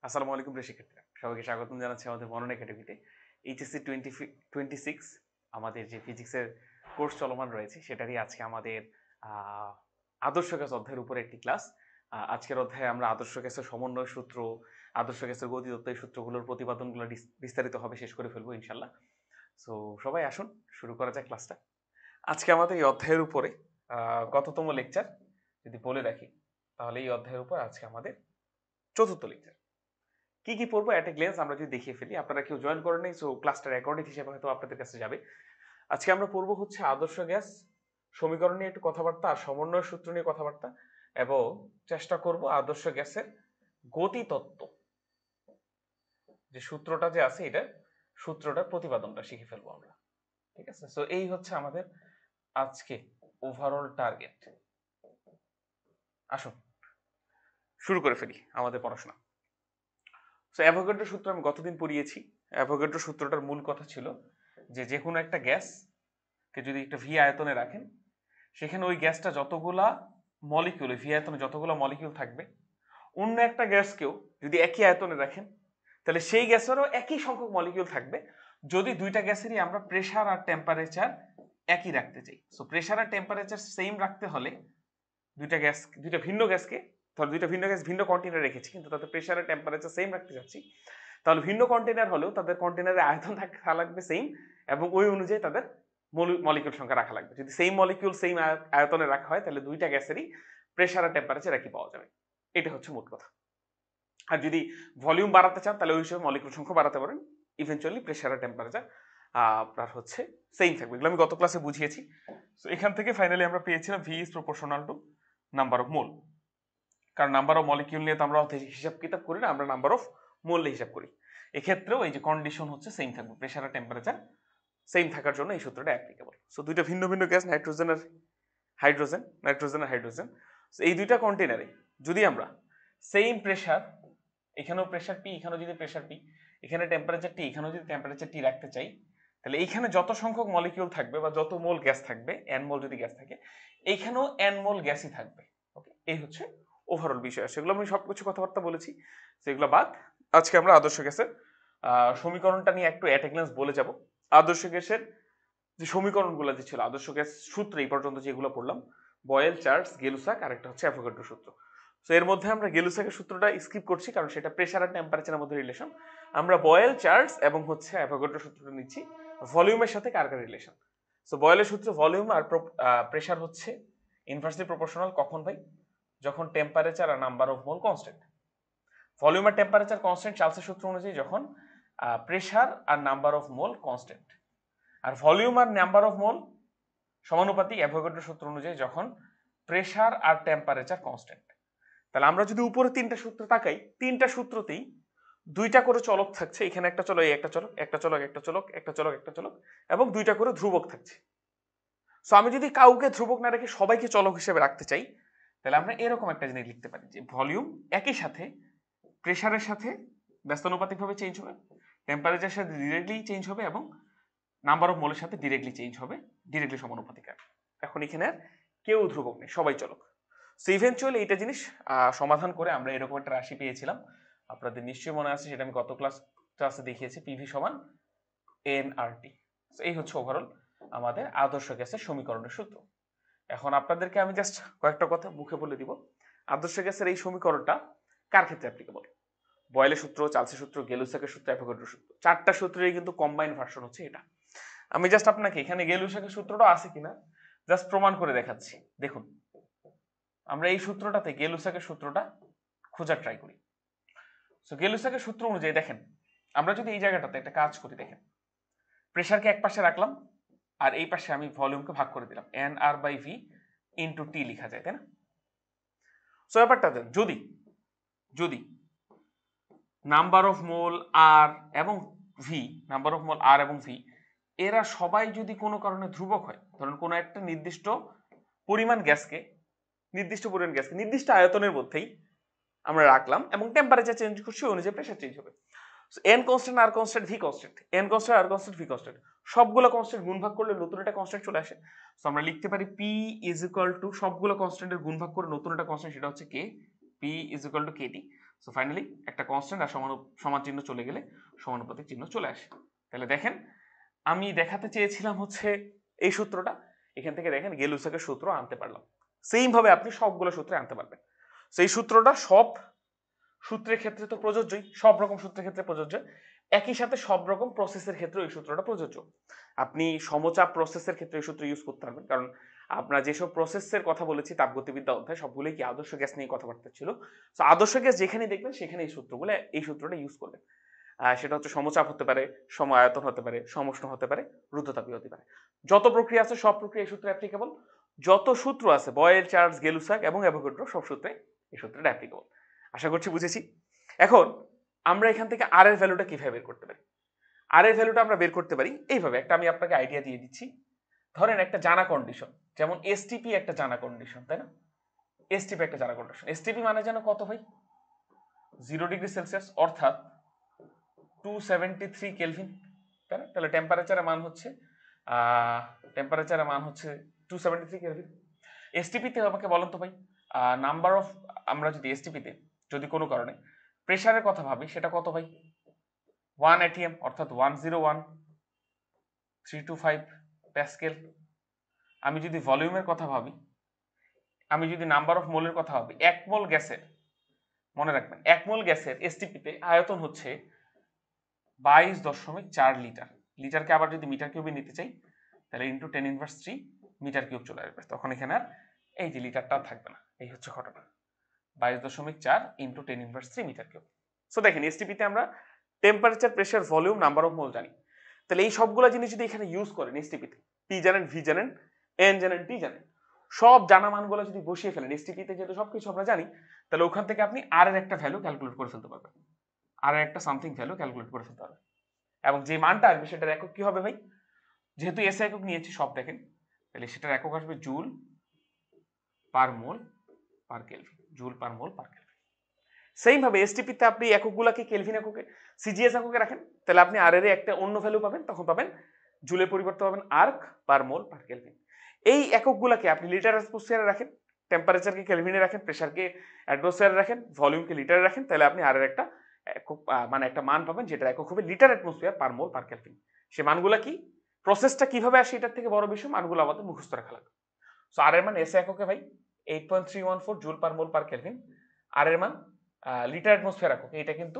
আসসালামু আলাইকুম প্রিয় শিক্ষার্থীরা, সবাইকে স্বাগতম জানাচ্ছি আমাদের মনন একাডেমিতে। এইচএসসি 2026 আমাদের যে ফিজিক্সের কোর্স চলমান রয়েছে সেটারই আজকে আমাদের আদর্শ গ্যাস অধ্যায়ের উপরে একটি ক্লাস। আজকের অধ্যায়ে আমরা আদর্শ গ্যাসের সমন্বয় সূত্র, আদর্শ গ্যাসের গতিতত্ত্ব, এই সূত্রগুলোর প্রতিপাদনগুলো বিস্তারিতভাবে শেষ করে ফেলবো ইনশাল্লাহ। সো সবাই আসুন শুরু করা যাক ক্লাসটা। আজকে আমাদের এই অধ্যায়ের উপরে কততম লেকচার যদি বলে রাখি, তাহলে এই অধ্যায়ের উপর আজকে আমাদের চতুর্থ লেকচার। কি কি পড়বো একটা গ্লেন্স আমরা যদি দেখিয়ে ফেলি, আপনারা কেউ জয়েন করেন নাই, সো ক্লাসটা রেকর্ডেড হিসেবে হয়তো আপনাদের কাছে যাবে। আজকে আমরা পড়বো হচ্ছে আদর্শ গ্যাস সমীকরণ নিয়ে একটু কথাবার্তা, আর সমন্বয় সূত্র নিয়ে কথাবার্তা, এবং চেষ্টা করব আদর্শ গ্যাসের গতিতত্ত্ব যে সূত্রটা যে আছে, এটা সূত্রটার প্রতিপাদনটা শিখে ফেলবো আমরা। ঠিক আছে, সো এই হচ্ছে আমাদের আজকে ওভারঅল টার্গেট। আসুন শুরু করে ফেলি আমাদের পড়াশোনা। সো অ্যাভোগাড্রো সূত্র আমি গতদিন পড়িয়েছি। অ্যাভোগাড্রো সূত্রটার মূল কথা ছিল যে কোনো একটা গ্যাসকে যদি একটা ভি আয়তনে রাখেন, সেখানে ওই গ্যাসটা যতগুলা মলিকিউল, ভি আয়তনে যতগুলো মলিকিউল থাকবে, অন্য একটা গ্যাসকেও যদি একই আয়তনে রাখেন, তাহলে সেই গ্যাসেরও একই সংখ্যক মলিকিউল থাকবে, যদি দুইটা গ্যাসেরই আমরা প্রেসার আর টেম্পারেচার একই রাখতে চাই। সো প্রেসার আর টেম্পারেচার সেম রাখতে হলে দুইটা ভিন্ন গ্যাসকে, ধর দুইটা ভিন্ন গ্যাস ভিন্ন কন্টেনার রেখেছি, কিন্তু তাদের প্রেসার আর টেম্পারেচার সেম রাখতে চাচ্ছি, তাহলে ভিন্ন কন্টেনার হলেও তাদের কন্টেনারের আয়তন থাকা লাগবে সেম, এবং ওই অনুযায়ী তাদের মলিকিউল সংখ্যা রাখা লাগবে। যদি সেম মলিকিউল সেম আয়তনে রাখা হয়, তাহলে দুইটা গ্যাসেরই প্রেসার আর টেম্পারেচার একই পাওয়া যাবে। এটা হচ্ছে মোট কথা। আর যদি ভলিউম বাড়াতে চান, তাহলে ওই হিসেবে মলিকিউল সংখ্যা বাড়াতে পারেন। ইভেনচুয়ালি প্রেসার আর টেম্পারেচার আপনার হচ্ছে সেম থাকবে। এগুলো আমি গত ক্লাসে বুঝিয়েছি। সো এখান থেকে ফাইনালি আমরা পেয়েছিলাম V is proportional to number of মোল। কারণ নাম্বার অফ মলিকিউল নিয়ে তো আমরা হিসাব কিতাব করি না, আমরা নাম্বার অফ মোল হিসাব করি। এক্ষেত্রেও এই যে কন্ডিশন হচ্ছে সেম থাকবে, প্রেসার আর টেম্পারেচার সেম থাকার জন্য এই সূত্রটা অ্যাপ্লিকেবল। সো দুইটা ভিন্ন ভিন্ন গ্যাস, নাইট্রোজেন আর হাইড্রোজেন, এই দুইটা কন্টেনারে যদি আমরা সেম প্রেসার, এখানেও প্রেসার পি, এখানেও যদি প্রেসার পি, এখানে টেম্পারেচার টি, এখানেও যদি টেম্পারেচার টি রাখতে চাই, তাহলে এইখানে যত সংখ্যক মলিকিউল থাকবে বা যত মোল গ্যাস থাকবে, এন মোল যদি গ্যাস থাকে, এইখানেও এন মোল গ্যাসই থাকবে। ওকে, এই হচ্ছে ওভারঅল বিষয়। সেগুলো আমি সবকিছু কথাবার্তা বলেছি, সেগুলো বাদ আজকে আমরা আদর্শ গ্যাসের সমীকরণটা নিয়ে একটু অ্যাট এ গ্ল্যান্স বলে যাব। আদর্শ গ্যাসের যে সমীকরণগুলো যে ছিল, আদর্শ গ্যাস সূত্র এই পর্যন্ত যেগুলো পড়লাম, বয়েল, চার্লস, গেলুসাক, আর একটা হচ্ছে অ্যাভোগাড্রো সূত্র। সো এর মধ্যে আমরা গেলুসাকের সূত্রটা স্কিপ করছি, কারণ সেটা প্রেসার আর টেম্পারেচারের মধ্যে রিলেশন। আমরা বয়েল, চার্লস এবং হচ্ছে অ্যাভোগাড্রো সূত্রটা নিচ্ছি ভলিউমের সাথে কার কার রিলেশন। সো বয়েলের সূত্র ভলিউম আর প্রেসার হচ্ছে ইনভার্সলি প্রপোর্শনাল। কখন ভাই? যখন টেম্পারেচার আর number of mole constant. Volume আর টেম্পারেচার কনস্ট্যান্ট চার্লসের সূত্র অনুযায়ী যখন প্রেসার আর নাম্বার অফ মোল কনস্ট্যান্ট। আর ভলিউম আর নাম্বার অফ মোল সমানুপাতিক অ্যাভোগাড্রো সূত্র অনুযায়ী যখন প্রেসার আর টেম্পারেচার কনস্ট্যান্ট। তাহলে আমরা যদি উপরে তিনটা সূত্র তাকাই, তিনটা সূত্রতেই দুইটা করে চলক থাকছে। এখানে একটা চলক, এই একটা চলক, একটা চলক, একটা চলক, একটা চলক, একটা চলক, এবং দুইটা করে ধ্রুবক থাকছে। সো আমি যদি কাউকে ধ্রুবক না রেখে সবাইকে চলক হিসেবে রাখতে চাই, তাহলে আমরা এরকম একটা জিনিস লিখতে পারি যে ভলিউম একই সাথে প্রেসারের সাথে ব্যস্তানুপাতিকভাবে চেঞ্জ হবে, টেম্পারেচারের সাথে ডিরেক্টলি চেঞ্জ হবে, এবং নাম্বার অফ মোলের সাথে ডিরেক্টলি চেঞ্জ হবে, ডিরেক্টলি সমানুপাতিক। এখন এখানে আর কেউ ধ্রুবক নেই, সবাই চলক। সো ইভেনচুয়ালি এইটা জিনিস সমাধান করে আমরা এরকম একটা রাশি পেয়েছিলাম। আপনাদের নিশ্চয়ই মনে আছে, সেটা আমি গত ক্লাসে দেখিয়েছি, পিভি সমান এনআরটি। এই হচ্ছে ওভারঅল আমাদের আদর্শ গ্যাসের সমীকরণের সূত্র। এখন আপনাদেরকে আমি জাস্ট কয়েকটা কথা মুখে বলে দিব। আদর্শ গ্যাসের এই সমীকরণটা কার ক্ষেত্রে অ্যাপ্লিকেবল? বয়েলের সূত্র, চার্লসের সূত্র, গেলুসাকের সূত্র, অ্যাভোগাড্রোর সূত্র, চারটা সূত্রেরই কিন্তু কম্বাইন্ড ভার্সন হচ্ছে এটা। আমি জাস্ট আপনাকে এখানে গেলুসাকের সূত্রটা আছে কিনা জাস্ট প্রমাণ করে দেখাচ্ছি। দেখুন, আমরা এই সূত্রটাতে গেলুসাকের সূত্রটা খোঁজার ট্রাই করি। সো গেলুসাকের সূত্র অনুযায়ী দেখেন, আমরা যদি এই জায়গাটাতে একটা কাজ করি, দেখেন প্রেসারকে এক পাশে রাখলাম, আর এই পাশে আমি ভলিউমকে ভাগ করে দিলাম, n R by V into T লেখা যায়, তাই না? সো ব্যাপারটা দেন, যদি যদি নাম্বার অফ মোল আর এবং ভি, নাম্বার অফ মোল আর এবং ভি, এরা সবাই যদি কোনো কারণে ধ্রুবক হয়, ধরুন কোনো একটা নির্দিষ্ট পরিমাণ গ্যাসকে নির্দিষ্ট আয়তনের মধ্যেই আমরা রাখলাম, এবং টেম্পারেচার চেঞ্জ করছি, অনুযায়ী প্রেসার চেঞ্জ হবে। N constant, R constant, V constant, n constant, R constant, V constant, সবগুলো কনস্ট্যান্ট গুণ ভাগ করলে নতুন একটা কনস্ট্যান্ট চলে আসে। সো আমরা লিখতে পারি পি ইজ ইকুয়াল টু সবগুলো কনস্ট্যান্টের গুণ ভাগ করে নতুন একটা কনস্ট্যান্ট, সেটা হচ্ছে k, P is equal to k T. So finally একটা কনস্ট্যান্ট আর সমান চিহ্ন চলে গেলে সমানুপাতিক চিহ্ন চলে আসে। তাহলে দেখেন আমি দেখাতে চেয়েছিলাম হচ্ছে এই সূত্রটা, এখান থেকে দেখেন গেলুসাকের সূত্র আনতে পারলাম। সেম ভাবে আপনি সবগুলো সূত্রে আনতে পারবেন। সেই সূত্রটা সব সূত্রের ক্ষেত্রে তো প্রযোজ্যই, সব রকম সূত্রের ক্ষেত্রে প্রযোজ্য, একই সাথে সব রকম প্রসেসের ক্ষেত্রে এই সূত্রটা প্রযোজ্য। আপনি সমচাপ প্রসেসের ক্ষেত্রে এই সূত্র ইউজ করতে পারবেন, কারণ আমরা যেসব প্রসেসের কথা বলেছি তাপগতিবিদ্যা অধ্যায় সবগুলোই কি আদর্শ গ্যাস নিয়ে কথাবার্তা ছিল। তো আদর্শ গ্যাস যেখানে দেখবেন সেখানে এই সূত্রটা ইউজ করবেন। সেটা হচ্ছে সমচাপ হতে পারে, সম আয়তন হতে পারে, সমউষ্ণ হতে পারে, রুদ্ধতাপীয় হতে পারে। যত প্রক্রিয়া আছে সব প্রক্রিয়া এই সূত্রে অ্যাপ্লিকেবল। যত সূত্র আছে বয়েল, চার্লস, গেলুসাক এবং অ্যাভোগাড্রো সব সূত্রে এই সূত্রটা অ্যাপ্লিকেবল। আশা করছি বুঝেছি। এখন আমরা এখান থেকে আর এর ভ্যালুটা কিভাবে বের করতে পারি? আর এর ভ্যালুটা আমরা বের করতে পারি এইভাবে। একটা আমি আপনাকে আইডিয়া দিয়ে দিচ্ছি। ধরেন একটা জানা কন্ডিশন, যেমন এসটিপি একটা জানা কন্ডিশন, তাই না? এসটিপি একটা জানা কন্ডিশন। এসটিপি মানে যেন কত ভাই? 0 ডিগ্রি সেলসিয়াস অর্থাৎ 273 কেলভিন, তাই না? তাহলে টেম্পারেচারের মান হচ্ছে 273 কেলভিন। এসটিপিতে আমাকে বলেন তো ভাই, নাম্বার অফ, আমরা যদি এসটিপিতে যদি কোনো কারণে প্রেসারের কথা ভাবি সেটা কত ভাই? 1 atm অর্থাৎ 101,325 প্যাসকেল। আমি যদি ভলিউমের কথা ভাবি, আমি যদি নাম্বার অফ মোলের কথা ভাবি, 1 মোল গ্যাসের, মনে রাখবেন 1 মোল গ্যাসের এসটিপিতে আয়তন হচ্ছে 22.4 লিটার। লিটারকে আবার যদি মিটার কিউবে নিতে চাই তাহলে ইন্টু 10⁻³ মিটার কিউব চলে আসবে। তখন এখানে আর এই যে লিটারটা থাকবে না। এই হচ্ছে ঘটনা, 22.4 ইন্টু 10⁻³ মিটার কিউব। সো দেখেন এসটিপিতে আমরা temperature, pressure, volume, number of মোল জানি। তাহলে এই সবগুলো জিনিস যদি এখানে ইউজ করেন এসটিপিতে, পি জানেন, ভি জানেন, এন জানেন, টি জানেন, সব জানা মানগুলো যদি বসিয়ে ফেলেন এসটিপিতে, যেহেতু সবকিছু আমরা জানি, তাহলে ওখান থেকে আপনি আর এর একটা ভ্যালু ক্যালকুলেট করে ফেলতে পারবেন, আর একটা সামথিং ভ্যালু ক্যালকুলেট করে ফেলতে পারবেন। এবং যে মানটা আসবে সেটার একক কি হবে ভাই? যেহেতু এসআই একক নিয়েছি সব দেখেন, তাহলে সেটার একক আসবে জুল পার মোল পার কেলভিন, জুল পার মোল পার কেলভিন। সেম ভাবে এসটিপিতে আপনি এককগুলোকে কেলভিন এককে, সিজিএস এককে রাখেন, তাহলে আপনি আর এর একটা অন্য ভ্যালু পাবেন, তখন পাবেন জুলের পরিবর্তে পাবেন আর্ক পার মোল পার কেলভিন। এই এককগুলোকে আপনি লিটার অ্যাটমসফিয়ারে রাখেন, টেম্পারেচারকে কেলভিনে রাখেন, প্রেসারকে অ্যাটমসফিয়ারে রাখেন, ভলিউমকে লিটারে রাখেন, তাহলে আপনি আর এর একটা একক মানে একটা মান পাবেন যেটা একক হবে লিটার অ্যাটমসফিয়ার পার মোল পার কেলভিন। সে মানগুলা কি, প্রসেসটা কিভাবে আসে এটার থেকে বড় বিষয়, মানগুলো আমাদের মুখস্থ রাখা লাগবে। সো আর এর মান এসে এককে ভাই 8.314 জুল পার মোল পার কেলভিন। আর এর মান লিটার অ্যাটমসফিয়ার একক, এটা কিন্তু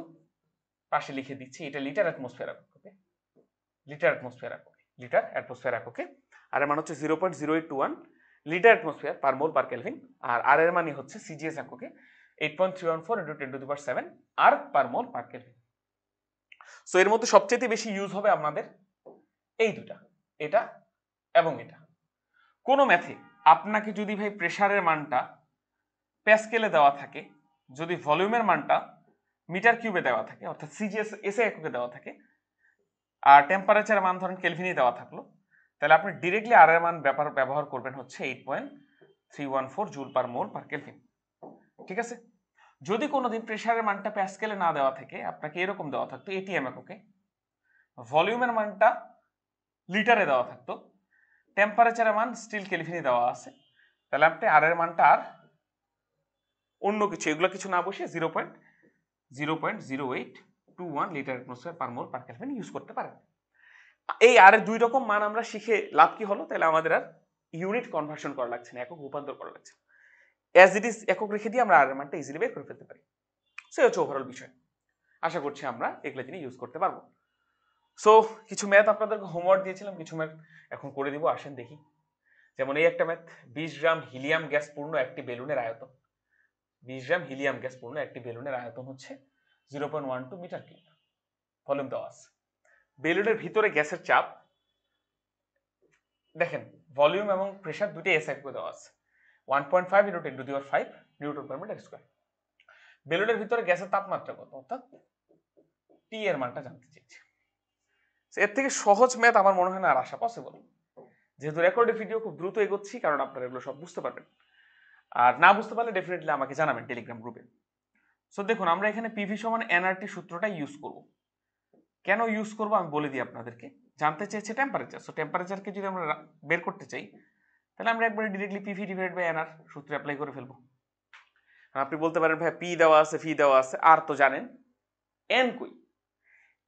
পাশে লিখে দিচ্ছি, এটা লিটার অ্যাটমসফিয়ার একক, ওকে? লিটার অ্যাটমসফিয়ার একক, লিটার অ্যাটমসফিয়ার এককে। আর এর মান হচ্ছে 0.0821 লিটার অ্যাটমসফিয়ার পার মোল পার কেলভিন। আর এর মানে হচ্ছে সিজিএস এককে 8.314 × 10⁻⁷ আর পার মোল পার কেলভিন। সো এর মধ্যে সবচেয়ে বেশি ইউজ হবে আমাদের এই দুটা, এটা এবং এটা। কোন ম্যাথে আপনাকে যদি ভাই প্রেসারের মানটা প্যাসকেলে দেওয়া থাকে, যদি ভলিউমের মানটা মিটার কিউবে দেওয়া থাকে অর্থাৎ সিজিএস এসআই এককে দেওয়া থাকে, আর টেম্পারেচারের মান ধরেন কেলভিনে দেওয়া থাকলো, তাহলে আপনি ডিরেক্টলি আর এর মান ব্যবহার করবেন হচ্ছে 8.314 জুল পার মোল পার কেলভিন। ঠিক আছে? যদি কোনোদিন প্রেসারের মানটা প্যাসকেলে না দেওয়া থাকে, আপনাকে এরকম দেওয়া থাকতো এটিএম এককে, ভলিউমের মানটা লিটারে দেওয়া থাকতো, টেম্পারেচারের মান স্টিল কেলভিনে দেওয়া আছে, তাহলে আপনি আর এর মানটা আর অন্য কিছু এগুলো কিছু না বসে 0.0821 লিটার অ্যাটমসফিয়ার পার মোল পার কেলভিন ইউজ করতে পারেন। এই আর দুই রকম মান আমরা শিখে লাভ কি হলো? তাহলে আমাদের আর ইউনিট কনভার্সন করা লাগছে না, একক রূপান্তর করা লাগছে। অ্যাজ ইট ইজ একক রেখে দিয়ে আমরা আর এর মানটা ইজিলি বের করে ফেলতে পারি। সো হচ্ছে ওভারঅল বিষয়। আশা করছি আমরা এগুলো জিনিস ইউজ করতে পারবো। সো কিছু ম্যাথ আপনাদেরকে হোমওয়ার্ক দিয়েছিলাম, কিছু ম্যাথ এখন করে দিব, আসেন দেখি। যেমন এই একটা ম্যাথ, 20 গ্রাম হিলিয়াম গ্যাস পূর্ণ একটি বেলুনের আয়তন, 20 গ্রাম হিলিয়াম গ্যাস পূর্ণ একটি বেলুনের আয়তন হচ্ছে 0.12 মিটার কিউব, ভলিউম দেওয়া আছে। বেলুনের ভিতরে গ্যাসের চাপ দেখেন, ভলিউম এবং প্রেসার দুটোই এসআই করে দেওয়া আছে, 1.5 × 10⁵ নিউটন পার মিটার স্কয়ার। বেলুনের ভিতরে গ্যাসের তাপমাত্রা কত, অর্থাৎ টি এর মানটা জানতে চাইছি। এর থেকে সহজ ম্যাথ আমার মনে হয় না আর আসা পসিবল, যেহেতু রেকর্ডের ভিডিও খুব দ্রুত এগোচ্ছি, কারণ আপনারা এগুলো সব বুঝতে পারবেন। আর না বুঝতে পারলে ডেফিনেটলি আমাকে জানাবেন টেলিগ্রাম গ্রুপে। সো দেখুন, আমরা এখানে পিভি সমান এনআরটি সূত্রটা ইউজ করব। কেন ইউজ করব আমি বলে দিই আপনাদেরকে। জানতে চেয়েছে টেম্পারেচার, সো টেম্পারেচারকে যদি আমরা বের করতে চাই, তাহলে আমরা একবারে directly PV divided by NR সূত্রে অ্যাপ্লাই করে ফেলবো। আপনি বলতে পারেন ভাই পি দেওয়া আছে, ভি দেওয়া আছে, আর তো জানেন এন কই?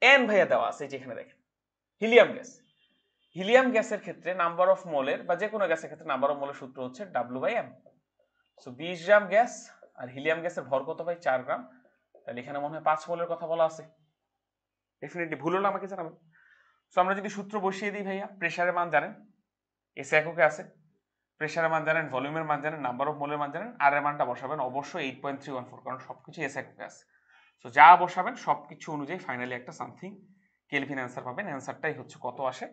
এন ভাইয়া দেওয়া আছে যেখানে দেখেন হিলিয়াম গ্যাস। হিলিয়াম গ্যাসের ক্ষেত্রে নাম্বার অফ মোলের বা যে কোনো গ্যাসের ক্ষেত্রে নাম্বার অফ মোলের সূত্র হচ্ছে W/m। সো 20 গ্রাম গ্যাস আর হিলিয়াম গ্যাসের ভর কত ভাই? 4 গ্রাম। তাহলে এখানে মনে হয় 5 মোলের কথা বলা আছে। ডেফিনেটলি ভুল হলে আমাকে জানাবেন। সো আমরা যদি সূত্র বসিয়ে দিই ভাইয়া, প্রেসারের মান জানেন, এসে এককে আছে, প্রেসারের মান জানেন, ভলিউমের মান জানেন, নাম্বার অফ মোলের মান জানেন, আর এর মানটা বসাবেন অবশ্যই 8.314, কারণ সবকিছু এসে এককে আছে। সো যা বসাবেন সবকিছু অনুযায়ী ফাইনালি একটা সামথিং কেলভিন অ্যান্সার পাবেন। অ্যান্সারটাই হচ্ছে কত আসে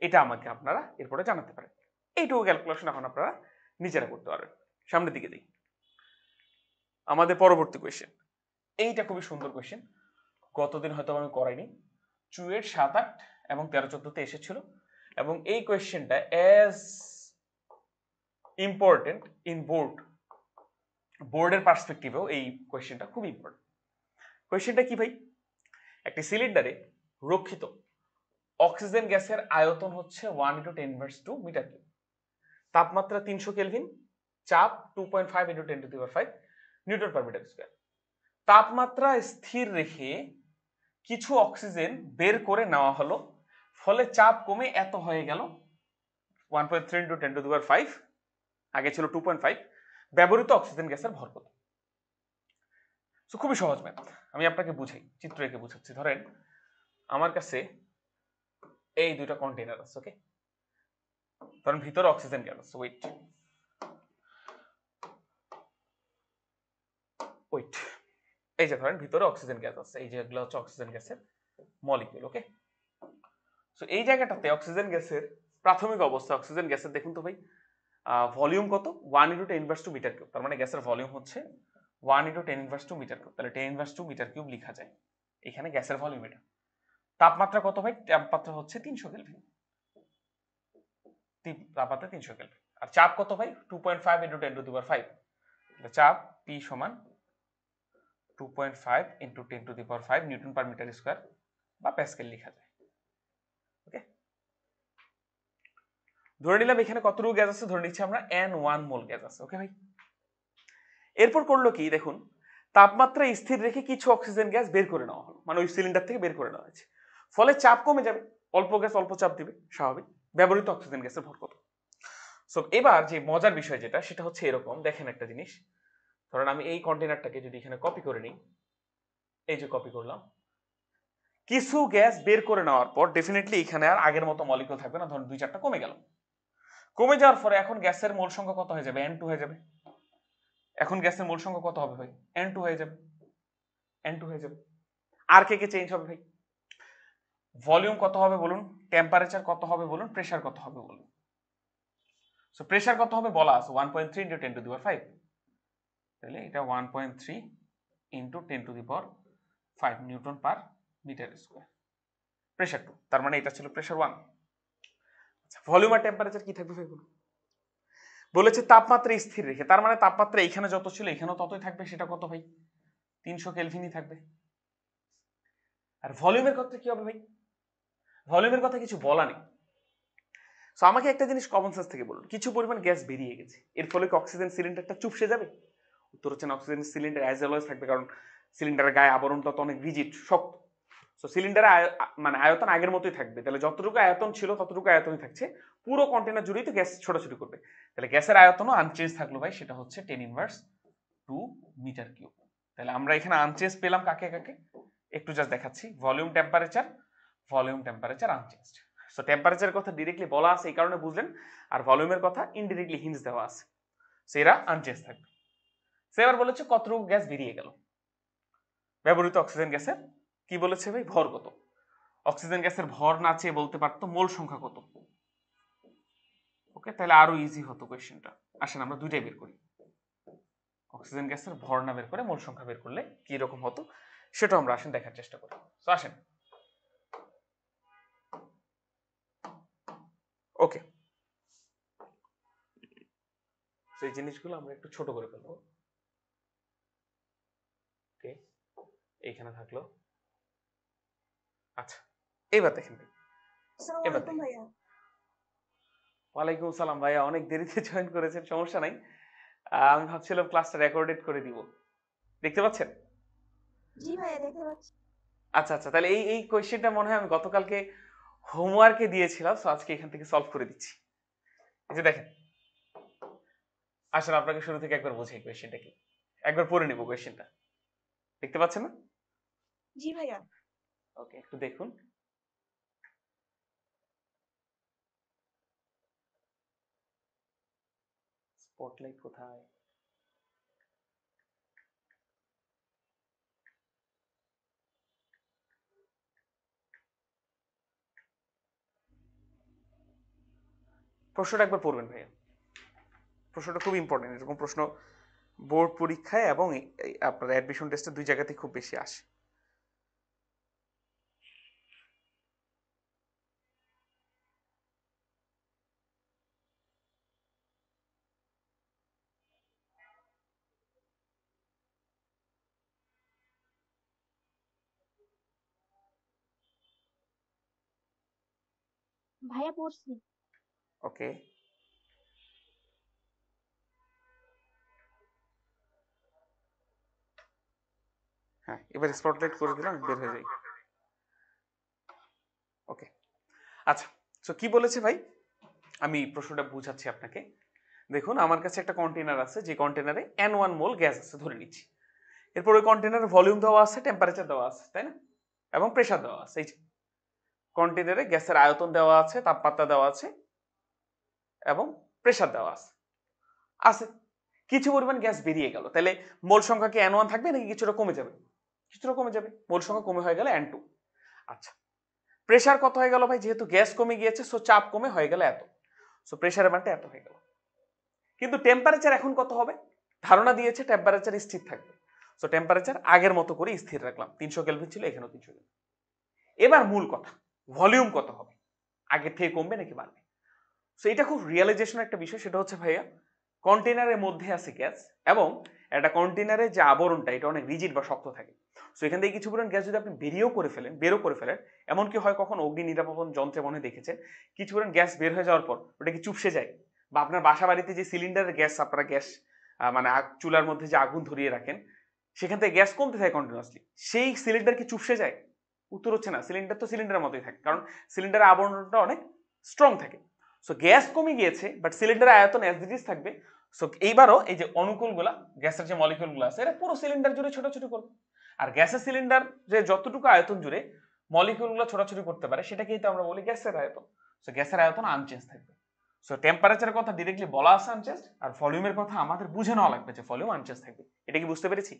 এটা আমাকে আপনারা এরপরে জানাতে পারেন। এইটুকু ক্যালকুলেশন এখন আপনারা নিজেরা করতে পারবেন। সামনের দিকে দিই, আমাদের পরবর্তী কোয়েশ্চেন। এইটা খুবই সুন্দর কোয়েশ্চেন, গতদিন হয়তো আমি করাইনি। চুয়েট 7, 8 এবং 13, 14 এসেছিল, এবং এই কোয়েশ্চেনটা অ্যাজ ইম্পর্টেন্ট ইন বোর্ডের পার্সপেক্টিভেও এই কোয়েশ্চেনটা খুব ইম্পর্টেন্ট। কোয়েশ্চেনটা কি ভাই? একটি সিলিন্ডারে রক্ষিত অক্সিজেন গ্যাসের আয়তন হচ্ছে 1 × 10⁻² মিটার কিউব, তাপমাত্রা 300 কেলভিন, চাপ 2.5 × 10⁵ নিউটন পার মিটার স্কয়ার। তাপমাত্রা স্থির রেখে কিছু অক্সিজেন বের করে নেওয়া হলো, ফলে চাপ কমে এত হয়ে গেল 1.3 × 10⁵, আগে ছিল 2.5। ব্যবহৃত অক্সিজেন গ্যাসের ভর কত? সো খুবই সহজ ম্যাথ, আমি আপনাকে বুঝাই, চিত্র এঁকে বুঝাচ্ছি। ধরেন আমার কাছে এই দুইটা কন্টেইনার আছে, ওকে? ধরেন ভিতরে অক্সিজেন গ্যাস আছে, ওয়েট এই যে ধরেন ভিতরে অক্সিজেন গ্যাস আছে, এই যে এগুলো হচ্ছে অক্সিজেন গ্যাসের মলিকিউল, ওকে? সো এই জায়গাটাতে অক্সিজেন গ্যাসের প্রাথমিক অবস্থা, অক্সিজেন গ্যাসের দেখুন তো ভাই ভলিউম কত? 1 × 10⁻² মিটার কিউব। তার মানে গ্যাসের ভলিউম হচ্ছে 1 × 10⁻² মিটার কিউব। তাহলে 10⁻² মিটার কিউব লেখা যায় এখানে গ্যাসের ভলিউম এটা। তাপমাত্রা কত ভাই? তাপমাত্রা হচ্ছে 300 কেলভিন, তাপমাত্রা 300 কেলভিন। আর চাপ কত ভাই? 2.5 × 10⁵। চাপ P সমান 2.5 × 10⁵ নিউটন পার মিটার স্কয়ার বা প্যাসকেল লেখা যায়, ওকে? ধরে নিলাম এখানে কতটুকু গ্যাস আছে, ধরে নিচ্ছি আমরা N1 মোল গ্যাস আছে, ওকে ভাই? এরপর করলো কি দেখুন, তাপমাত্রা স্থির রেখে কিছু অক্সিজেন গ্যাস বের করে নেওয়া হলো, মানে ওই সিলিন্ডার থেকে বের করে নেওয়া হয়েছে, ফলে চাপ কমে যাবে, অল্প গ্যাস অল্প চাপ দিবে, স্বাভাবিক। ব্যবহৃত অক্সিজেন গ্যাসের ভর কত? সো এবার যে মজার বিষয় যেটা, সেটা হচ্ছে এরকম, দেখেন একটা জিনিস, ধরেন আমি এই কন্টেইনারটাকে যদি এখানে কপি করে নিই, এই যে কপি করলাম, কিছু গ্যাস বের করে নেওয়ার পর ডেফিনেটলি এখানে আর আগের মতো মলিকিউল থাকবে না, ধরেন 2-4টা কমে গেল। কমে যাওয়ার পরে এখন গ্যাসের মোল সংখ্যা কত হয়ে যাবে? N2 হয়ে যাবে। এখন গ্যাসের মোল সংখ্যা কত হবে ভাই? N2 হয়ে যাবে, N2 হয়ে যাবে। আর কে কে চেঞ্জ হবে ভাই? ভলিউম কত হবে বলুন, টেম্পারেচার কত হবে বলুন, প্রেসার কত হবে বলুন। সো প্রেসার কত হবে বলা আছে 1.3 × 10⁵, তাহলে এটা 1.3 × 10⁵ newton per metre square. Pressure 2, তার মানে এটা ছিল প্রেসার 1। আচ্ছা, ভলিউম আর টেম্পারেচার কি থাকবে ভাই বলুন? বলেছে তাপমাত্রা স্থির রেখে, তার মানে তাপমাত্রা এখানে যত ছিল এখানেও ততই থাকবে, সেটা কত ভাই? 300 কেলভিনই থাকবে। আর ভলিউমের কথা কি হবে ভাই? ভলিউমের কথা কিছু বলা নেই। সো আমাকে একটা জিনিস কমন সেন্স থেকে বলুন, কিছু পরিমাণ গ্যাস বেরিয়ে গেছে, এর ফলে কি অক্সিজেন সিলিন্ডারটা চুপসে যাবে? উত্তর হচ্ছে না, অক্সিজেন সিলিন্ডার অ্যাজ অলওয়েজ থাকবে, কারণ সিলিন্ডারের গায়ে আবরণটা তো অনেক রিজিড, শক্ত। সো সিলিন্ডারের মানে আয়তন আগের মতোই থাকবে, তাহলে যতটুকু আয়তন ছিল ততটুকু আয়তনই থাকছে, পুরো কন্টেনার জুড়েই তো গ্যাস ছোটাছুটি করবে, তাহলে গ্যাসের আয়তনও আনচেঞ্জ থাকলো ভাই, সেটা হচ্ছে 10⁻² মিটার কিউব। তাহলে আমরা এখানে আনচেঞ্জ পেলাম কাকে কাকে একটু জাস্ট দেখাচ্ছি, ভলিউম টেম্পারেচার আনচেঞ্জড। সো টেম্পারেচারের কথা ডিরেক্টলি বলা আছে এই কারণে বুঝলেন, আর ভলিউমের কথা ইনডিরেক্টলি হিন্টস দেওয়া আছে, সেরা আনচেঞ্জ থাকবে। সে এবার বলেছে কতটুকু গ্যাস বেরিয়ে গেল, ব্যবহৃত অক্সিজেন গ্যাসের কি বলেছে ভাই? ভর কত? অক্সিজেন গ্যাসের ভর না চেয়ে বলতে পারতো মোল সংখ্যা কত, ওকে? তাহলে আরো ইজি হতো কোয়েশ্চেনটা। আসেন আমরা দুইটাই বের করি, অক্সিজেন গ্যাসের ভর না বের করে মোল সংখ্যা বের করলে কি রকম হতো সেটা আমরা আসেন দেখার চেষ্টা করি। তো আসেন, ওকে, সেই জিনিসগুলো আমরা একটু ছোট করে ফেলবো, ওকে? এইখানে থাকলো। আচ্ছা, এবার দেখেন ভাই, এবার দেখেন। ওয়ালাইকুম আসসালাম ভাইয়া, অনেক দেরিতে জয়েন করেছেন, সমস্যা নাই। আমি ভাবছিলাম ক্লাসটা রেকর্ডেড করে দিব, দেখতে পাচ্ছেন? জি ভাইয়া দেখতে পাচ্ছি। আচ্ছা আচ্ছা, তাহলে এই এই কোয়েশ্চেনটা মনে হয় আমি গতকালকে হোমওয়ার্কে দিয়েছিলাম, সো আজকে এখান থেকে সলভ করে দিচ্ছি। এই যে দেখেন, আসলে আপনাকে শুরু থেকে একবার বুঝাই কোয়েশ্চেনটা কি, একবার পড়ে নেব কোয়েশ্চেনটা। দেখতে পাচ্ছেন না? জি ভাইয়া। ওকে, একটু দেখুন। স্পটলাইট কোথায়? প্রশ্নটা একবার পড়বেন ভাইয়া, প্রশ্নটা খুব ইম্পর্টেন্ট। এরকম প্রশ্ন বোর্ড পরীক্ষায় এবং আপনার অ্যাডমিশন টেস্টে দুই জায়গাতেই খুব বেশি আসে। ভাইয়া পড়ছি। ওকে, হ্যাঁ এবার স্পটলাইট করে দিলাম, বের হয়ে যাই। ওকে, আচ্ছা, তো কি বলেছে ভাই, আমি প্রশ্নটা বুঝাচ্ছি আপনাকে। দেখুন, আমার কাছে একটা কন্টেনার আছে, যে কন্টেনারে N1 মোল গ্যাস আছে ধরে নিচ্ছি। এরপর ওই কন্টেনারে ভলিউম দেওয়া আছে, টেম্পারেচার দেওয়া আছে, তাই না? এবং প্রেসার দেওয়া আছে। এই যে কন্টেনারে গ্যাসের আয়তন দেওয়া আছে, তাপমাত্রা দেওয়া আছে এবং প্রেসার দেওয়া আছে। আছে, কিছু পরিমাণ গ্যাস বেরিয়ে গেল, তাহলে মোল সংখ্যা কি N1 থাকবে নাকি কিছুটা কমে যাবে? কিছুটা কমে যাবে, মোল সংখ্যা কমে হয়ে গেলে N2। আচ্ছা, প্রেসার কত হয়ে গেল ভাই? যেহেতু গ্যাস কমে গিয়েছে, সো চাপ কমে হয়ে গেল এত, সো প্রেসারের মানটা এত হয়ে গেল। কিন্তু টেম্পারেচার এখন কত হবে? ধারণা দিয়েছে টেম্পারেচার স্থির থাকবে, সো টেম্পারেচার আগের মতো করে স্থির রাখলাম, 300 কেলভিন ছিল, এখানেও 300 কেলভিন। এবার মূল কথা, ভলিউম কত হবে, আগের থেকে কমবে নাকি বাড়বে? সো এটা খুব রিয়েলাইজেশন একটা বিষয়। সেটা হচ্ছে ভাইয়া, কন্টেনারের মধ্যে আছে গ্যাস, এবং একটা কন্টেনারের যে আবরণটা, এটা অনেক রিজিড বা শক্ত থাকে। সো এখান থেকে কিছু পরিমাণ গ্যাস যদি আপনি বেরও করে ফেলেন, এমনকি হয় কখন অগ্নি নিরাপন যন্ত্রে মনে দেখেছেন, কিছু পরিমাণ গ্যাস বের হয়ে যাওয়ার পর ওটা কি চুপসে যায়? বা আপনার বাসা বাড়িতে যে সিলিন্ডারের গ্যাস, আপনারা গ্যাস মানে চুলার মধ্যে যে আগুন ধরিয়ে রাখেন, সেখান থেকে গ্যাস কমতে থাকে কন্টিনিউয়াসলি, সেই সিলিন্ডার কি চুপসে যায়? উত্তর হচ্ছে না, সিলিন্ডার তো সিলিন্ডারের মতোই থাকে, কারণ সিলিন্ডারের আবরণটা অনেক স্ট্রং থাকে। সো গ্যাস কমে গিয়েছে, বাট সিলিন্ডারের আয়তন অ্যাজ ইট ইজ থাকবে। সো এইবারও এই যে অনুকূলগুলা, গ্যাসের যে মলিকিউলগুলো আছে, এটা পুরো সিলিন্ডার জুড়ে ছোটাছুটি করবে। আর গ্যাসের সিলিন্ডার যে যতটুকু আয়তন জুড়ে মলিকিউলগুলো ছোটাছুটি করতে পারে, সেটাকেই তো আমরা বলি গ্যাসের আয়তন। সো গ্যাসের আয়তন আনচেঞ্জ থাকবে। সো টেম্পারেচারের কথা ডিরেক্টলি বলা আছে আনচেঞ্জ, আর ভলিউমের কথা আমাদের বুঝে নেওয়া লাগবে যে ভলিউম আনচেঞ্জ থাকবে। এটা কি বুঝতে পেরেছি?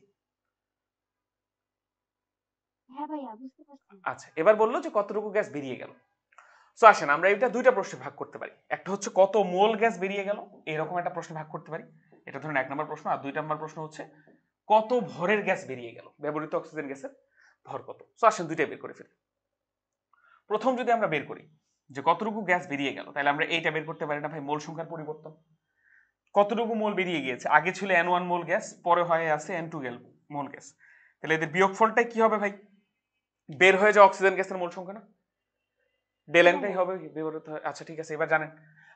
হ্যাঁ ভাইয়া বুঝতে পারছি। আচ্ছা, এবার বললো যে কতটুকু গ্যাস বেরিয়ে গেল। সো আসেন আমরা এটা দুইটা প্রশ্নে ভাগ করতে পারি। একটা হচ্ছে কত মোল গ্যাস বেরিয়ে গেল, এরকম একটা প্রশ্নে ভাগ করতে পারি। এটা ধরুন 1 নম্বর প্রশ্ন। আর 2 নম্বর প্রশ্ন হচ্ছে কত ভরের গ্যাস বেরিয়ে গেল, ব্যবহৃত অক্সিজেন গ্যাসের ভর কত। সো আসেন দুইটাই বের করে ফেলি। প্রথম যদি আমরা বের করি যে কতটুকু গ্যাস বেরিয়ে গেল, তাহলে আমরা এইটা বের করতে পারি না ভাই, মোল সংখ্যার পরিবর্তন। কতটুকু মোল বেরিয়ে গিয়েছে, আগে ছিল N1 মোল গ্যাস, পরে হয়ে আছে N2 মোল গ্যাস। তাহলে এদের বিয়োগফলটাই কি হবে ভাই? বের হয়ে যাওয়া অক্সিজেন গ্যাসের মোল সংখ্যা না, জি ডেলেনটাই ভাইয়া। হবে ব্যবহৃত হয়। আচ্ছা ঠিক আছে, এবার জানেন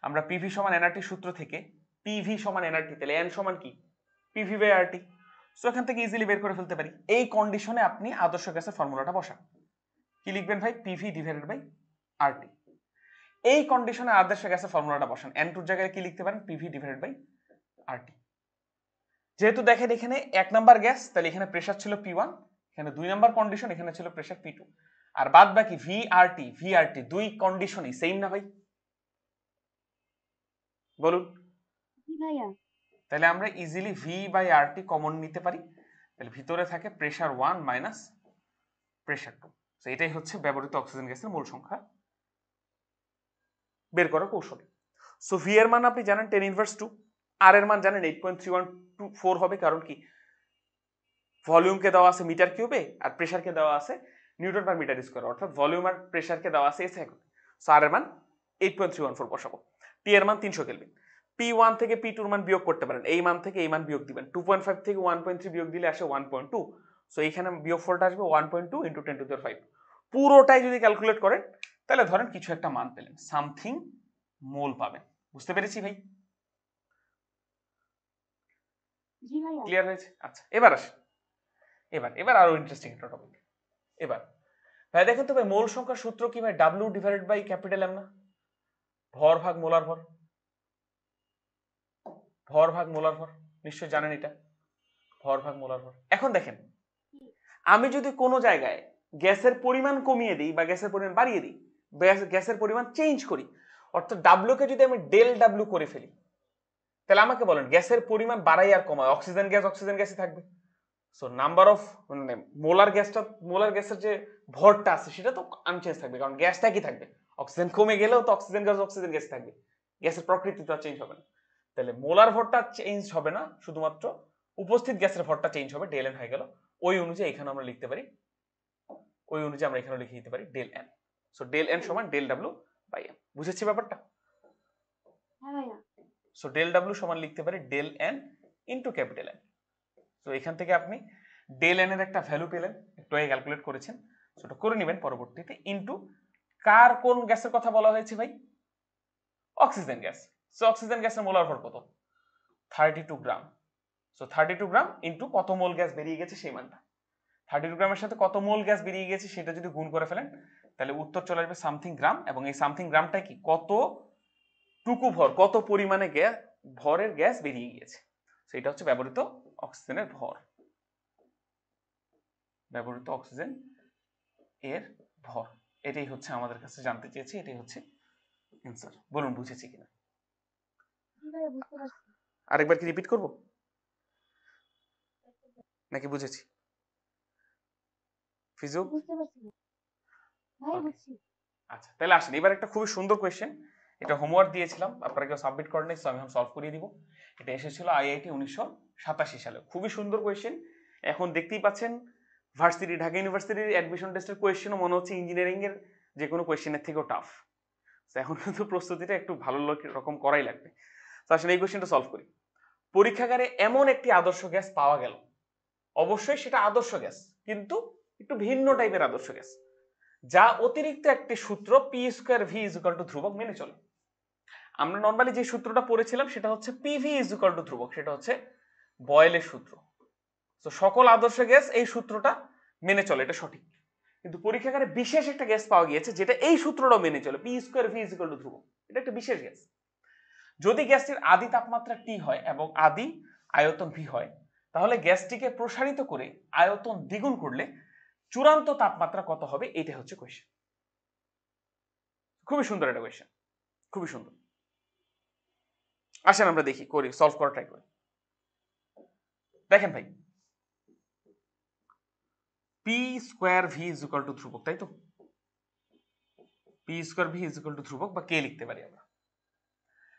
আমরা পিভি সমান এনআরটি সূত্র থেকে, পিভি সমান এনআরটি, তাহলে এন সমান কি? PV by RT. সো এখান থেকে ইজিলি বের করে ফেলতে পারি। এই কন্ডিশনে আপনি আদর্শ গ্যাসের ফর্মুলাটা বসান। কি লিখবেন ভাই? PV divided by RT. এই কন্ডিশনে আদর্শ গ্যাসের ফর্মুলাটা বসান, এন টুর জায়গায় কি লিখতে পারেন? PV divided by RT. যেহেতু দেখেন এখানে 1 নাম্বার গ্যাস, তাহলে এখানে প্রেসার ছিল P1, এখানে 2 নাম্বার কন্ডিশন, এখানে ছিল প্রেসার P2, আর বাদ বাকি ভিআরটি দুই কন্ডিশনই সেম না ভাই? বলুন। জি ভাইয়া। তাহলে আমরা easily V by RT common নিতে পারি। তাহলে ভিতরে থাকে প্রেসার 1 মাইনাস প্রেসার 2। তো এটাই হচ্ছে ব্যবহৃত অক্সিজেন গ্যাসের মোল সংখ্যা বের করার কৌশল। সো ভি এর মান আপনি জানেন 10^2, আর এর মান জানেন 8.3124 হবে, কারণ কি ভলিউমকে দেওয়া আছে মিটার কিউবে আর প্রেসারকে দেওয়া আছে নিউটন পার মিটার স্কয়ার, অর্থাৎ ভলিউম আর প্রেসারকে দেওয়া আছে এসে এখন। সো আর এর মান 8.314 বসাবো। টি এর মান 300 কেলভিন। P1 থেকে P2 এর মান বিয়োগ করতে পারেন, এই মান থেকে এই মান বিয়োগ দিবেন। 2.5 থেকে 1.3 বিয়োগ দিলে আসে 1.2। সো এইখানে বিয়োগফলটা আসবে 1.2 ইন্টু 10⁵। পুরোটাই যদি ক্যালকুলেট করেন, তাহলে ধরেন কিছু একটা মান পেলেন, সামথিং মোল পাবেন। বুঝতে পেরেছি ভাই? জি ভাইয়া। ক্লিয়ার হয়েছে? আচ্ছা, এবার আসেন এবার এবার আরো ইন্টারেস্টিং একটা টপিক। এবার ভাই দেখেন তো ভাই, মোল সংখ্যার সূত্র কি ভাই? W divided by capital M না? ভর ভাগ মোলার ভর, ভর ভাগ মোলার ভর, নিশ্চয়ই জানেন এটা, ভর ভাগ মোলার ভর। এখন দেখেন, আমি যদি কোনো জায়গায় গ্যাসের পরিমাণ কমিয়ে দিই বা গ্যাসের পরিমাণ বাড়িয়ে দিই, গ্যাসের পরিমাণ চেঞ্জ করি, অর্থাৎ ডাব্লিউ কে যদি আমি ডেল ডাব্লিউ করে ফেলি, তাহলে আমাকে বলেন গ্যাসের পরিমাণ বাড়াই আর কমায়, অক্সিজেন গ্যাসই থাকবে। সো নাম্বার অফ মানে মোলার গ্যাসের যে ভরটা আছে সেটা তো আনচেঞ্জ থাকবে, কারণ গ্যাসটা কি থাকবে, অক্সিজেন কমে গেলেও তো অক্সিজেন গ্যাস থাকবে, গ্যাসের প্রকৃতি তো চেঞ্জ হবে না। তাহলে মোলার ভরটা চেঞ্জ হবে না, শুধুমাত্র উপস্থিত গ্যাসের ভরটা চেঞ্জ হবে, ডেল এন হয়ে গেল। ওই অনুযায়ী এখানে আমরা লিখতে পারি, ওই অনুযায়ী আমরা এখানে লিখে দিতে পারি del N. So del N সমান ডেল ডাব্লিউ বাই এম। বুঝেছি ব্যাপারটা? হ্যাঁ ভাইয়া। সো ডেল ডাব্লিউ সমান লিখতে পারি del N into capital N. তো এখান থেকে আপনি ডেল এন এর একটা ভ্যালু পেলেন, একটু আগে ক্যালকুলেট করেছেন, সেটা করে নেবেন পরবর্তীতে, ইন্টু কার কোন গ্যাসের কথা বলা হয়েছে ভাই? Oxygen gas. সো অক্সিজেন গ্যাসের মোলার ভর কত? 32 গ্রাম। সো 32 গ্রাম ইন্টু কত মোল গ্যাস বেরিয়ে গেছে সেই মানটা, 32 গ্রামের সাথে কত মোল গ্যাস বেরিয়ে গেছে সেটা যদি গুণ করে ফেলেন, তাহলে উত্তর চলে আসবে সামথিং গ্রাম। এবং এই সামথিং গ্রামটা কি, কত টুকু ভর, কত পরিমাণে ভরের গ্যাস বেরিয়ে গিয়েছে, সেটা হচ্ছে ব্যবহৃত অক্সিজেনের ভর, ব্যবহৃত অক্সিজেন এর ভর। এটাই হচ্ছে আমাদের কাছে জানতে চেয়েছি, এটাই হচ্ছে অ্যানসার। বলুন বুঝেছি কিনা? জি ভাইয়া, বুঝতে পারছি। আরেকবার কি রিপিট করব নাকি বুঝেছি? ফিজু বুঝতে পারছি না। ভাই ওকে, বুঝছি। আচ্ছা তাহলে আসেন এবার একটা খুবই সুন্দর কোয়েশ্চেন, এটা হোমওয়ার্ক দিয়েছিলাম, আপনারা কেউ সাবমিট করেন নাই, সো আমি এখন সলভ করিয়ে দিব। এটা এসেছিল আইআইটি 1987 সালে, খুবই সুন্দর কোয়েশ্চেন। এখন দেখতেই পাচ্ছেন ভার্সিটি, ঢাকা ইউনিভার্সিটির অ্যাডমিশন টেস্টের কোয়েশ্চেনও মনে হচ্ছে ইঞ্জিনিয়ারিং এর যে কোনো কোয়েশ্চেনের থেকেও টাফ। তো এখন কিন্তু প্রস্তুতিটা একটু ভালো রকম করাই লাগবে। তো আসলে এই কোয়েশ্চেনটা সলভ করি। পরীক্ষাগারে এমন একটি আদর্শ গ্যাস পাওয়া গেল, অবশ্যই সেটা আদর্শ গ্যাস, কিন্তু একটু ভিন্ন টাইপের আদর্শ গ্যাস, যা অতিরিক্ত একটি সূত্র P square V is equal two ধ্রুবক মেনে চলে। আমরা নর্মালি যে সূত্রটা পড়েছিলাম সেটা হচ্ছে পিভি ইজ ইকুয়াল টু ধ্রুবক, সেটা হচ্ছে বয়েলের সূত্র। তো সকল আদর্শ গ্যাস এই সূত্রটা মেনে চলে, এটা সঠিক। কিন্তু পরীক্ষাগারে বিশেষ একটা গ্যাস পাওয়া গিয়েছে যেটা এই সূত্রটাও মেনে চলে, P square V is equal two ধ্রুবক। এটা একটা বিশেষ গ্যাস। যদি গ্যাসটির আদি তাপমাত্রা টি হয় এবং আদি আয়তন ভি হয়, তাহলে গ্যাসটিকে প্রসারিত করে আয়তন দ্বিগুণ করলে চূড়ান্ত তাপমাত্রা কত হবে, এটা হচ্ছে কোয়েশ্চেন। খুবই সুন্দর একটা কোয়েশ্চেন, খুবই সুন্দর। আসেন আমরা দেখি, করি, সলভ করা ট্রাই করি। দেখেন ভাই, P square V is equal two ধ্রুবক, তাই তো? P square V is equal two ধ্রুবক বা কে লিখতে পারি আমরা।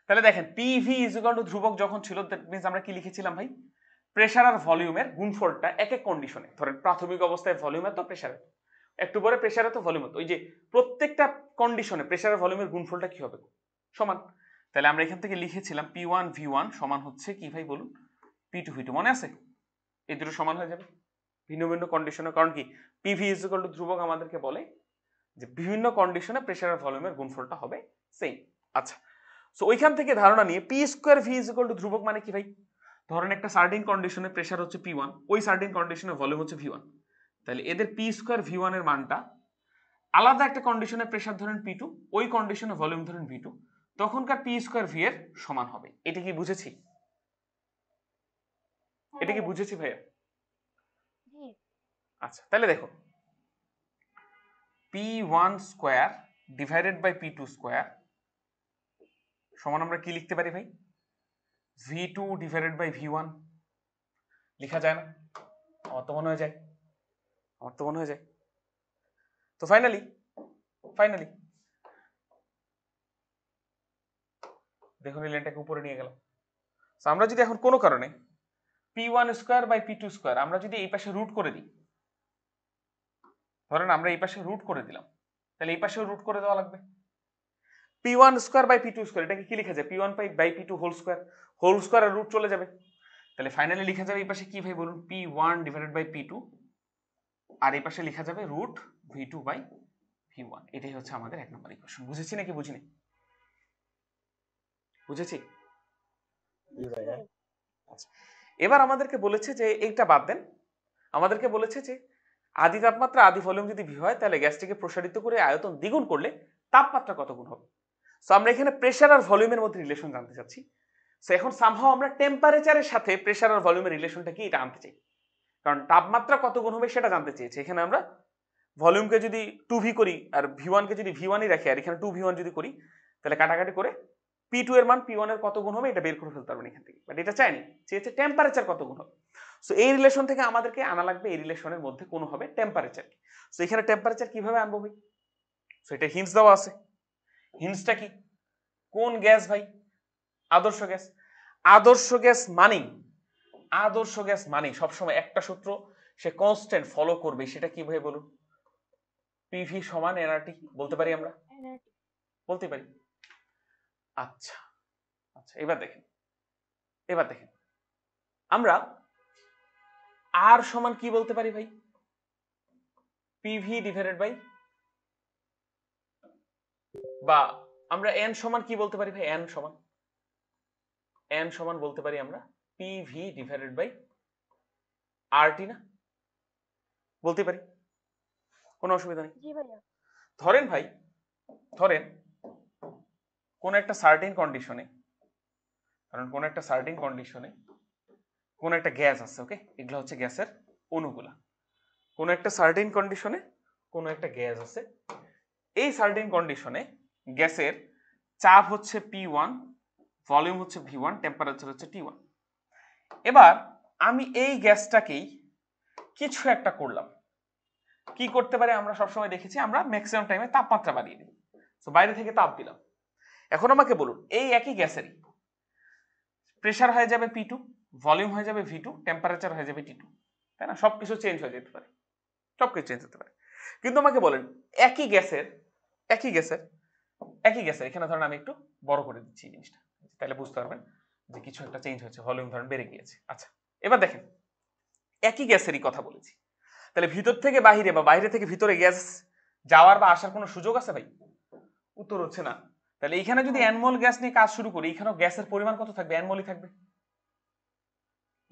তাহলে দেখেন P V is equal two ধ্রুবক যখন ছিল, দ্যাট মিন্স আমরা কি লিখেছিলাম ভাই? প্রেসার আর ভলিউমের গুণফলটা এক এক কন্ডিশনে, ধরেন প্রাথমিক অবস্থায় ভলিউম এত, প্রেসার এত, একটু পরে প্রেসার এত, ভলিউম এত, ওই যে প্রত্যেকটা কন্ডিশনে প্রেসার আর ভলিউমের গুণফলটা কি হবে, সমান। তাহলে আমরা এখান থেকে লিখেছিলাম পি ওয়ান ভি ওয়ান সমান হচ্ছে কি ভাই বলুন, পি টু ভি টু, মনে আছে? এই দুটো সমান হয়ে যাবে ভিন্ন ভিন্ন কন্ডিশনে, কারণ কি পিভি ইজ ইকুয়াল টু ধ্রুবক আমাদেরকে বলে যে বিভিন্ন কন্ডিশনে প্রেসার আর ভলিউমের গুণফলটা হবে সেম। আচ্ছা, সো ওইখান থেকে ধারণা নিয়ে P square V is equal two ধ্রুবক মানে কি ভাই? ধরেন একটা সার্টিন কন্ডিশনে প্রেসার হচ্ছে পি ওয়ান, ওই সার্টিন কন্ডিশনে ভলিউম হচ্ছে ভি ওয়ান, তাহলে এদের পি স্কোয়ার ভি ওয়ান এর মানটা আলাদা একটা কন্ডিশনে প্রেসার ধরেন পি টু, ওই কন্ডিশনে ভলিউম ধরেন ভি টু, তখনকার পি স্কোয়ার ভি এর সমান হবে। এটা কি বুঝেছি? হ্যাঁ এটা কি ভাইয়া। বুঝেছি ভাইয়া? জি। আচ্ছা তাহলে দেখো, P one square divided by P two square সমান আমরা কি লিখতে পারি ভাই? V two divided by V one. লেখা যায় না? আমার তো মনে হয়ে যায়, আমার তো মনে হয়ে যায়। তো ফাইনালি দেখুন এই লাইনটাকে উপরে নিয়ে গেলাম। তো আমরা যদি এখন কোনো কারণে P one square by P two square আমরা যদি এই পাশে রুট করে দিই, ধরেন আমরা এই পাশে রুট করে দিলাম, তাহলে এই পাশেও রুট করে দেওয়া লাগবে। P one square by P two square, এটাকে কি লেখা যায়? P one by P two whole square আর রুট চলে যাবে, তাহলে ফাইনালি লেখা যাবে এই পাশে কি ভাই বলুন? P one divided by P two, আর এই পাশে লেখা যাবে root V two by V one. এটাই হচ্ছে আমাদের এক নম্বর ইকুয়েশন। বুঝেছি নাকি বুঝিনি? বুঝেছি। বুঝছি ভাইয়া। আচ্ছা, এবার আমাদেরকে বলেছে যে এইটা বাদ দেন, আমাদেরকে বলেছে যে আদি তাপমাত্রা আদি ভলিউম যদি ভি হয় তাহলে গ্যাসটিকে প্রসারিত করে আয়তন দ্বিগুণ করলে তাপমাত্রা কত গুণ হবে। সো আমরা এখানে প্রেসার আর ভলিউমের মধ্যে রিলেশন জানতে চাচ্ছি। সো এখন সামহাও আমরা টেম্পারেচারের সাথে প্রেসার আর ভলিউমের রিলেশনটা কি এটা আনতে চাই, কারণ তাপমাত্রা কত গুণ হবে সেটা জানতে চেয়েছি। এখানে আমরা ভলিউমকে যদি 2v করি আর v1 কে যদি v1ই রাখি আর এখানে 2v1 যদি করি তাহলে কাটাকাটি করে p2 এর মান p1 এর কত গুণ হবে এটা বের করে ফেলতে পারবেন এখান থেকে, বাট এটা চাইনি, চেয়েছে টেম্পারেচার কত গুণ হবে। সো এই রিলেশন থেকে আমাদেরকে আনা লাগবে এই রিলেশনের মধ্যে কোন হবে টেম্পারেচার। সো এখানে টেম্পারেচার কিভাবে আনবো ভাই? সো এটা হিন্টস দেওয়া আছে। হিন্টসটা কি? কোন গ্যাস ভাই? আদর্শ গ্যাস। আদর্শ গ্যাস মানেই সবসময় একটা সূত্র সে কনস্ট্যান্ট ফলো করবে, সেটা কি ভাই বলুন? পিভি সমান এনআরটি বলতে পারি আমরা, বলতে পারি। আচ্ছা আচ্ছা এবার দেখেন আমরা আর সমান কি বলতে পারি ভাই? পিভি ডিভাইডেড বাই, বা আমরা এন সমান কি বলতে পারি ভাই? এন সমান বলতে পারি আমরা পিভি ডিভাইডেড বাই আরটি, না বলতে পারি, কোনো অসুবিধা নেই। ধরেন কোন একটা সার্টেন কন্ডিশনে, কারণ কোন একটা সার্টেন কন্ডিশনে কোন একটা গ্যাস আছে, ওকে, এগুলো হচ্ছে গ্যাসের অণুগুলা। কোন একটা সার্টেন কন্ডিশনে কোন একটা গ্যাস আছে, এই সার্টেন কন্ডিশনে গ্যাসের চাপ হচ্ছে P1, ভলিউম হচ্ছে V1, টেম্পারেচার হচ্ছে T1। এবার আমি এই গ্যাসটাকেই কিছু একটা করলাম, কি করতে পারে আমরা সবসময় দেখেছি, আমরা ম্যাক্সিমাম টাইমে তাপমাত্রা বাড়িয়ে দিই, তো বাইরে থেকে তাপ দিলাম। এখন আমাকে বলুন এই একই গ্যাসেরই প্রেসার হয়ে যাবে P2, ভলিউম হয়ে যাবে V2, টেম্পারেচার হয়ে যাবে T2, তাই না? সবকিছু চেঞ্জ হয়ে যেতে পারে, সবকিছু চেঞ্জ হতে পারে, কিন্তু আমাকে বলেন একই গ্যাসের এখানে ধরেন আমি একটু বড় করে দিচ্ছি এই জিনিসটা, তাহলে বুঝতে পারবেন যে কিছু একটা চেঞ্জ হচ্ছে, ভলিউম ধরেন বেড়ে গিয়েছে। আচ্ছা এবার দেখেন একই গ্যাসেরই কথা বলেছি, তাহলে ভিতর থেকে বাহিরে বা বাইরে থেকে ভিতরে গ্যাস যাওয়ার বা আসার কোনো সুযোগ আছে ভাই? উত্তর হচ্ছে না। তাহলে এইখানে যদি অ্যানমল গ্যাস নিয়ে কাজ শুরু করি, এখানেও গ্যাসের পরিমাণ কত থাকবে? অ্যানমলই থাকবে,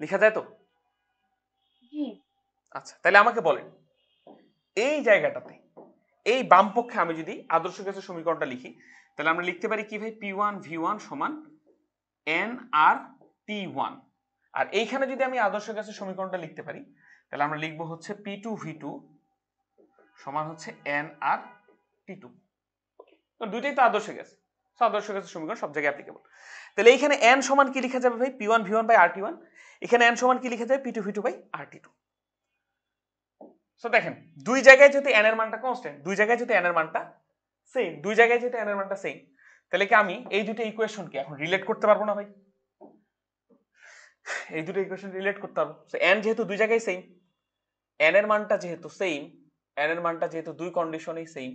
লেখা যায় তো? আচ্ছা তাহলে আমাকে বলেন এই জায়গাটাতে এই বাম পক্ষে আমি যদি আদর্শ গ্যাসের সমীকরণটা লিখি তাহলে আমরা লিখতে পারি কি ভাই? P1 V1 সমান nRT1। আর এইখানে যদি আমি আদর্শ গ্যাসের সমীকরণটা লিখতে পারি তাহলে আমরা লিখবো হচ্ছে P2 V2 সমান হচ্ছে nRT2। দুইটাই তো আদর্শ গ্যাস, আদর্শ গ্যাসের সমীকরণ সব জায়গায় অ্যাপ্লিকেবল। তাহলে এইখানে n সমান কি লেখা যাবে ভাই? P1 V1 by RT1। এখানে n সমান কি লেখা যাবে? P2 V2 by RT2। So দেখেন দুই জায়গায় যদি n এর মানটা কনস্ট্যান্ট, দুই জায়গায় যদি n এর মানটা সেম, তাহলে কি আমি এই দুটো ইকুয়েশনকে এখন রিলেট করতে পারবো না ভাই? এই দুটো ইকুয়েশন রিলেট করতে পারবো। সো n যেহেতু দুই জায়গায় সেম, n এর মানটা যেহেতু দুই কন্ডিশনেই সেম,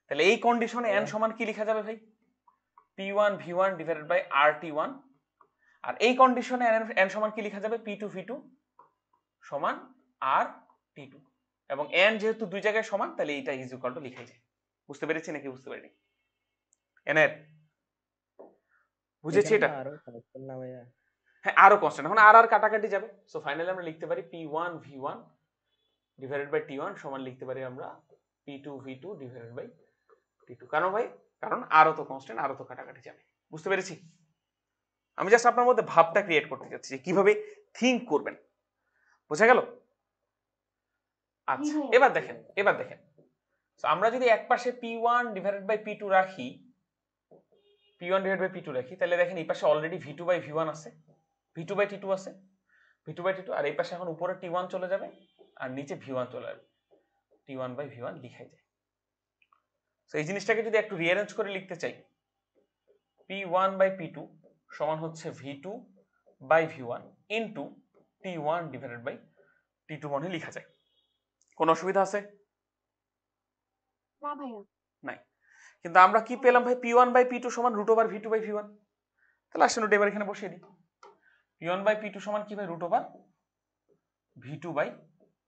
তাহলে এই কন্ডিশনে n সমান কি লেখা যাবে ভাই? P1 V1 divided by RT1। আর এই কন্ডিশনে n সমান কি লেখা যাবে? P2 V2 সমান RT2। এবং n যেহেতু দুই জায়গায় সমান তাহলে এইটা ইজ ইকুয়াল টু লিখাই যায়। বুঝতে পেরেছি নাকি বুঝতে পারিনি? এনের বুঝেছি এটা? হ্যাঁ আরো কনস্ট্যান্ট, এখন আর কাটাকাটি যাবে। সো ফাইনালি আমরা লিখতে পারি P1 V1 divided by T1 সমান লিখতে পারি আমরা P2 V2 divided by T2। কারণ ভাই কারণ আরো তো কনস্ট্যান্ট, আরো তো কাটাকাটি যাবে। বুঝতে পেরেছি? আমি জাস্ট আপনার মধ্যে ভাবটা ক্রিয়েট করতে চাচ্ছি যে কিভাবে থিঙ্ক করবেন, বোঝা গেল? আচ্ছা এবার দেখেন আমরা যদি একপাশে P1 ডিভাইডেড বাই P2 রাখি, তাহলে দেখেন এই পাশে অলরেডি V2 বাই V1 আছে, V2 বাই T2 আছে, V2 বাই T2, আর এই পাশে এখন উপরে T1 চলে যাবে আর নিচে V1 চলে যাবে, T1 বাই V1 লিখাই যায়। তো এই জিনিসটাকে যদি একটু রিঅ্যারেঞ্জ করে লিখতে চাই, P1 বাই P2 সমান হচ্ছে V2 by V1 into T1 divided by T2 মনে লেখা যায়। কোনো অসুবিধা আছে? না ভাইয়া নাই। কিন্তু আমরা কি পেলাম ভাই? P1 বাই P2 সমান root over V2 by V1। তাহলে আসলে নোট এবার এখানে বসিয়ে দিই। P1 বাই P2 সমান কি ভাই? Root over V2 by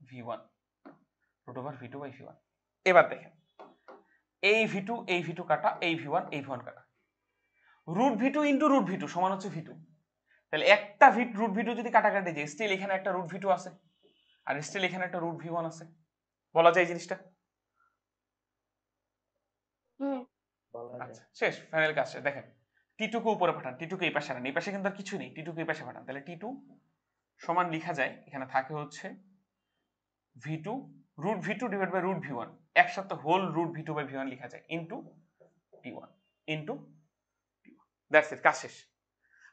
V1, root over V2 by V1। এবার দেখেন এই V2 কাটা, এই V1 কাটা, root V2 into root V2 সমান হচ্ছে V2। তাহলে একটা রুট V2 যদি কাটাকাটি যায় স্টিল এখানে একটা রুট V2 আছে, আর স্টিল এখানে একটা রুট ভি ওয়ান আছে, বলা যায় এই জিনিসটা? হুম আচ্ছা শেষ, ফাইনাল কাজ শেষ। দেখেন টি2 কে উপরে পাঠান, টি2 কে এই পাশে আনেন, এই পাশে কিন্তু আর কিছু নেই, টি2 কে এই পাশে পাঠান, তাহলে টি2 সমান লিখা যায় এখানে থাকে হচ্ছে V two root V two divide by root V one, একসাথে whole root V two by V one লিখা যায় into T one into T one. That's it, কাজ শেষ।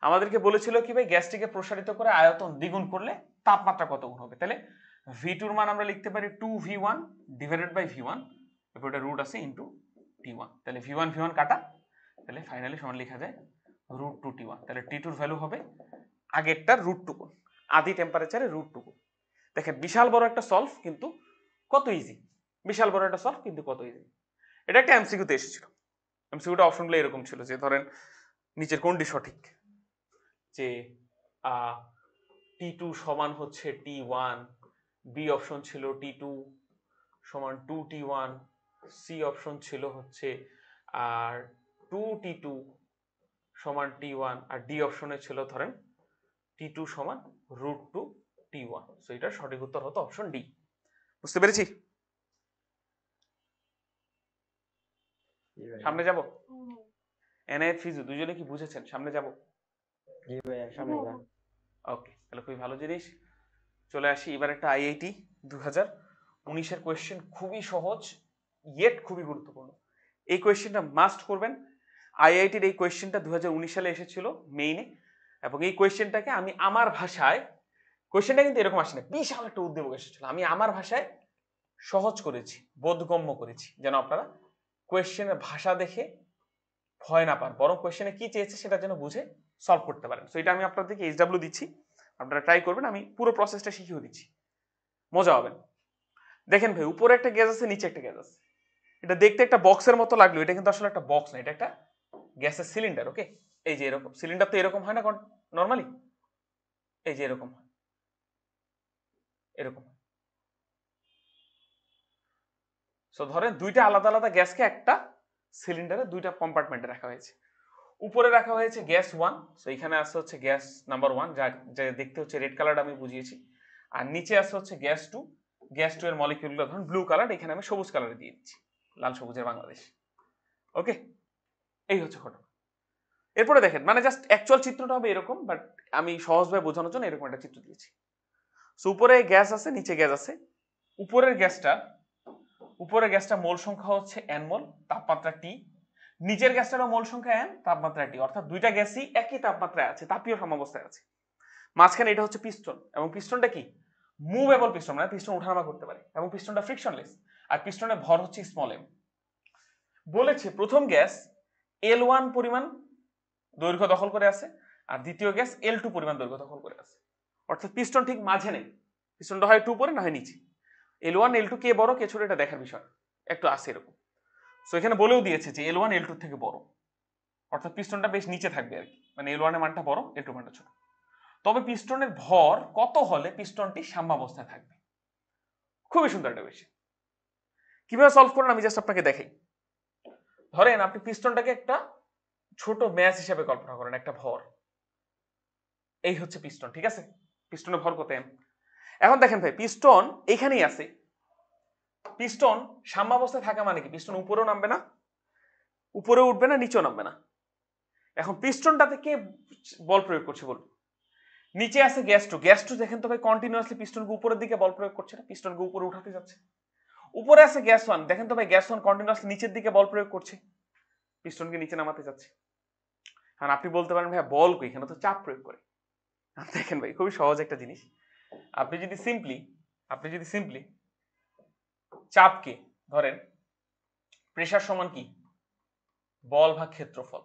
আমাদেরকে বলেছিল কি ভাই গ্যাসটিকে প্রসারিত করে আয়তন দ্বিগুণ করলে তাপমাত্রা কত গুণ হবে, তাহলে ভি2 এর মান আমরা লিখতে পারি 2v1 ডিভাইডেড বাই ভি1, এরপর এটা রুট আছে ইনটু টি1, তাহলে ভি1 ভি1 কাটা, তাহলে ফাইনালি সমান লেখা যায় রুট টু টি1, তাহলে টি2 এর ভ্যালু হবে আগেরটার রুট টু গুণ, আদি টেম্পারেচারে রুট টু গুণ। দেখেন বিশাল বড় একটা সলভ কিন্তু কত ইজি, বিশাল বড় একটা সলভ কিন্তু কত ইজি। এটা একটা এমসিকিউতে এসেছিল, এমসিকিউটা অপশনগুলো এরকম ছিল যে ধরেন নিচের কোনটি সঠিক, যে টি2 সমান হচ্ছে টি1, বি অপশন ছিল টি2 সমান 2t1, সি অপশন ছিল হচ্ছে আর 2t2 সমান টি1, আর ডি অপশনে ছিল ধরেন টি2 সমান রুট টু টি1। সো এটার সঠিক উত্তর হতো অপশন ডি। বুঝতে পেরেছি? সামনে যাব? হুম এনআইএফ ফিজু দুজনে কি বুঝেছেন? সামনে যাব? জি ভাইয়া সামনে যান। ওকে, তাহলে খুবই ভালো জিনিস। চলে আসি এবার একটা আইআইটি 2019 এর কোয়েশ্চেন, খুবই সহজ ইয়েট খুবই গুরুত্বপূর্ণ। এই কোয়েশ্চেনটা মাস্ট করবেন। আইআইটির এই কোয়েশ্চেনটা 2019 সালে এসেছিল মেইনে, এবং এই কোয়েশ্চেনটাকে আমি আমার ভাষায়, কোয়েশ্চেনটা কিন্তু এরকম আসে না, বিশাল একটা উদ্বেগ এসেছিল, আমি আমার ভাষায় সহজ করেছি, বোধগম্য করেছি, যেন আপনারা কোয়েশ্চেনের ভাষা দেখে ভয় না পান, বরং কোয়েশ্চেনে কি চেয়েছে সেটা যেন বুঝে সলভ করতে পারেন। সো এটা আমি আপনাদেরকে এইচডব্লিউ দিচ্ছি, আপনারা ট্রাই করবেন, আমি পুরো প্রসেসটা শিখিয়ে দিচ্ছি, মজা হবেন। দেখেন ভাই উপরে একটা গ্যাস আছে, নিচে একটা গ্যাস আছে, এটা দেখতে একটা বক্সের মতো লাগলো, এটা কিন্তু আসলে একটা বক্স না, এটা একটা গ্যাসের সিলিন্ডার। ওকে, এই যে এরকম সিলিন্ডার তো এরকম হয় না নর্মালি, এই যে এরকম হয়, এরকম। সো ধরেন দুইটা আলাদা আলাদা গ্যাসকে একটা সিলিন্ডারে দুইটা কম্পার্টমেন্টে রাখা হয়েছে। উপরে রাখা হয়েছে গ্যাস 1, সো এখানে আছে হচ্ছে গ্যাস নাম্বার 1, যা দেখতে হচ্ছে রেড কালারটা আমি বুঝিয়েছি, আর নিচে আছে হচ্ছে গ্যাস 2, গ্যাস 2 এর মলিকিউলগুলো ধরুন ব্লু কালার, এখানে আমি সবুজ কালারে দিয়ে দিচ্ছি, লাল সবুজের বাংলাদেশ। ওকে, এই হচ্ছে ঘটনা। এরপরে দেখেন মানে জাস্ট অ্যাকচুয়াল চিত্রটা হবে এরকম, বাট আমি সহজভাবে বোঝানোর জন্য এরকম একটা চিত্র দিয়েছি। সো উপরে গ্যাস আছে, নিচে গ্যাস আছে। উপরের গ্যাসটা মোল সংখ্যা হচ্ছে n মোল, তাপমাত্রা T। নিচের গ্যাসটারও মোল সংখ্যা n, তাপমাত্রা T, অর্থাৎ দুইটা গ্যাসই একই তাপমাত্রায় আছে, তাপীয় সাম্যাবস্থায় আছে। মাঝখানে এটা হচ্ছে পিস্টন, এবং পিস্টনটা কি মুভেবল পিস্টন, মানে পিস্টন ওঠানামা করতে পারে, এবং পিস্টনটা ফ্রিকশনলেস, আর পিস্টনের ভর হচ্ছে স্মল m। বলেছে প্রথম গ্যাস L1 পরিমাণ দৈর্ঘ্য দখল করে আছে, আর দ্বিতীয় গ্যাস L2 পরিমাণ দৈর্ঘ্য দখল করে আছে, অর্থাৎ পিস্টন ঠিক মাঝে নেই, পিস্টনটা হয় 2 উপরে না হয় নিচে। L1 L2 কে বড় কে ছোট এটা দেখার বিষয় একটু আছে এরকম। সো এখানে বলেও দিয়েছে যে L1 L2 থেকে বড়, অর্থাৎ পিস্টনটা বেশ নিচে থাকবে আর কি, মানে L1 এর মানটা বড়, L2 মানটা ছোট। তবে পিস্টনের ভর কত হলে পিস্টনটি সাম্যাবস্থায় থাকবে? খুবই সুন্দর একটা বিষয়। কিভাবে সলভ করেন আমি জাস্ট আপনাকে দেখাই। ধরেন আপনি পিস্টনটাকে একটা ছোট ম্যাচ হিসেবে কল্পনা করেন, একটা ভর, এই হচ্ছে পিস্টন, ঠিক আছে? পিস্টনের ভর কত m। এখন দেখেন ভাই পিস্টন এখানেই আছে, পিস্টন সাম্যাবস্থায় থাকা মানে কি পিস্টন উপরেও নামবে না, উপরেও উঠবে না, নিচেও নামবে না। এখন পিস্টনটাতে কে বল প্রয়োগ করছে বলুন? নিচে আছে গ্যাস টু দেখেন তো ভাই কন্টিনিউয়াসলি পিস্টনকে উপরের দিকে বল প্রয়োগ করছে না, পিস্টনকে উপরে উঠাতে যাচ্ছে। উপরে আছে গ্যাস 1, দেখেন তো ভাই গ্যাস 1 কন্টিনিউয়াসলি নিচের দিকে বল প্রয়োগ করছে, পিস্টনকে নিচে নামাতে যাচ্ছে। কারণ আপনি বলতে পারেন ভাই বল কই, এখানে তো চাপ প্রয়োগ করে। দেখেন ভাই খুবই সহজ একটা জিনিস, আপনি যদি সিম্পলি চাপকে ধরেন প্রেসার সমান কি বল ভাগ ক্ষেত্রফল,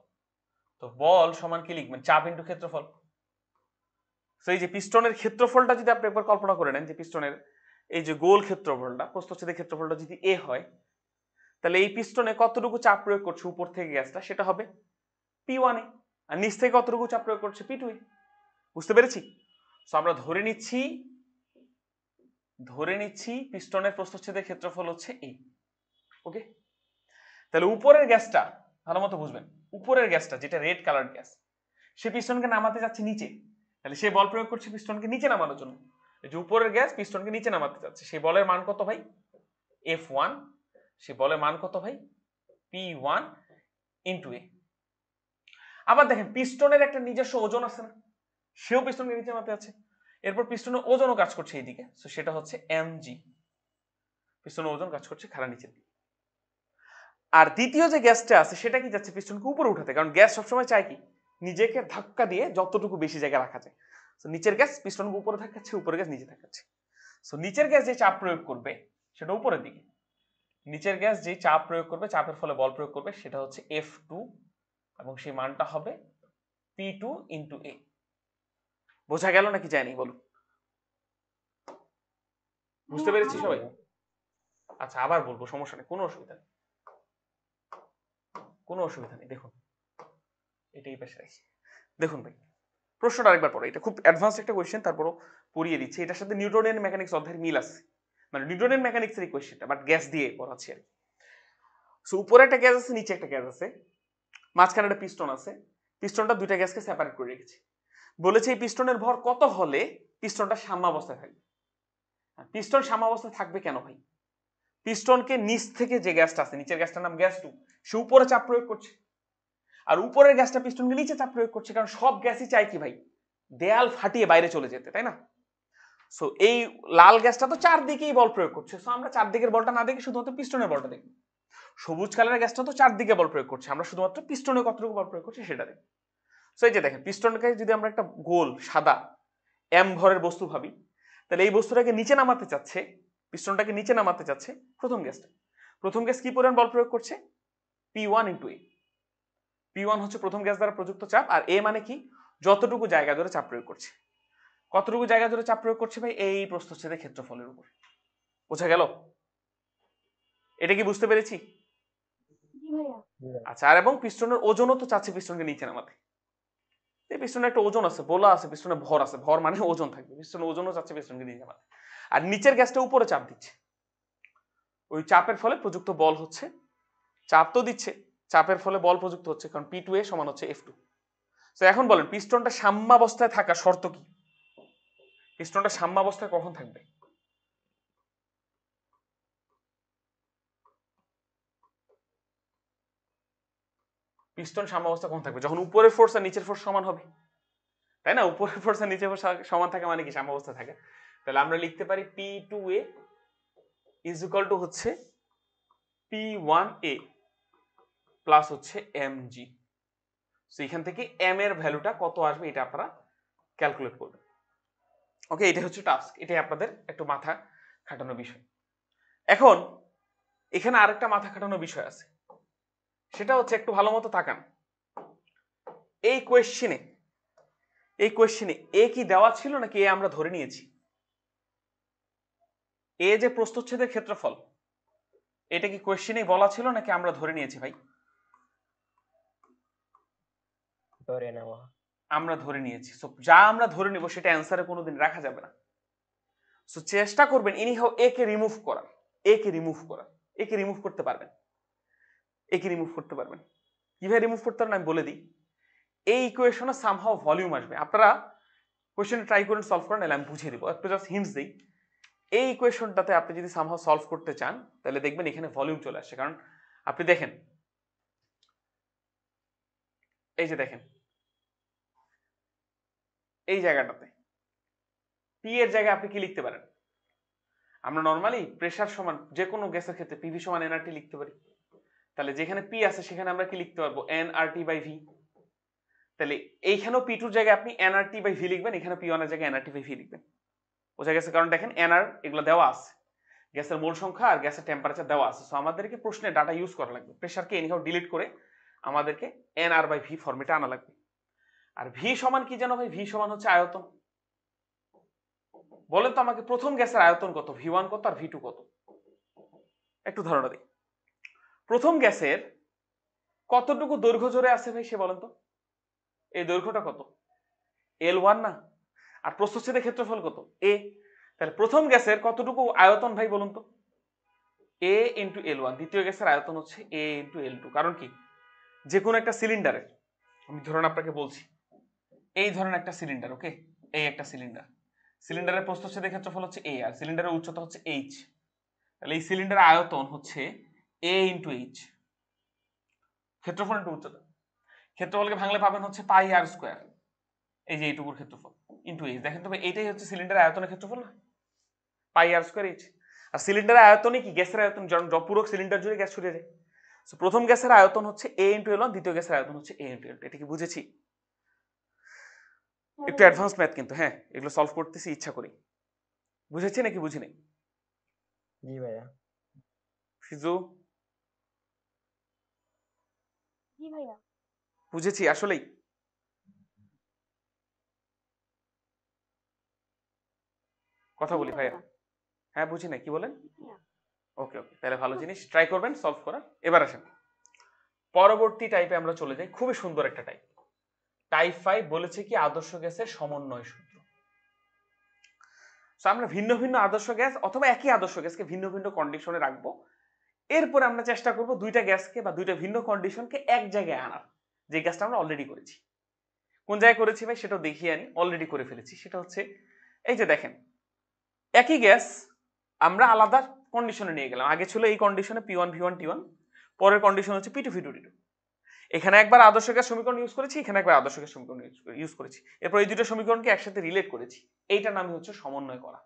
তো বল সমান কি লিখবেন চাপ ইনটু ক্ষেত্রফল। সো এই যে পিস্টনের ক্ষেত্রফলটা যদি আপনি একবার কল্পনা করে নেন, যে পিস্টনের এই যে গোল ক্ষেত্রফলটা, প্রস্থচ্ছেদের ক্ষেত্রফলটা যদি a হয়, তাহলে এই পিস্টনে কতটুকু চাপ প্রয়োগ করছে উপর থেকে গ্যাসটা, সেটা হবে P1 এ, আর নিচ থেকে কতটুকু চাপ প্রয়োগ করছে P2 এ। বুঝতে পেরেছি? সো আমরা ধরে নিচ্ছি পিস্টনের প্রস্থচ্ছেদের ক্ষেত্রফল হচ্ছে a। ওকে, তাহলে উপরের গ্যাসটা ভালো মতো বুঝবেন, উপরের গ্যাসটা যেটা রেড কালার গ্যাস, সে পিস্টনকে নামাতে যাচ্ছে নিচে, তাহলে সে বল প্রয়োগ করছে পিস্টনকে নিচে নামানোর জন্য। এই যে উপরের গ্যাস পিস্টনকে নিচে নামাতে চাচ্ছে, সেই বলের মান কত ভাই? F1। সেই বলের মান কত ভাই? P1 ইন্টু এ। আবার দেখেন পিস্টনের একটা নিজস্ব ওজন আছে না, সেও পিস্টনকে নিচে নামাতে আছে। এরপর পিস্টনের ওজনও কাজ করছে এইদিকে, তো সেটা হচ্ছে mg। পিস্টনের ওজন কাজ করছে খাড়া নিচের দিকে। আর দ্বিতীয় যে গ্যাসটা আছে সেটা কি যাচ্ছে পিস্টনকে উপরে উঠাতে, কারণ গ্যাস সবসময় চায় কি নিজেকে ধাক্কা দিয়ে যতটুকু বেশি জায়গা রাখা যায়। তো নিচের গ্যাস পিস্টনকে উপরে ধাক্কাচ্ছে, উপরের গ্যাস নিচে ধাক্কাচ্ছে। সো নিচের গ্যাস যে চাপ প্রয়োগ করবে সেটা উপরের দিকে, নিচের গ্যাস যে চাপ প্রয়োগ করবে, চাপের ফলে বল প্রয়োগ করবে, সেটা হচ্ছে F2 এবং সেই মানটা হবে P2 ইন্টু এ। বোঝা গেল নাকি যায়নি বলুন? বুঝতে পেরেছি সবাই? আচ্ছা আবার বলবো, সমস্যা নেই, কোনো অসুবিধা নেই, কোনো অসুবিধা নেই। দেখুন এটাই পাশে রাখি। দেখুন ভাই প্রশ্নটা আরেকবার পড়ো, এটা খুব অ্যাডভান্স একটা কোয়েশ্চেন, তারপরও পড়িয়ে দিচ্ছি। এটার সাথে নিউটনিয়ান মেকানিক্স অধ্যায়ের মিল আছে, মানে নিউটনিয়ান মেকানিক্সের এই কোয়েশ্চেনটা, বাট গ্যাস দিয়ে পড়াচ্ছি আর কি। সো উপরে একটা গ্যাস আছে, নিচে একটা গ্যাস আছে, মাঝখানে একটা পিস্টন আছে। পিস্টনটা দুইটা গ্যাসকে সেপারেট করে রেখেছে। বলেছে এই পিস্টনের ভর কত হলে পিস্টনটা সাম্যাবস্থায় থাকবে। পিস্টন সাম্যাবস্থায় থাকবে কেন ভাই? পিস্টনকে নিচ থেকে যে গ্যাসটা আছে, নিচের গ্যাসটার নাম গ্যাস 2, সে উপরে চাপ প্রয়োগ করছে, আর উপরের গ্যাসটা পিস্টনকে নিচে চাপ প্রয়োগ করছে, কারণ সব গ্যাসই চাই কি ভাই দেয়াল ফাটিয়ে বাইরে চলে যেতে, তাই না? সো এই লাল গ্যাসটা তো চারদিকেই বল প্রয়োগ করছে, সো আমরা চারদিকের বলটা না দেখে শুধুমাত্র পিস্টনের বলটা দেখি। সবুজ কালারের গ্যাসটা তো চারদিকে বল প্রয়োগ করছে, আমরা শুধুমাত্র পিস্টনে কতটুকু বল প্রয়োগ করছি সেটা দেখি। সো এই যে দেখেন পিস্টনকে যদি আমরা একটা গোল সাদা এম ভরের বস্তু ভাবি, তাহলে এই বস্তুটাকে নিচে নামাতে চাচ্ছে, পিস্টনটাকে নিচে নামাতে চাচ্ছে প্রথম গ্যাসটা। প্রথম গ্যাস কি পরিমাণ বল প্রয়োগ করছে? P1 ইন্টু এ। P1 হচ্ছে প্রথম গ্যাস দ্বারা প্রযুক্ত চাপ, আর এ মানে কি যতটুকু জায়গা ধরে চাপ প্রয়োগ করছে। কতটুকু জায়গা ধরে চাপ প্রয়োগ করছে ভাই? এই প্রস্থচ্ছেদের ক্ষেত্রফলের উপর। বোঝা গেল? এটা কি বুঝতে পেরেছি? জি ভাইয়া। আচ্ছা, আর এবং পিস্টনের ওজনও তো চাচ্ছে পিস্টনকে নিচে নামাতে। এই পিস্টনের একটা ওজন আছে, বলা আছে, পিস্টনের ভর আছে, ভর মানে ওজন থাকবে, পিস্টনের ওজনও চাচ্ছে পিস্টনকে নিচে নামাতে। আর নিচের গ্যাসটা উপরে চাপ দিচ্ছে, ওই চাপের ফলে প্রযুক্ত বল হচ্ছে, চাপ তো দিচ্ছে, চাপের ফলে বল প্রযুক্ত হচ্ছে, কারণ P2A সমান হচ্ছে F2। তো এখন বলেন পিস্টনটা সাম্যাবস্থায় থাকার শর্ত কি? পিস্টনটা সাম্যাবস্থায় কখন থাকবে? পিস্টন সাম্যাবস্থা কখন থাকবে? যখন উপরের ফোর্স আর নিচের ফোর্স সমান হবে, তাই না? উপরের ফোর্স আর নিচের ফোর্স সমান থাকে মানে কি সাম্যাবস্থা থাকে। তাহলে আমরা লিখতে পারি P2A ইজ ইকুয়াল টু হচ্ছে P1A প্লাস হচ্ছে mg। সো এখান থেকে m এর ভ্যালুটা কত আসবে এটা আপনারা ক্যালকুলেট করবেন। ওকে, এটা হচ্ছে টাস্ক, এটাই আপনাদের একটু মাথা খাটানো বিষয়। এখন এখানে আরেকটা মাথা খাটানো বিষয় আছে, সেটা হচ্ছে একটু ভালো মতো তাকান। এই কোয়েশ্চেনে এ কি দেওয়া ছিল নাকি এ আমরা ধরে নিয়েছি? এ যে প্রস্থচ্ছেদের ক্ষেত্রফল, এটা কি কোয়েশ্চেনেই বলা ছিল নাকি আমরা ধরে নিয়েছি ভাই? ধরে নেওয়া। আমরা ধরে নিয়েছি। সো যা আমরা ধরে নিব সেটা অ্যান্সারে কোনোদিন রাখা যাবে না। সো চেষ্টা করবেন এনিহাও একে রিমুভ করার, একে রিমুভ করতে পারবেন, কিভাবে রিমুভ করতে পারেন আমি বলে দিই। এই ইকুয়েশনে সামহাও ভলিউম আসবে, আপনারা কোয়েশ্চেন ট্রাই করেন সলভ করেন, নাহলে আমি বুঝিয়ে দিব, একটু জাস্ট হিন্টস দিই। এই ইকুয়েশনটাতে আপনি যদি সামহাও সলভ করতে চান তাহলে দেখবেন এখানে ভলিউম চলে আসে, কারণ আপনি দেখেন এই যে দেখেন এই জায়গাটাতে পি এর জায়গায় আপনি কি লিখতে পারেন? আমরা নর্মালি প্রেসার সমান যে কোনো গ্যাসের ক্ষেত্রে পিভি সমান এনআরটি লিখতে পারি। তাহলে যেখানে পি আছে সেখানে আমরা কি লিখতে পারবো? NRT by V. তাহলে এইখানেও পি টুর জায়গায় আপনি এনআরটি বাই ভি লিখবেন, এখানে পি ওয়ান এর জায়গায় এনআরটি বাই ভি লিখবেন। বোঝা গেছে? কারণ দেখেন এনআর এগুলো দেওয়া আছে, গ্যাসের মোল সংখ্যা আর গ্যাসের টেম্পারেচার দেওয়া আছে। সো আমাদেরকে প্রশ্নে ডাটা ইউজ করা লাগবে, প্রেসারকে এনিহাও ডিলিট করে আমাদেরকে এনআর বাই ভি ফর্মেটে আনা লাগবে। আর ভি সমান কি জানো ভাই? ভি সমান হচ্ছে আয়তন। বলেন তো আমাকে প্রথম গ্যাসের আয়তন কত, ভি ওয়ান কত আর ভি টু কত? একটু ধারণা দিই। প্রথম গ্যাসের কতটুকু দৈর্ঘ্য জুড়ে আছে ভাই সে বলেন তো? এই দৈর্ঘ্যটা কত? L1 না? আর প্রস্থচ্ছেদের ক্ষেত্রফল কত? A। তাহলে প্রথম গ্যাসের কতটুকু আয়তন ভাই বলুন তো? A into L1। দ্বিতীয় গ্যাসের আয়তন হচ্ছে A ইন্টু L2। কারণ কি, যে কোনো একটা সিলিন্ডারের, আমি ধরুন আপনাকে বলছি এই ধরনের একটা সিলিন্ডার, ওকে, এই একটা সিলিন্ডার, সিলিন্ডারের প্রস্থচ্ছেদের ক্ষেত্রফল হচ্ছে a আর সিলিন্ডারের উচ্চতা হচ্ছে h, তাহলে এই সিলিন্ডারের আয়তন হচ্ছে a ইন্টু h, ক্ষেত্রফল ইন্টু উচ্চতা। ক্ষেত্রফলকে ভাঙলে পাবেন হচ্ছে পাই আর স্কোয়ার, এই যে এইটুকুর ক্ষেত্রফল ইন্টু h। দেখেন তবে এইটাই হচ্ছে সিলিন্ডারের আয়তনের ক্ষেত্রফল না, পাই আর স্কোয়ার h। আর সিলিন্ডারের আয়তনে কি গ্যাসের আয়তন, পুরো সিলিন্ডার জুড়ে গ্যাস ছড়িয়ে যায়। সো প্রথম গ্যাসের আয়তন হচ্ছে a ইন্টু l1, দ্বিতীয় গ্যাসের আয়তন হচ্ছে a ইন্টু l2। এটা কি বুঝেছি? একটু অ্যাডভান্স ম্যাথ কিন্তু, হ্যাঁ এগুলো সলভ করতেছি ইচ্ছা করি। বুঝেছি নাকি বুঝিনি? জি ভাইয়া। ফিজু জি ভাইয়া। বুঝেছি আসলেই। কথা বলি ভাইয়া, হ্যাঁ বুঝি না, কি বলেন? ওকে ওকে, তাহলে ভালো জিনিস, ট্রাই করবেন সলভ করার। এবার আসেন পরবর্তী টাইপে আমরা চলে যাই, খুবই সুন্দর একটা টাইপ। টাইপ 5 বলেছে কি আদর্শ গ্যাসের সমন্বয় সূত্র। আমরা ভিন্ন ভিন্ন আদর্শ গ্যাস অথবা একই আদর্শ গ্যাসকে ভিন্ন ভিন্ন কন্ডিশনে রাখবো। এরপরে আমরা চেষ্টা করব দুইটা গ্যাসকে বা দুইটা ভিন্ন কন্ডিশনকে এক জায়গায় আনার, যে গ্যাসটা আমরা অলরেডি করেছি। কোন জায়গায় করেছি ভাই সেটাও দেখিয়ে আনি, অলরেডি করে ফেলেছি। সেটা হচ্ছে এই যে দেখেন, একই গ্যাস আমরা আলাদা কন্ডিশনে নিয়ে গেলাম। আগে ছিল এই কন্ডিশনে P1 V1 T1, পরের কন্ডিশন হচ্ছে P2 V2 T2। এখানে একবার আদর্শ গ্যাস সমীকরণ ইউজ করেছি, এখানে একবার আদর্শ গ্যাস সমীকরণ ইউজ করেছি। এরপর এই দুটো সমীকরণকে একসাথে রিলেট করেছি, এইটার নামই হচ্ছে সমন্বয় করা।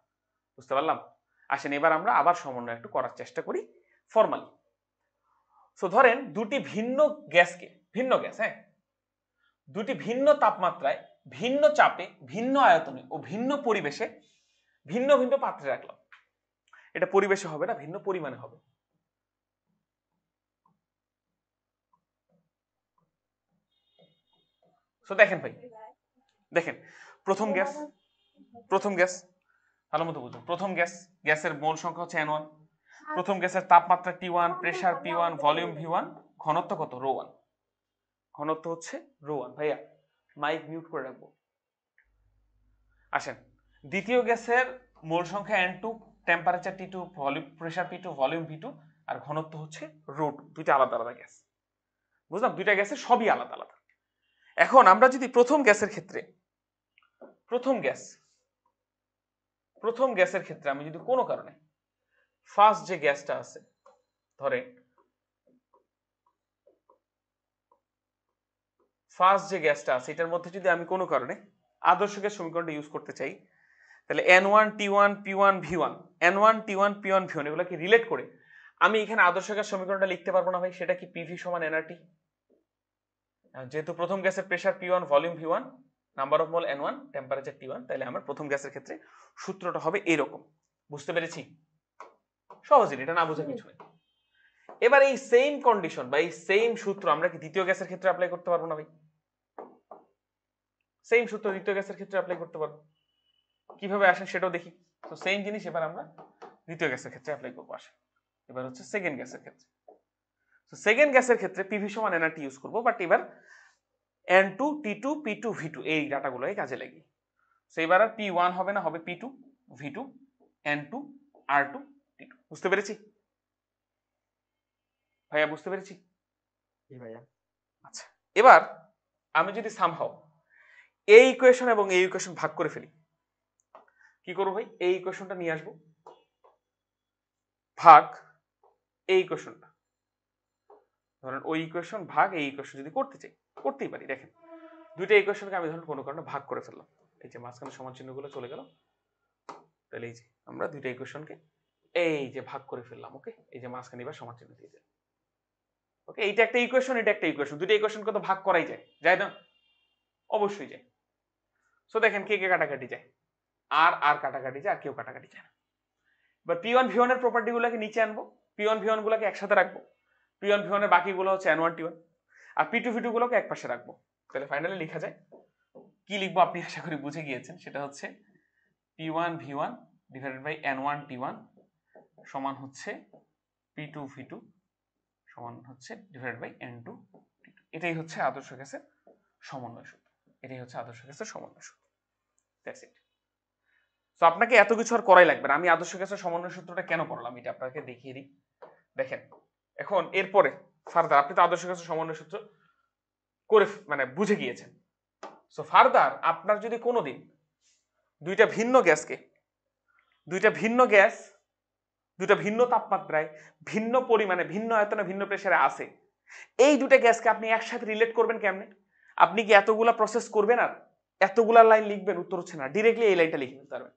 বুঝতে পারলাম? আসেন এবার আমরা আবার সমন্বয় একটু করার চেষ্টা করি ফর্মালি। সো ধরেন দুটি ভিন্ন গ্যাসকে, ভিন্ন গ্যাস, হ্যাঁ, দুটি ভিন্ন তাপমাত্রায়, ভিন্ন চাপে, ভিন্ন আয়তনে ও ভিন্ন পরিবেশে ভিন্ন ভিন্ন পাত্রে রাখলাম। এটা পরিবেশে হবে না, ভিন্ন পরিমাণে হবে। সো দেখেন ভাই, দেখেন প্রথম গ্যাস ভালো মতো বুঝুন। প্রথম গ্যাসের মোল সংখ্যা হচ্ছে N1। প্রথম গ্যাসের তাপমাত্রা T1, pressure P1, volume V1, ঘনত্ব কত? ρ1। ঘনত্ব হচ্ছে ρ1। ভাইয়া মাইক মিউট করে রাখবো। আসেন দ্বিতীয় গ্যাসের মোল সংখ্যা N2, temperature T2, volume pressure P2, volume V2 আর ঘনত্ব হচ্ছে ρ2। দুইটা আলাদা আলাদা গ্যাস, বুঝলাম? দুইটা গ্যাসের সবই আলাদা আলাদা। এখন আমরা যদি প্রথম গ্যাসের ক্ষেত্রে, প্রথম গ্যাসের ক্ষেত্রে আমি যদি কোনো কারণে ফার্স্ট যে গ্যাসটা আছে, ধরে ফার্স্ট যে গ্যাসটা আছে এটার মধ্যে যদি আমি কোনো কারণে আদর্শ গ্যাস সমীকরণটা ইউজ করতে চাই, তাহলে N1 T1 P1 V1, N1 T1 P1 V1 এগুলোকে রিলেট করে আমি এখানে আদর্শ গ্যাস সমীকরণটা লিখতে পারবো না ভাই? সেটা কি PV সমান nRT। যেহেতু প্রথম গ্যাসের pressure P1, volume V1, number of mole N1, temperature T1, তাহলে আমার প্রথম গ্যাসের ক্ষেত্রে সূত্রটা হবে এরকম। বুঝতে পেরেছি? সহজে, এটা না বোঝার কিছু নেই। এবার এই সেম কন্ডিশন বা এই সেম সূত্র আমরা কি দ্বিতীয় গ্যাসের ক্ষেত্রে অ্যাপ্লাই করতে পারবো না ভাই? সেম সূত্র দ্বিতীয় গ্যাসের ক্ষেত্রে অ্যাপ্লাই করতে পারবো। কিভাবে আসেন সেটাও দেখি। তো সেম জিনিস এবার আমরা দ্বিতীয় গ্যাসের ক্ষেত্রে অ্যাপ্লাই করবো। আসেন এবার হচ্ছে সেকেন্ড গ্যাসের ক্ষেত্রে। তো সেকেন্ড গ্যাসের ক্ষেত্রে PV সমান nRT ইউজ করবো, বাট এবার N2 T2 P2 V2 এই ডাটাগুলোই কাজে লাগি। সো এবার আর P1 হবে না, হবে P2 V2 N2 R2 T2। বুঝতে পেরেছি ভাইয়া? বুঝতে পেরেছি? জি ভাইয়া। আচ্ছা এবার আমি যদি সামহাও এই ইকুয়েশন এবং এই ইকুয়েশন ভাগ করে ফেলি, কি করবো ভাই? এই ইকুয়েশনটা নিয়ে আসবো, ভাগ এই ইকুয়েশনটা, ধরেন ওই ইকুয়েশন ভাগ এই ইকুয়েশন যদি করতে চাই, করতেই পারি। দেখেন দুইটা ইকুয়েশনকে আমি ধরেন কোনো কারণে ভাগ করে ফেললাম, এই যে মাঝখানে সমান চিহ্নগুলো চলে গেল, তাহলে এই যে আমরা দুইটা ইকুয়েশনকে এই যে ভাগ করে ফেললাম। ওকে, এই যে মাঝখানে এবার সমান চিহ্ন দিয়ে দিলাম। ওকে, এইটা একটা ইকুয়েশন, এটা একটা ইকুয়েশন, দুইটা ইকুয়েশনকে তো ভাগ করাই যায়, যায় না? অবশ্যই যায়। সো দেখেন কে কে কাটাকাটি যায়, আর কাটাকাটি যায়, আর কেউ কাটাকাটি যায় না। এবার P1 V1 এর প্রপার্টি গুলোকে নিচে আনবো, P1 V1 গুলোকে একসাথে রাখবো, P1 V1 এর বাকিগুলো হচ্ছে N1 T1, আর P2 V2 গুলোকে এক পাশে রাখবো। তাহলে ফাইনালি লেখা যায়, কি লিখবো আপনি আশা করি বুঝে গিয়েছেন, সেটা হচ্ছে P1 V1 divided by N1 T1 সমান হচ্ছে P2 V2 সমান হচ্ছে ডিভাইডেড বাই N2 T2। এটাই হচ্ছে আদর্শ গ্যাসের সমন্বয় সূত্র, এটাই হচ্ছে আদর্শ গ্যাসের সমন্বয় সূত্র। That's it. তো আপনাকে এত কিছু আর করাই লাগবে না। আমি আদর্শ গ্যাসের সমন্বয় সূত্রটা কেন পড়লাম এটা আপনাকে দেখিয়ে দিই। দেখেন এখন এরপরে ফার্দার আপনি তো আদর্শ গ্যাসের সমন্বয় সূত্র করে মানে বুঝে গিয়েছেন। সো ফার্দার আপনার যদি কোনোদিন দুইটা ভিন্ন গ্যাসকে, দুইটা ভিন্ন গ্যাস দুইটা ভিন্ন তাপমাত্রায় ভিন্ন পরিমাণে ভিন্ন আয়তনে ভিন্ন প্রেসারে আছে, এই দুটো গ্যাসকে আপনি একসাথে রিলেট করবেন কেমনে? আপনি কি এতগুলা প্রসেস করবেন আর এতগুলা লাইন লিখবেন? উত্তর হচ্ছে না, ডিরেক্টলি এই লাইনটা লিখে ফেলতে পারবেন।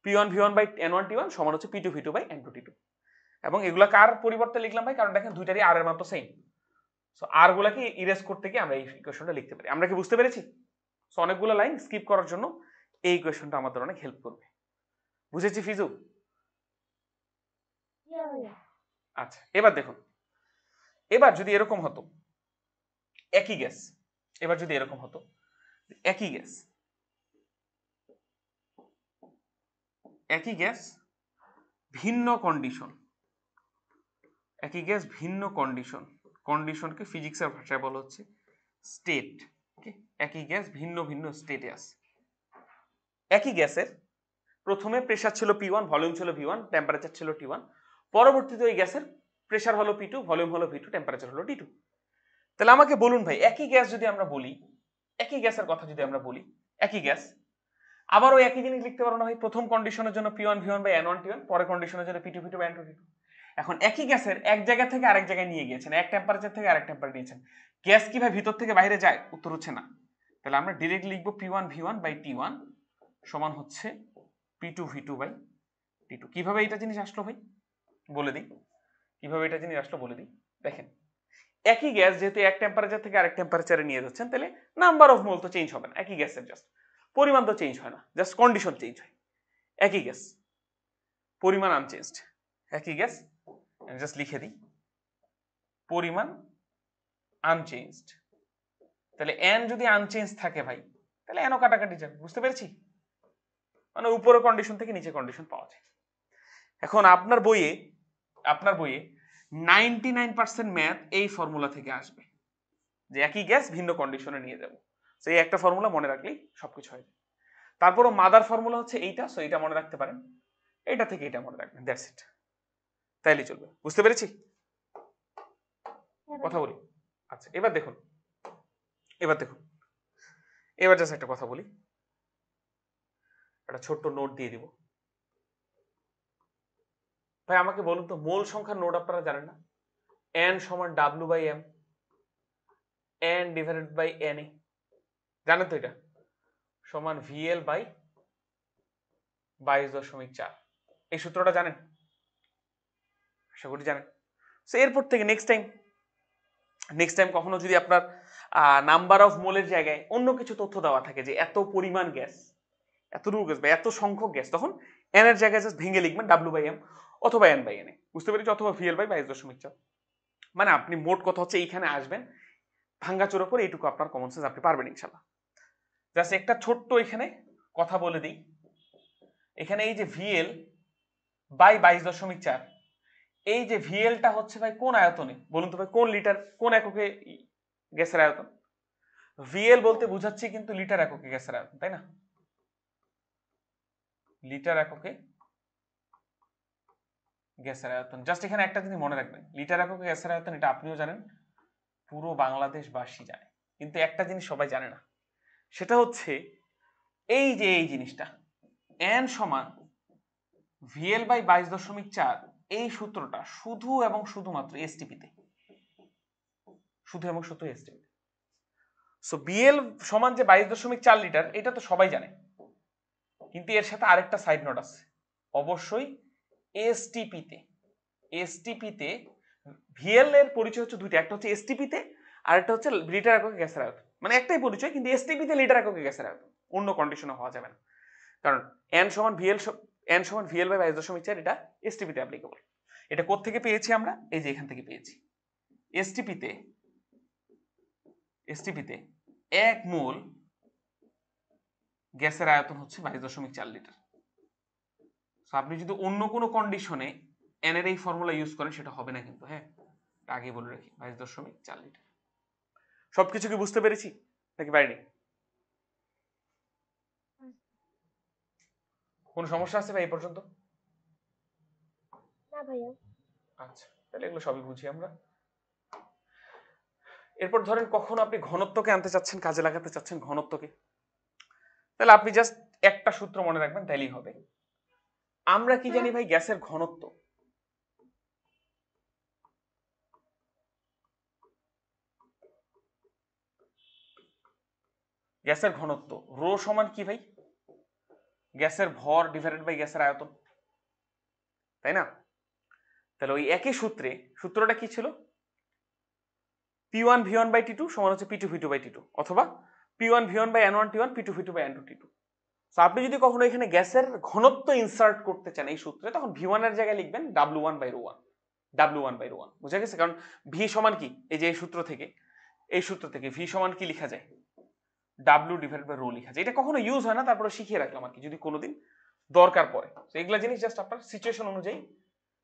P1 V1 by N1 T1 সমান হচ্ছে P2 V2 by N2 T2। এবং এগুলা কার পরিবর্তে লিখলাম ভাই? কারণ দেখেন দুইটারই আর এর মান তো সেম, সো আর গুলাকে ইরেজ করতে গিয়ে আমরা এই ইকুয়েশনটা লিখতে পারি। আমরা কি বুঝতে পেরেছি? সো অনেকগুলো লাইন স্কিপ করার জন্য এই ইকুয়েশনটা আমাদের অনেক হেল্প করবে। বুঝেছি ফিজু? হ্যাঁ ভাইয়া। আচ্ছা, এবার দেখুন, এবার যদি এরকম হতো একই গ্যাস, এবার যদি এরকম হতো একই গ্যাস, একই গ্যাস ভিন্ন কন্ডিশন, একই গ্যাস ভিন্ন কন্ডিশন, কন্ডিশনকে ফিজিক্সের ভাষায় বলা হচ্ছে স্টেট। একই গ্যাস ভিন্ন ভিন্ন স্টেটে আছে। একই গ্যাসের প্রথমে প্রেসার ছিল P1, ভলিউম ছিল V1, টেম্পারেচার ছিল T1, পরবর্তীতে ওই গ্যাসের প্রেসার হলো P2, ভলিউম হলো V2, টেম্পারেচার হলো T2। তাহলে আমাকে বলুন ভাই, একই গ্যাস যদি আমরা বলি, একই গ্যাসের কথা যদি আমরা বলি, একই গ্যাস, আবার ওই একই জিনিস লিখতে পারো না ভাই? প্রথম কন্ডিশনের জন্য P1 V1 by N1 T1, পরের কন্ডিশনের জন্য P2 V2 by N2 T2। এখন একই গ্যাসের এক জায়গা থেকে আরেক জায়গায় নিয়ে গিয়েছেন, এক টেম্পারেচার থেকে আরেক টেম্পারেচার নিয়েছেন, গ্যাস কি ভাই ভিতর থেকে বাইরে যায়? উত্তর হচ্ছে না। তাহলে আমরা ডিরেক্ট লিখবো P1 V1 বাই T1 সমান হচ্ছে P2 V2 বাই T2। কিভাবে এটা জিনিস আসলো ভাই বলে দিই, কিভাবে এটা জিনিস আসলো বলে দিই। দেখেন, একই গ্যাস যেহেতু এক টেম্পারেচার থেকে আরেক টেম্পারেচারে নিয়ে যাচ্ছেন, তাহলে নাম্বার অফ মোল তো চেঞ্জ হবে না, একই গ্যাসের জাস্ট পরিমাণ তো চেঞ্জ হয় না, জাস্ট কন্ডিশন চেঞ্জ হয়। একই গ্যাস, পরিমাণ আনচেঞ্জড, একই গ্যাস, জাস্ট লিখে দিই পরিমাণ আনচেঞ্জড। তাহলে এন যদি আনচেঞ্জ থাকে ভাই, তাহলে এনও কাটাকাটি যাবে। বুঝতে পেরেছি? মানে উপরের কন্ডিশন থেকে নিচে কন্ডিশন পাওয়া যায়। এখন আপনার বইয়ে 99% ম্যাথ এই ফর্মুলা থেকে আসবে, যে একই গ্যাস ভিন্ন কন্ডিশনে নিয়ে যাব। সেই একটা ফর্মুলা মনে রাখলেই সবকিছু হয়ে যায়। তারপরও মাদার ফর্মুলা হচ্ছে এইটা, সো এটা মনে রাখতে পারেন, এটা থেকে এটা মনে রাখবেন, দ্যাটস ইট, তাইলে চলবে। বুঝতে পেরেছি? হ্যাঁ কথা ভাইয়া। বলি। আচ্ছা, এবার দেখুন, এবার দেখুন, এবার জাস্ট একটা কথা বলি, একটা ছোট্ট নোট দিয়ে দিব ভাই। আমাকে বলুন তো, মোল সংখ্যার নোট আপনারা জানেন না? n সমান W by m, n divided by Na, জানেন তো? এটা সমান VL বাই 22.4। এই সূত্রটা জানেন? আশা করি জানেন। সো এরপর থেকে নেক্সট টাইম কখনো যদি আপনার নাম্বার অফ মোলের জায়গায় অন্য কিছু তথ্য দেওয়া থাকে, যে এত পরিমাণ গ্যাস, এতটুকু গ্যাস বা এত সংখ্যক গ্যাস, তখন n এর জায়গায় জাস্ট ভেঙে লিখবেন W বাই m অথবা n বাই Na। বুঝতে পেরেছি? অথবা VL বাই 22.4। মানে আপনি মোট কথা হচ্ছে এইখানে আসবেন, ভাঙ্গাচোরা করে এইটুকু আপনার কমন সেন্স আপনি পারবেন ইনশাল্লাহ। জাস্ট একটা ছোট্ট এখানে কথা বলে দিই, এখানে এই যে VL বাই 22.4, এই যে ভিএলটা হচ্ছে ভাই কোন আয়তনে বলুন তো ভাই? কোন লিটার, কোন এককে গ্যাসের আয়তন? ভিএল বলতে বুঝাচ্ছি কিন্তু লিটার এককে গ্যাসের আয়তন, তাই না? লিটার এককে গ্যাসের আয়তন। জাস্ট এখানে একটা জিনিস মনে রাখবেন, লিটার এককে গ্যাসের আয়তন এটা আপনিও জানেন, পুরো বাংলাদেশবাসী জানে, কিন্তু একটা জিনিস সবাই জানে না, সেটা হচ্ছে এই যে এই জিনিসটা এন সমান ভিএল বাই 22.4, এই সূত্রটা শুধু এবং শুধুমাত্র এসটিপিতে, শুধু এবং শুধু এসটিপিতে। সো বিএল সমান যে 22.4 লিটার, এটা তো সবাই জানে, কিন্তু এর সাথে আরেকটা সাইড নোট আছে, অবশ্যই এসটিপিতে। এসটিপিতে ভিএল এর পরিচয় হচ্ছে দুইটা, একটা হচ্ছে এসটিপিতে আর একটা হচ্ছে লিটার এককে গ্যাসের আয়তন। মানে একটাই পরিচয়, কিন্তু এসটিপিতে লিটার এককে গ্যাসের আয়তন, অন্য কন্ডিশনে হওয়া যাবে না। কারণ এন সমান ভিএল বাই 22.4, এটা এসটিপিতে অ্যাপ্লিকেবল। এটা কোথা থেকে পেয়েছি আমরা? এই যে এখান থেকে পেয়েছি। এসটিপিতে 1 মোল গ্যাসের আয়তন হচ্ছে 22.4 লিটার। সো আপনি যদি অন্য কোনো কন্ডিশনে এন এর এই ফর্মুলা ইউজ করেন, সেটা হবে না কিন্তু, হ্যাঁ, আগে বলে রাখি, 22.4 লিটার। সবকিছু কি বুঝতে পেরেছি নাকি বাইরে? কোন সমস্যা আছে ভাই এই পর্যন্ত? না ভাইয়া। আচ্ছা, তাহলে এগুলো সবই বুঝি আমরা। এরপর ধরেন কখনো আপনি ঘনত্বকে আনতে চাচ্ছেন, কাজে লাগাতে চাচ্ছেন ঘনত্বকে, তাহলে আপনি জাস্ট একটা সূত্র মনে রাখবেন, তাইলেই হবে। আমরা কি জানি ভাই? গ্যাসের ঘনত্ব। গ্যাসের ঘনত্ব রো সমান কি ভাই? গ্যাসের ভর ডিভাইডেড বাই গ্যাসের আয়তন, তাই না? তাহলে ওই একই সূত্রটা কি ছিল? P1 V1 বাই T2 সমান হচ্ছে P2 V2 বাই T2, অথবা P1 V1 by N1 T1 P2 V2 by N2 T2। তো আপনি যদি কখনো এখানে গ্যাসের ঘনত্ব ইনসার্ট করতে চান এই সূত্রে, তখন V1 এর জায়গায় লিখবেন W1 by rho 1, W1 by rho 1। বুঝা গেছে? কারণ V সমান কি, এই যে এই সূত্র থেকে V সমান কি লেখা যায়? W ডিভাইডেড বাই রো লেখা যায়। এটা কখনো ইউজ হয় না, তারপরে শিখিয়ে রাখলাম আর কি, যদি কোনোদিন দরকার পড়ে। তো এগুলা জিনিস জাস্ট আপনার সিচুয়েশন অনুযায়ী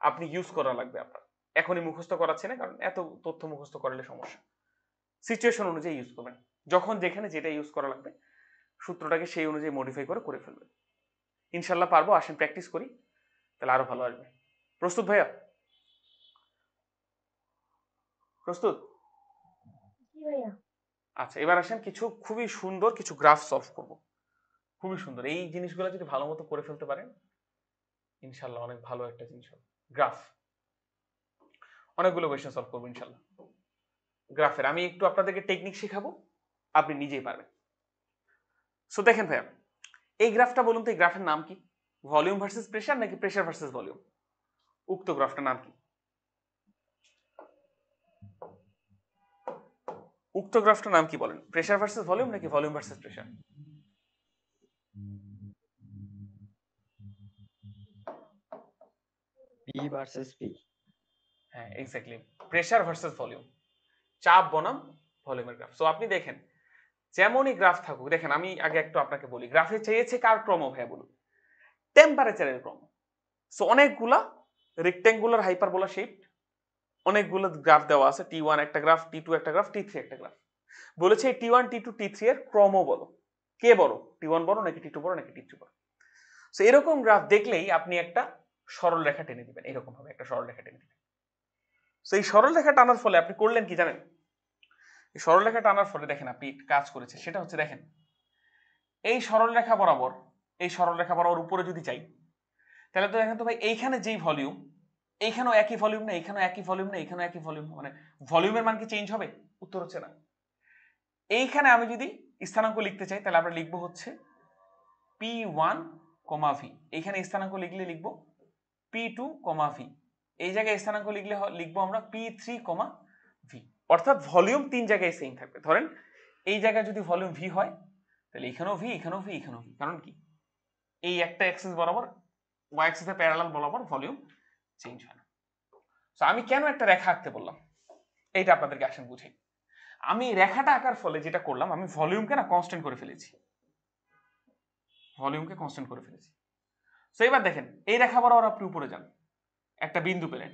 আপনি ইউজ করা লাগবে। আপনার এখনই মুখস্থ করাচ্ছে না, কারণ এত তথ্য মুখস্থ করলে সমস্যা। সিচুয়েশন অনুযায়ী ইউজ করবেন, যখন যেখানে যেটা ইউজ করা লাগবে সূত্রটাকে সেই অনুযায়ী মডিফাই করে ফেলবেন। ইনশাল্লাহ পারবো, আসেন প্র্যাকটিস করি, তাহলে আরো ভালো আসবে। প্রস্তুত ভাইয়া? প্রস্তুত? জি ভাইয়া। আচ্ছা, এবার আসেন কিছু খুবই সুন্দর কিছু গ্রাফ সলভ করব। খুবই সুন্দর এই জিনিসগুলো যদি ভালো মতো করে ফেলতে পারেন, ইনশাল্লাহ অনেক ভালো একটা জিনিস হবে। গ্রাফ অনেকগুলো কোয়েশ্চেন সলভ করবো ইনশাল্লাহ গ্রাফের। আমি একটু আপনাদেরকে টেকনিক শেখাবো, আপনি নিজেই পারবেন। সো দেখেন ভাইয়া, এই গ্রাফটা বলুন তো, এই গ্রাফের নাম কি? ভলিউম ভার্সেস প্রেসার নাকি প্রেসার ভার্সেস ভলিউম? উক্ত গ্রাফটার নাম কি? উক্ত গ্রাফটার নাম কি বলেন? প্রেসার ভার্সেস ভলিউম নাকি volume versus pressure? P versus P। হ্যাঁ, এক্স্যাক্টলি, প্রেসার ভার্সেস ভলিউম, চাপ বনাম ভলিউমের গ্রাফ। সো আপনি দেখেন, যেমনই গ্রাফ থাকুক, দেখেন আমি আগে একটু আপনাকে বলি, গ্রাফে চেয়েছে কার ক্রম ভাইয়া বলুন? টেম্পারেচারের ক্রম। সো অনেকগুলা রেক্টেঙ্গুলার হাইপারবোলা শেপ, অনেকগুলো গ্রাফ দেওয়া আছে, T1 একটা গ্রাফ, T2 একটা গ্রাফ, T3 একটা গ্রাফ। বলেছে T1 T2 T3 এর ক্রম বলো, কে বড়? T1 বড় নাকি T2 বড় নাকি T3 বড়? সো এরকম গ্রাফ দেখলেই আপনি একটা সরল রেখা টেনে দিবেন, এরকম ভাবে একটা সরল রেখা টেনে দিবেন। সো এই সরল রেখা টানার ফলে আপনি করলেন কি জানেন? এই সরল রেখা টানার ফলে দেখেন আপনি কাজ করেছে, সেটা হচ্ছে দেখেন এই সরল রেখা বরাবর উপরে যদি যাই, তাহলে তো দেখেন তো ভাই, এইখানে যেই ভলিউম, এইখানেও একই ভলিউম না, এইখানেও একই ভলিউম না, এখানেও একই ভলিউম, মানে ভলিউমের মান কি চেঞ্জ হবে? উত্তর হচ্ছে না। এইখানে আমি যদি স্থানাঙ্ক লিখতে চাই, তাহলে আমরা লিখবো হচ্ছে P1, V। এইখানে স্থানাঙ্ক লিখবো P2, V। এই জায়গায় স্থানাঙ্ক লিখবো আমরা P3, V। অর্থাৎ ভলিউম তিন জায়গায় সেম থাকবে। ধরেন এই জায়গায় যদি ভলিউম V হয়, তাহলে এখানেও V, এখানেও V, এখানেও V। কারণ কি? এই একটা অ্যাক্সিস বরাবর, y অ্যাক্সিসের প্যারালাল বরাবর ভলিউম চেঞ্জ হয় না। সো আমি কেন একটা রেখা আঁকতে বললাম, এইটা আপনাদেরকে আসেন বুঝাই। আমি রেখাটা আঁকার ফলে যেটা করলাম, আমি ভলিউমকে না কনস্ট্যান্ট করে ফেলেছি, সো এবার দেখেন এই রেখা বরাবর আপনি উপরে যান, একটা বিন্দু পেলেন,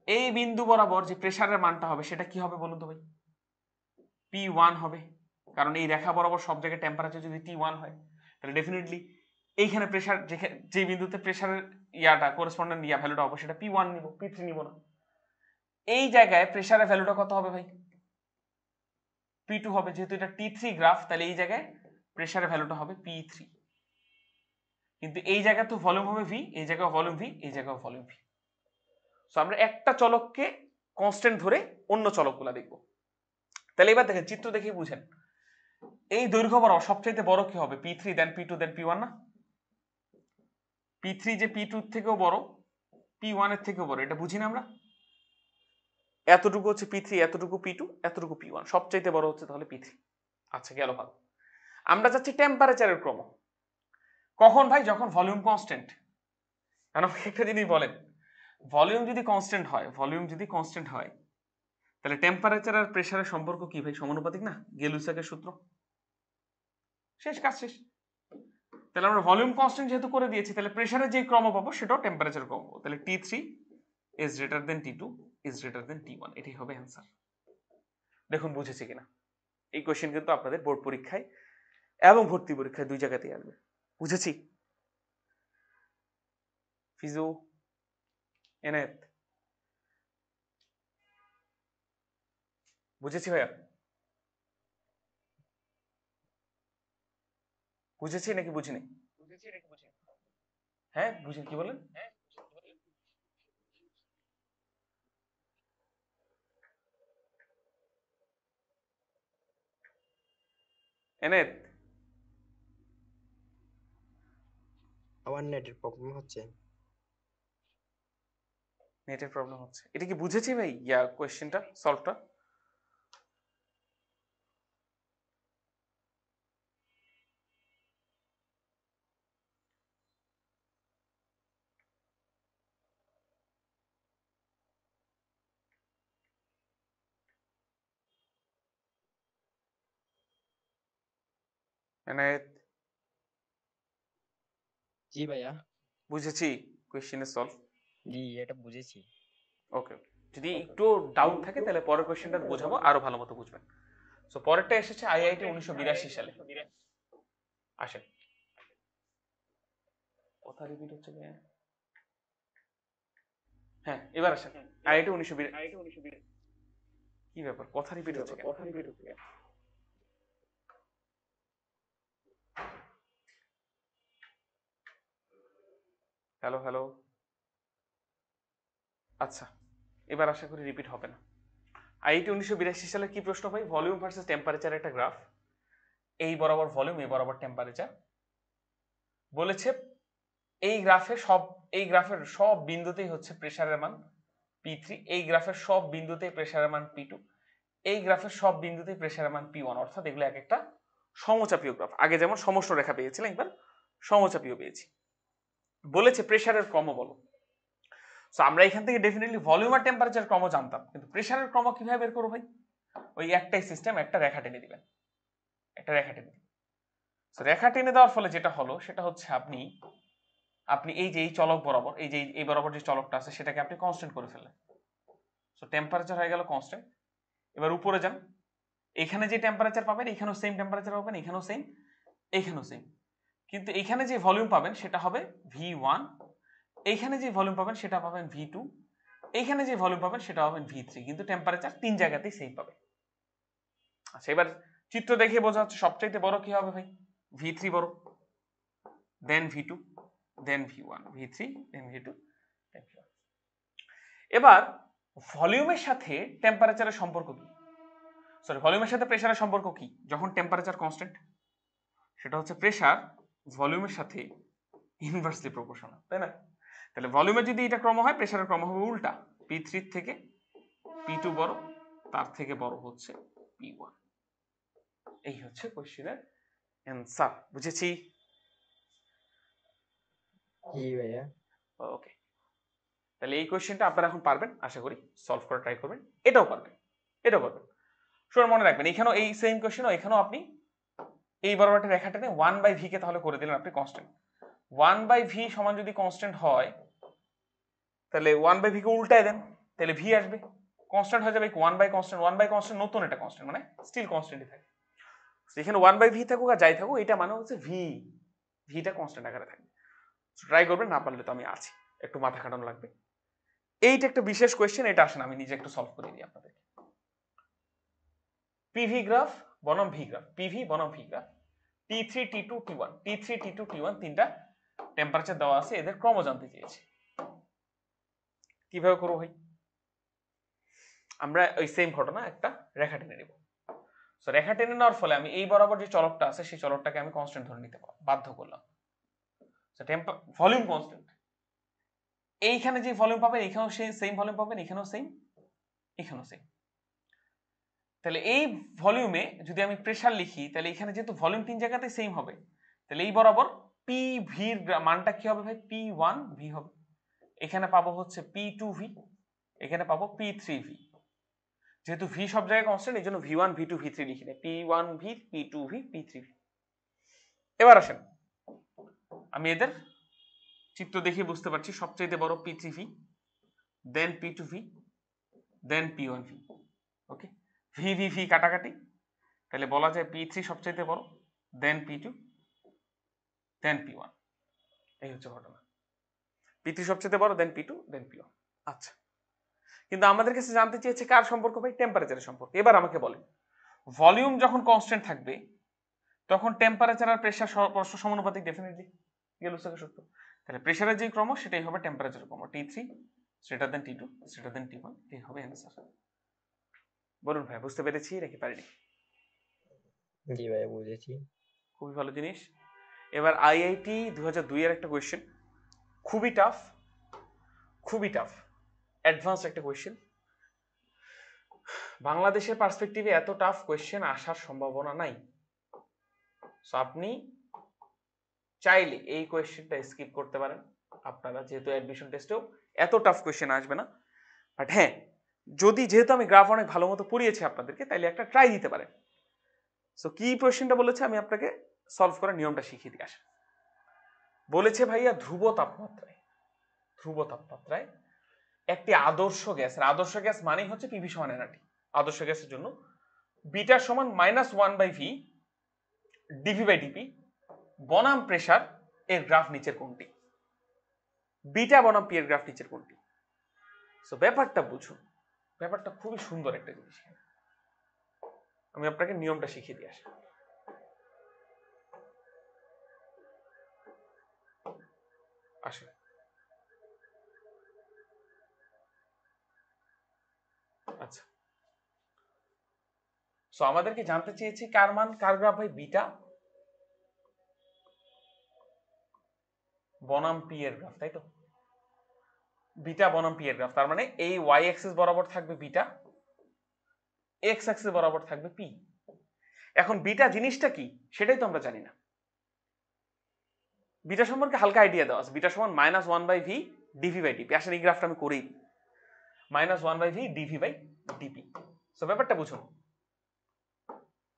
এই বিন্দু বরাবর যে প্রেসারের মানটা হবে সেটা কি হবে বলুন তো ভাই? P1 হবে, কারণ এই রেখা বরাবর সব জায়গায় টেম্পারেচার যদি T1 হয়, তাহলে ডেফিনেটলি এইখানে প্রেসার, যে বিন্দুতে প্রেসারের করেসপন্ডেন্ট ভ্যালুটা হবে সেটা P1 নিব, P3 নিব না। এই জায়গায় প্রেসারের ভ্যালুটা কত হবে ভাই? P2 হবে, যেহেতু এটা T3 গ্রাফ, তাহলে এই জায়গায় প্রেসারের ভ্যালুটা হবে P3। কিন্তু এই জায়গায় তো ভলিউম হবে V, এই জায়গায় ভলিউম V, এই জায়গায় ভলিউম V। সো আমরা একটা চলককে কনস্ট্যান্ট ধরে অন্য চলকগুলো দেখব। তাহলে এবার দেখেন, চিত্র দেখেই বুঝেন, এই দৈর্ঘ্য বরাবর সবচেয়ে বড় কি হবে? P3 দেন P2 দেন P1 না? P3 যে P2 এর থেকেও বড়, P1 এর থেকেও বড়, এটা বুঝি না আমরা? এতটুকু হচ্ছে P3, এতটুকু P2, এতটুকু P1, সবচাইতে বড় হচ্ছে তাহলে P3। আচ্ছা, গেল ভালো। আমরা যাচ্ছি টেম্পারেচারের ক্রম। কখন ভাই? যখন ভলিউম কনস্ট্যান্ট। কারণ একটা জিনিস বলেন, ভলিউম যদি কনস্ট্যান্ট হয়, তাহলে টেম্পারেচার আর প্রেসারের সম্পর্ক কি ভাই? সমানুপাতিক না? গেলুসাকের সূত্র। শেষ, কাজ শেষ। তাহলে আমরা ভলিউম কনস্ট্যান্ট যেহেতু করে দিয়েছি, তাহলে প্রেসারের যে ক্রম পাবো সেটাও টেম্পারেচার ক্রম পাবো। তাহলে T3 is greater than T2 is greater than T1, এটাই হবে অ্যান্সার। দেখুন বুঝেছে কিনা? এই কোশ্চেন কিন্তু আপনাদের বোর্ড পরীক্ষায় এবং ভর্তি পরীক্ষায় দুই জায়গাতেই আসবে। বুঝেছি? ফিজু, এনায়েত, বুঝেছি ভাইয়া? বুঝেছি নাকি বুঝিনি? হ্যাঁ বুঝেন, কি বলেন? এনায়েত, আমার নেটের প্রবলেম হচ্ছে। নেটের প্রবলেম হচ্ছে, এটা কি বুঝেছি ভাই কোয়েশ্চেনটা সলভটা? এনায়েত, জি ভাইয়া। বুঝেছি কোয়েশ্চেনের সলভ। জি, এটা বুঝেছি। ওকে, যদি একটু ডাউট থাকে তাহলে পরের কোয়েশ্চেনটা বোঝাবো, আরো ভালো মতো বুঝবেন। সো পরেরটা এসেছে আইআইটি 1982 সালে। আসেন, কথা রিপিট হচ্ছে কি? হ্যাঁ এবার আসেন, আইআইটি 1982। কি ব্যাপার, কথা রিপিট হচ্ছে কেন? হ্যালো হ্যালো, আচ্ছা এবার আশা করি রিপিট হবে না। আইআইটি 1982 সালে কি প্রশ্ন ভাই? ভলিউম ভার্সেস টেম্পারেচার একটা গ্রাফ, এই বরাবর ভলিউম, এই বরাবর টেম্পারেচার। বলেছে এই গ্রাফের সব বিন্দুতেই হচ্ছে প্রেসারের মান P3, এই গ্রাফের সব বিন্দুতেই প্রেসারের মান P2, এই গ্রাফের সব বিন্দুতেই প্রেসারের মান P1, অর্থাৎ এগুলো এক একটা সমচাপীয় গ্রাফ। আগে যেমন সমষ্ণ রেখা পেয়েছিলাম, এবার সমচাপীয় পেয়েছি। বলেছে প্রেসারের ক্রম বলো। সো আমরা এখান থেকে ডেফিনেটলি ভলিউম আর টেম্পারেচার ক্রম জানতাম, কিন্তু প্রেসারের ক্রম কিভাবে বের করবো ভাই? ওই একটাই সিস্টেম, একটা রেখা টেনে দিবেন, একটা রেখা টেনে দিবেন। সো রেখা টেনে দেওয়ার ফলে যেটা হলো সেটা হচ্ছে আপনি এই যে এই চলক বরাবর, এই যে এই বরাবর যে চলকটা আছে সেটাকে আপনি কনস্ট্যান্ট করে ফেললেন। সো টেম্পারেচার হয়ে গেল কনস্ট্যান্ট। এবার উপরে যান, এখানে যে টেম্পারেচার পাবেন এখানেও সেম টেম্পারেচার পাবেন, এখানেও সেম, এখানেও সেম, কিন্তু এখানে যে ভলিউম পাবেন সেটা হবে V1, এইখানে যে ভলিউম পাবেন সেটা পাবেন V2, এইখানে যে ভলিউম পাবেন সেটা পাবেন V3, কিন্তু টেম্পারেচার তিন জায়গাতেই সেম পাবে। আচ্ছা এবার চিত্র দেখে বোঝা হচ্ছে সবচাইতে বড় কি হবে ভাই? V3 বড়, দেন V2, দেন V1, V3, দেন V2, দেন V1। এবার ভলিউমের সাথে টেম্পারেচারের সম্পর্ক কি? সরি, ভলিউমের সাথে প্রেসারের সম্পর্ক কি যখন টেম্পারেচার কনস্ট্যান্ট? সেটা হচ্ছে প্রেসার ভলিউমের সাথে ইনভার্সলি প্রপোর্শনাল, তাই না? তাহলে ভলিউমের যদি এটা ক্রম হয়, প্রেসারের ক্রম হবে উল্টা, P3 থেকে P2 বড়, তার থেকে বড় হচ্ছে P1। এই হচ্ছে কোশ্চেনের অ্যান্সার, বুঝেছি? জি ভাইয়া। ওকে, তাহলে এই কোশ্চেনটা আপনারা এখন পারবেন আশা করি, সলভ করা ট্রাই করবেন, এটাও পারবেন, এটাও পারবেন। শুনে মনে রাখবেন, এখানেও এই সেম কোশ্চেন, এখানেও আপনি এই বরাবর একটা রেখা টেনে 1/v কে তাহলে করে দিলেন আপনি কনস্ট্যান্ট। 1/v সমান যদি কনস্ট্যান্ট হয় তাহলে 1/v কে উল্টায় দেন, তাহলে v আসবে, কনস্ট্যান্ট হয়ে যাবে 1/কনস্ট্যান্ট, 1/কনস্ট্যান্ট নতুন একটা কনস্ট্যান্ট, মানে স্টিল কনস্ট্যান্টই থাকে। এখানে 1/v থাকুক আর যাই থাকুক, এটা মানে হচ্ছে ভিটা কনস্ট্যান্ট আকারে থাকবে। ট্রাই করবেন, না পারলে তো আমি আছি, একটু মাথা খাটানো লাগবে। এইটা একটা বিশেষ কোয়েশ্চেন, এটা আসেন আমি নিজে একটু সলভ করে দিই আপনাদের। পিভি গ্রাফ বনাম ভি গ্রাফ, পিভি বনাম V graph, T3 T2 T1, T3 T2 T1 তিনটা টেম্পারেচার দেওয়া আছে, এদের ক্রম জানতে চেয়েছি। কিভাবে করবো ভাই? আমরা ওই সেম ঘটনা, একটা রেখা টেনে নেব। সো রেখা টেনে নেওয়ার ফলে আমি এই বরাবর যে চলকটা আছে সেই চলকটাকে আমি কনস্ট্যান্ট ধরে নিতে বাধ্য করলাম। সো ভলিউম কনস্ট্যান্ট, এইখানে যে ভলিউম পাবেন এখানেও সেই সেম ভলিউম পাবেন, এখানেও সেম, এখানেও সেম। তাহলে এই ভলিউমে যদি আমি প্রেসার লিখি, তাহলে এখানে যেহেতু ভলিউম তিন জায়গাতে সেম হবে, তাহলে এই বরাবর পি ভির মানটা কি হবে ভাই? P1V হবে। এখানে পাবো হচ্ছে P2V, এখানে পাবো P3V। যেহেতু ভি সব জায়গায় কনস্ট্যান্ট, এই জন্য V1 V2 V3 লিখি না, P1V P2V P3V। এবার আসেন, আমি এদের চিত্র দেখে বুঝতে পারছি সবচেয়ে বড় P3V, দেন P2V, দেন P1V। ওকে, VV কাটাকাটি, তাহলে বলা যায় P3 সবচেয়ে বড়, দেন P2, দেন P1। এই হচ্ছে ঘটনা, P3 সবচেয়ে বড়, দেন P2, দেন P1। আচ্ছা, কিন্তু আমাদের কাছে জানতে চেয়েছে কার সম্পর্ক ভাই? টেম্পারেচারের সম্পর্ক। এবার আমাকে বলেন, ভলিউম যখন কনস্ট্যান্ট থাকবে তখন টেম্পারেচার আর প্রেসার পরস্পর সমানুপাতিক, ডেফিনেটলি গেলুসের সূত্র। তাহলে প্রেসারের যে ক্রম সেটাই হবে টেম্পারেচারের ক্রম, T3 greater than T2 greater than T1, এই হবে অ্যান্সার। বলুন ভাই, বুঝতে পেরেছি নাকি পারিনি? জি ভাইয়া বুঝেছি। খুবই ভালো জিনিস। এবার আইআইটি 2002 এর একটা কোয়েশ্চেন, খুবই টাফ, খুবই টাফ, অ্যাডভান্স একটা কোয়েশ্চেন। বাংলাদেশের পার্সপেক্টিভে এত টাফ কোয়েশ্চেন আসার সম্ভাবনা নাই। সো আপনি চাইলে এই কোয়েশ্চেনটা স্কিপ করতে পারেন আপনারা, যেহেতু অ্যাডমিশন টেস্টেও এত টাফ কোয়েশ্চেন আসবে না। বাট হ্যাঁ, যদি যেহেতু আমি গ্রাফ অনেক ভালো মতো পড়িয়েছি আপনাদেরকে, তাইলে একটা ট্রাই দিতে পারেন। সো কি কোয়েশ্চেনটা বলেছে আমি আপনাকে সলভ করার নিয়মটা শিখিয়ে দিয়ে আসি। বলেছে ভাইয়া ধ্রুব তাপমাত্রায়, ধ্রুব তাপমাত্রায় একটি আদর্শ গ্যাসের, আদর্শ গ্যাস মানেই হচ্ছে পিভি সমান এনআরটি, আদর্শ গ্যাসের জন্য বিটা সমান -1/v dv/dp বনাম প্রেসার এর গ্রাফ নিচের কোনটি? বিটা বনাম পি এর গ্রাফ নিচের কোনটি? সো ব্যাপারটা বুঝুন, ব্যাপারটা খুবই সুন্দর একটা জিনিস। আমি আপনাকে নিয়মটা শিখিয়ে দিয়ে আসি। আসুন, আচ্ছা, সো আমাদেরকে জানতে চেয়েছি কার মান, কার গ্রাফ ভাই? বিটা বনাম পি এর গ্রাফ, তাই তো? বিটা বনাম পি এর গ্রাফ, তার মানে এই ওয়াই অ্যাক্সিস বরাবর থাকবে বিটা, এক্স অ্যাক্সিস বরাবর থাকবে পি। এখন বিটা জিনিসটা কি সেটাই তো আমরা জানি না। বিটা সম্পর্কে হালকা আইডিয়া দেওয়া আছে, বিটা সমান -1/v dv/dp। আসেন এই গ্রাফটা আমি করেই দিই, -1/v dv/dp। সো ব্যাপারটা বুঝুন,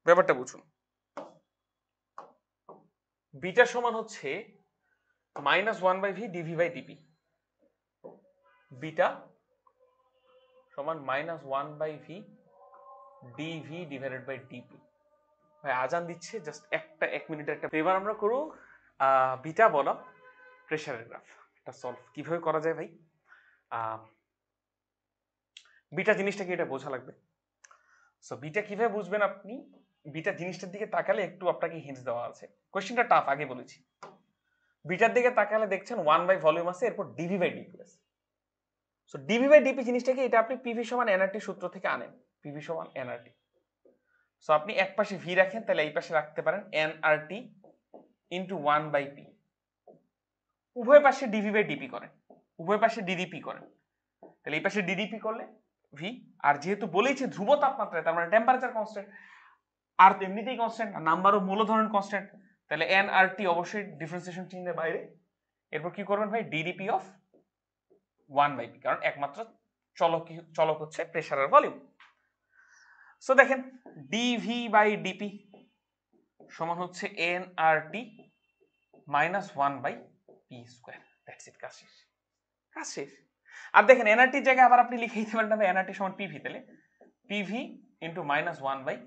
ব্যাপারটা বুঝুন। বিটা সমান হচ্ছে -1/v dv/dp, বিটা সমান -1/v dv/dp। ভাই আজান দিচ্ছে, জাস্ট এক মিনিটের একটা। এবার আমরা করব বিটা বনাম প্রেসারের গ্রাফ, এটা সলভ কিভাবে করা যায় ভাই? বিটা জিনিসটা কি এটা বোঝা লাগবে। সো বিটা কিভাবে বুঝবেন আপনি? বিটা জিনিসটার দিকে তাকালে একটু আপনাকে হিন্টস দেওয়া আছে। কোশ্চেনটা টাফ, আগে বলেছি। বিটার দিকে তাকালে দেখছেন 1/ভলিউম আছে, এরপর dv/dp আছে। সো dv/dp জিনিসটা কি? এটা আপনি পিভি সমান এনআরটি সূত্র থেকে আনেন, পিভি সমান এনআরটি। সো আপনি এক পাশে ভি রাখেন, তাহলে এই পাশে রাখতে পারেন এনআরটি ইন্টু 1/p। উভয় পাশে dv/dp করেন, উভয় পাশে ডিডিপি করেন, তাহলে এই পাশে ডিডিপি করলে ভি। আর যেহেতু বলেইছে ধ্রুব তাপমাত্রায়, তার মানে টেম্পারেচার কনস্ট্যান্ট, আর এমনিতেই কনস্ট্যান্ট, আর নাম্বারও মূল ধরনের কনস্ট্যান্ট, তাহলে এনআরটি অবশ্যই ডিফারেন্সিয়েশন চিহ্নের বাইরে। এরপর কি করবেন ভাই? ডিডিপি অফ 1/p, কারণ একমাত্র চলক হচ্ছে প্রেসার আর ভলিউম। সো দেখেন dv/dp সমান হচ্ছে nRT -1/p²। দ্যাটস ইট, কাজ শেষ, কাজ শেষ। আর দেখেন এনআরটির জায়গায় আবার আপনি লিখে দিতে পারেন এনআরটি সমান পিভি, তাহলে পিভি ইন্টু -1/p²।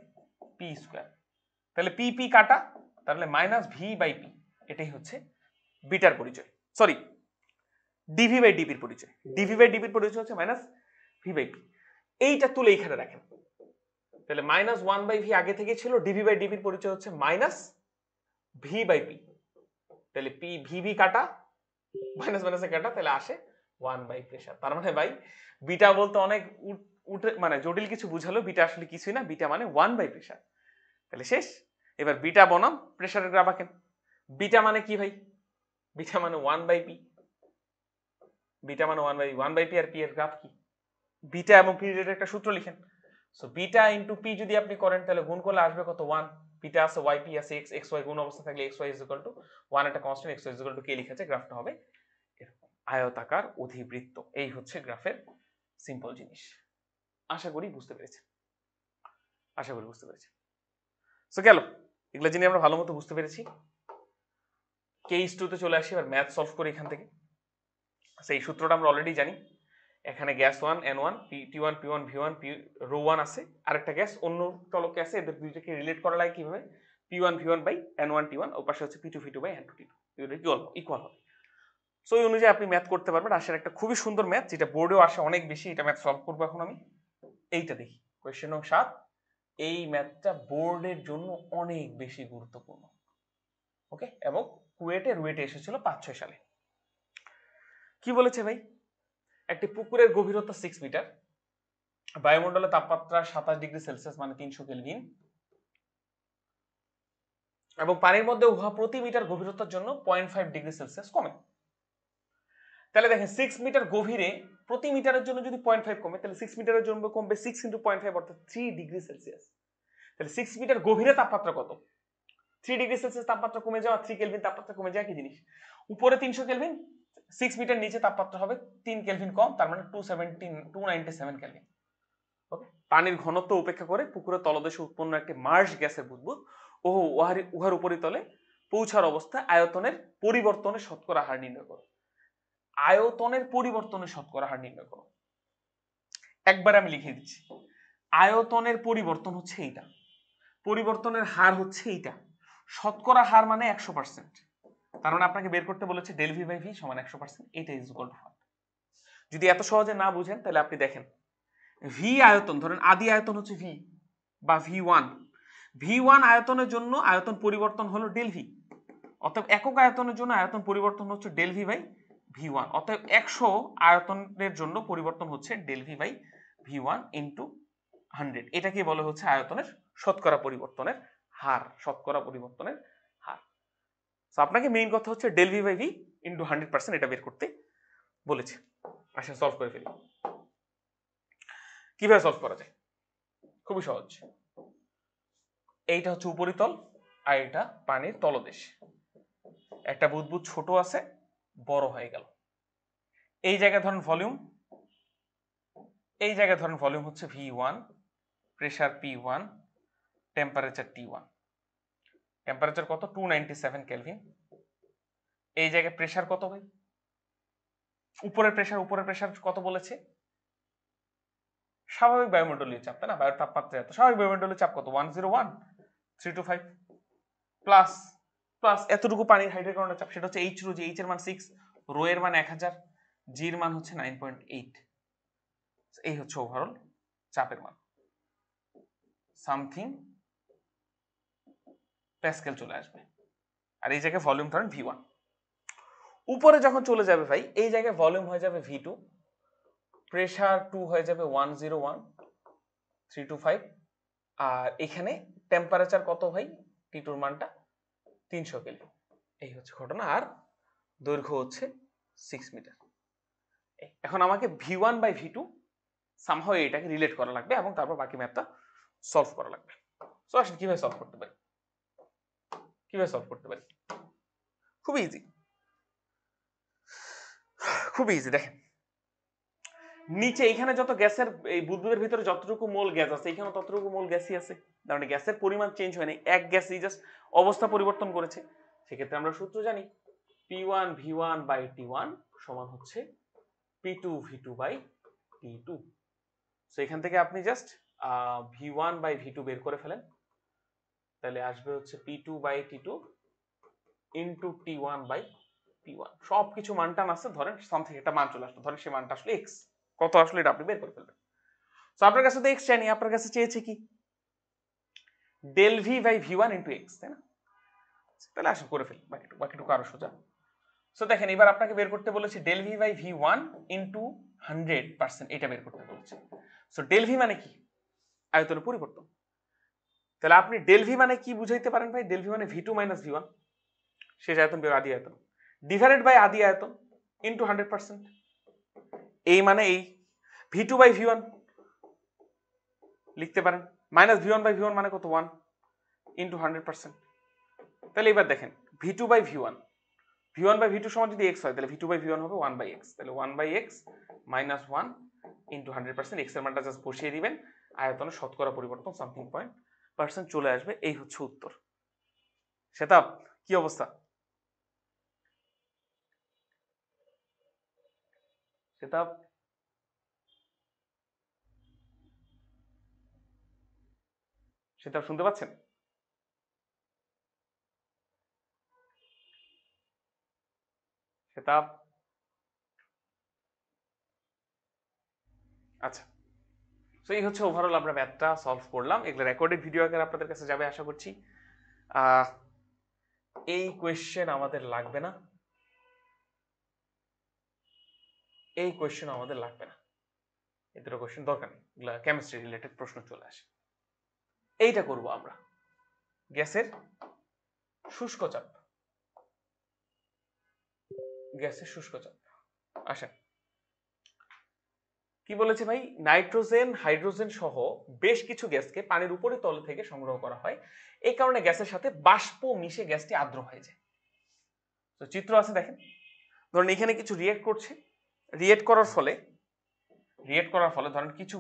তাহলে পিপি কাটা, তাহলে -v/p। এটাই হচ্ছে বিটার পরিচয়, সরি dv/dpর পরিচয়। dv/dpর পরিচয় হচ্ছে -v/p। এইটা তুলে এখানে রাখেন, তাহলে -1/v আগে থেকে ছিল, dv/dpর পরিচয় হচ্ছে -v/p। তাহলে পি ভিভি কাটা, মাইনাস মাইনাসে কাটা, তাহলে আসে 1/প্রেসার। তার মানে ভাই বিটা বলতে অনেক মানে জটিল কিছু বুঝালো, বিটা আসলে কিছুই না, বিটা মানে 1/প্রেসার। তাহলে শেষ। এবার বিটা বনাম প্রেসারের গ্রাফ আঁকেন। বিটা মানে কি ভাই? বিটা মানে 1/p, বিটা মানে 1/p আর পি এর গ্রাফ কি? বিটা এবং পি এর একটা সূত্র লিখেন। সো বিটা ইনটু পি যদি আপনি করেন, তাহলে গুণ করলে আসবে কত? 1। বিটা আছে y, p আছে x, xy গুণ অবস্থা থাকলে xy 1 একটা কনস্ট্যান্ট, xy k লেখা আছে। গ্রাফটা হবে এরকম আয়তাকার অধিবৃত্ত। এই হচ্ছে গ্রাফের সিম্পল জিনিস। আশা করি বুঝতে পেরেছেন, আশা করি বুঝতে পেরেছেন। সো গেল, এগুলো জিনিস আমরা ভালো মতো বুঝতে পেরেছি। কেস 2 তে চলে আসি, এবার ম্যাথ সলভ করি এখান থেকে। সেই সূত্রটা আমরা অলরেডি জানি। এখানে gas 1 n1 t1 p1 v1 p rho 1 আছে, আরেকটা গ্যাস অন্য চলকে আছে, এদের দুইটাকে রিলেট করা লাগে কিভাবে? p1 v1 by n1 t1, ওর পাশে হচ্ছে p2 v2 by n2 t2, এগুলো ইকুয়াল হবে। সো এই অনুযায়ী আপনি ম্যাথ করতে পারবেন। আসলে একটা খুবই সুন্দর ম্যাথ, যেটা বোর্ডেও আসে অনেক বেশি। এটা ম্যাথ সলভ করবো এখন আমি। এইটা দেখি কোয়েশ্চেন নং 7, এই ম্যাথটা বোর্ডের জন্য অনেক বেশি গুরুত্বপূর্ণ। ওকে, এবং রুয়েটে এসেছিল 5-6 সালে। কি বলেছে ভাই, একটি পুকুরের গভীরতা 6 মিটার, বায়ুমণ্ডলের তাপমাত্রা 27°C মানে 300 কেলভিন, এবং পানির মধ্যে উহা প্রতি মিটার গভীরতার জন্য 0.5°C কমে। তাহলে দেখেন 6 মিটার গভীরে প্রতি মিটারের জন্য যদি 0.5 কমে, তাহলে 6 মিটারের জন্য কমবে 6 × 0.5 অর্থাৎ 3°C। তাহলে 6 মিটার গভীরে তাপমাত্রা কত? 3°C তাপমাত্রা কমে যাওয়া, 3 কেলভিন তাপমাত্রা কমে যায়, কি জিনিস? উপরে 300 কেলভিন, 6 মিটার নিচে তাপমাত্রা হবে 3 কেলভিন কম, তার মানে 297 কেলভিন। ওকে, পানির ঘনত্ব উপেক্ষা করে পুকুরের তলদেশে উৎপন্ন একটি মার্শ গ্যাসের বুদবুদ ও উহার উপরিতলে পৌঁছার অবস্থায় আয়তনের পরিবর্তনের শতকরা হার নির্ণয় করো। আয়তনের পরিবর্তনের শতকরা হার নির্ণয় করো। একবার আমি লিখে দিচ্ছি, আয়তনের পরিবর্তন হচ্ছে এইটা, পরিবর্তনের হার হচ্ছে এইটা, শতকরা হার মানে 100%। তার মানে আপনাকে বের করতে বলেছে ডেল ভি বাই ভি সমান 100%, এটা ইজ ইকুয়াল টু 1। যদি এত সহজে না বুঝেন তাহলে আপনি দেখেন, ভি আয়তন, ধরেন আদি আয়তন হচ্ছে ভি বা ভি1 আয়তনের জন্য আয়তন পরিবর্তন হলো ডেল ভি, অতএব একক আয়তনের জন্য আয়তন পরিবর্তন হচ্ছে ডেল ভি বাই ভি1, অতএব 100 আয়তনের জন্য পরিবর্তন হচ্ছে ডেল ভি বাই ভি1 ইন্টু 100। এটাকে বলে হচ্ছে আয়তনের শতকরা পরিবর্তনের হার, শতকরা পরিবর্তনের হার। তো আপনাকে মেইন কথা হচ্ছে del V by V into 100% এটা বের করতে বলেছে। আচ্ছা, সলভ করে ফেলি। কিভাবে সলভ করা যায়? খুবই সহজ। এইটা হচ্ছে উপরিতল আর এটা পানির তলদেশ। একটা বুদবুদ ছোট আছে, বড় হয়ে গেল। এই জায়গায় ধরেন ভলিউম, এই জায়গায় ধরেন ভলিউম হচ্ছে V1, pressure P1, temperature T1। Temperature কত? 297 কেলভিন। এই জায়গায় প্রেসার কত ভাই? উপরের প্রেসার কত বলেছে? স্বাভাবিক বায়ুমণ্ডলীয় চাপ, তাই না? বায়ুর তাপমাত্রা এত, স্বাভাবিক বায়ুমণ্ডলীয় চাপ কত? 101,325 প্লাস প্লাস এতটুকু পানির হাইড্রোকার্বনের চাপ, সেটা হচ্ছে এইচ রো, যে এইচ এর মান 6, রো এর মান 1000, জি এর মান হচ্ছে 9.8। এই হচ্ছে ওভারঅল চাপের মান, সামথিং প্যাসকেল চলে আসবে। আর এই জায়গায় ভলিউম ধরেন V1। উপরে যখন চলে যাবে ভাই, এই জায়গায় ভলিউম হয়ে যাবে V2, প্রেসার 2 হয়ে যাবে 101,325, আর এখানে টেম্পারেচার কত ভাই? T2 এর মানটা 300 কেলভিন। এই হচ্ছে ঘটনা। আর দৈর্ঘ্য হচ্ছে 6 মিটার। এখন আমাকে V1 বাই V2 সামহাও এটাকে রিলেট করা লাগবে এবং তারপর বাকি ম্যাথটা সলভ করা লাগবে। সো আসলে কিভাবে সলভ করতে পারি? খুবই ইজি, খুবই ইজি। দেখেন, নিচে এখানে যত গ্যাসের, এই বুদবুদের ভিতরে যতটুকু মোল গ্যাস আছে, এখানে ততটুকু মোল গ্যাসই আছে। তার মানে গ্যাসের পরিমাণ চেঞ্জ হয় না, এক গ্যাসই জাস্ট অবস্থা পরিবর্তন করেছে। সেক্ষেত্রে আমরা সূত্র জানি, P1 V1 বাই T1 সমান হচ্ছে P2 V2 by T2। So এখান থেকে আপনি জাস্ট V1 বাই V2 বের করে ফেলেন, তাহলে আসবে হচ্ছে P2 by T2 into T1 by P1। সবকিছু মানটান আছে, ধরেন সামথিং একটা মান চলে আসলো, ধরেন সেই মানটা আসলে x, কত আসলে এটা আপনি বের করে ফেলবেন। তো আপনার কাছে তো x চাইনি, আপনার কাছে চেয়েছে কি? Del V by V1 into x, তাই না? তাহলে আসলে করে ফেলি, বাকিটুকু আরো সোজা। সো দেখেন, এবার আপনাকে বের করতে বলেছে del V by V1 into 100%, এটা বের করতে বলেছে। সো ডেল ভি মানে কি? আয়তনের পরিবর্তন। তাহলে আপনি ডেল ভি মানে কি বুঝাইতে পারেন ভাই? ডেল ভি মানে V2 মাইনাস V1, শেষ আয়তন বিয়োগ আদি আয়তন, ডিভাইডেড বাই আদি আয়তন ইন্টু 100%। এই মানে এই V2 বাই V1 লিখতে পারেন, মাইনাস V1 বাই V1 মানে কত? 1 ইন্টু 100%। তাহলে এবার দেখেন, V2 by V1 by V2 সমান যদি x হয়, তাহলে V2 বাই V1 হবে 1 বাই x। তাহলে 1 by x minus 1 into 100%, x এর মানটা জাস্ট বসিয়ে দিবেন, আয়তনের শতকরা পরিবর্তন সামথিং % চলে আসবে। এই হচ্ছে উত্তর। সেটাপ কি অবস্থা? সেটাপ শুনতে পাচ্ছেন? সেটাপ আচ্ছা, সো এই হচ্ছে ওভারঅল আমরা ম্যাথটা সলভ করলাম। এগুলো রেকর্ডেড ভিডিও আকারে আপনাদের কাছে যাবে আশা করছি। এই কোয়েশ্চেন আমাদের লাগবে না, এই কোয়েশ্চেন আমাদের লাগবে না, এই দুটো কোয়েশ্চেন দরকার নেই, এগুলো কেমিস্ট্রি রিলেটেড প্রশ্ন চলে আসে। এইটা করব আমরা, গ্যাসের শুষ্ক চাপ, গ্যাসের শুষ্ক চাপ। আসেন, কি বলেছে ভাই, নাইট্রোজেন হাইড্রোজেন সহ বেশ কিছু গ্যাসকে পানির উপরের তল থেকে সংগ্রহ করা হয়, এই কারণে গ্যাসের সাথে বাষ্প মিশে গ্যাসটি আর্দ্র হয়ে যায়। তো চিত্র আছে দেখেন, ধরুন এখানে কিছু রিয়েক্ট করছে, রিয়েক্ট করার ফলে ধরেন কিছু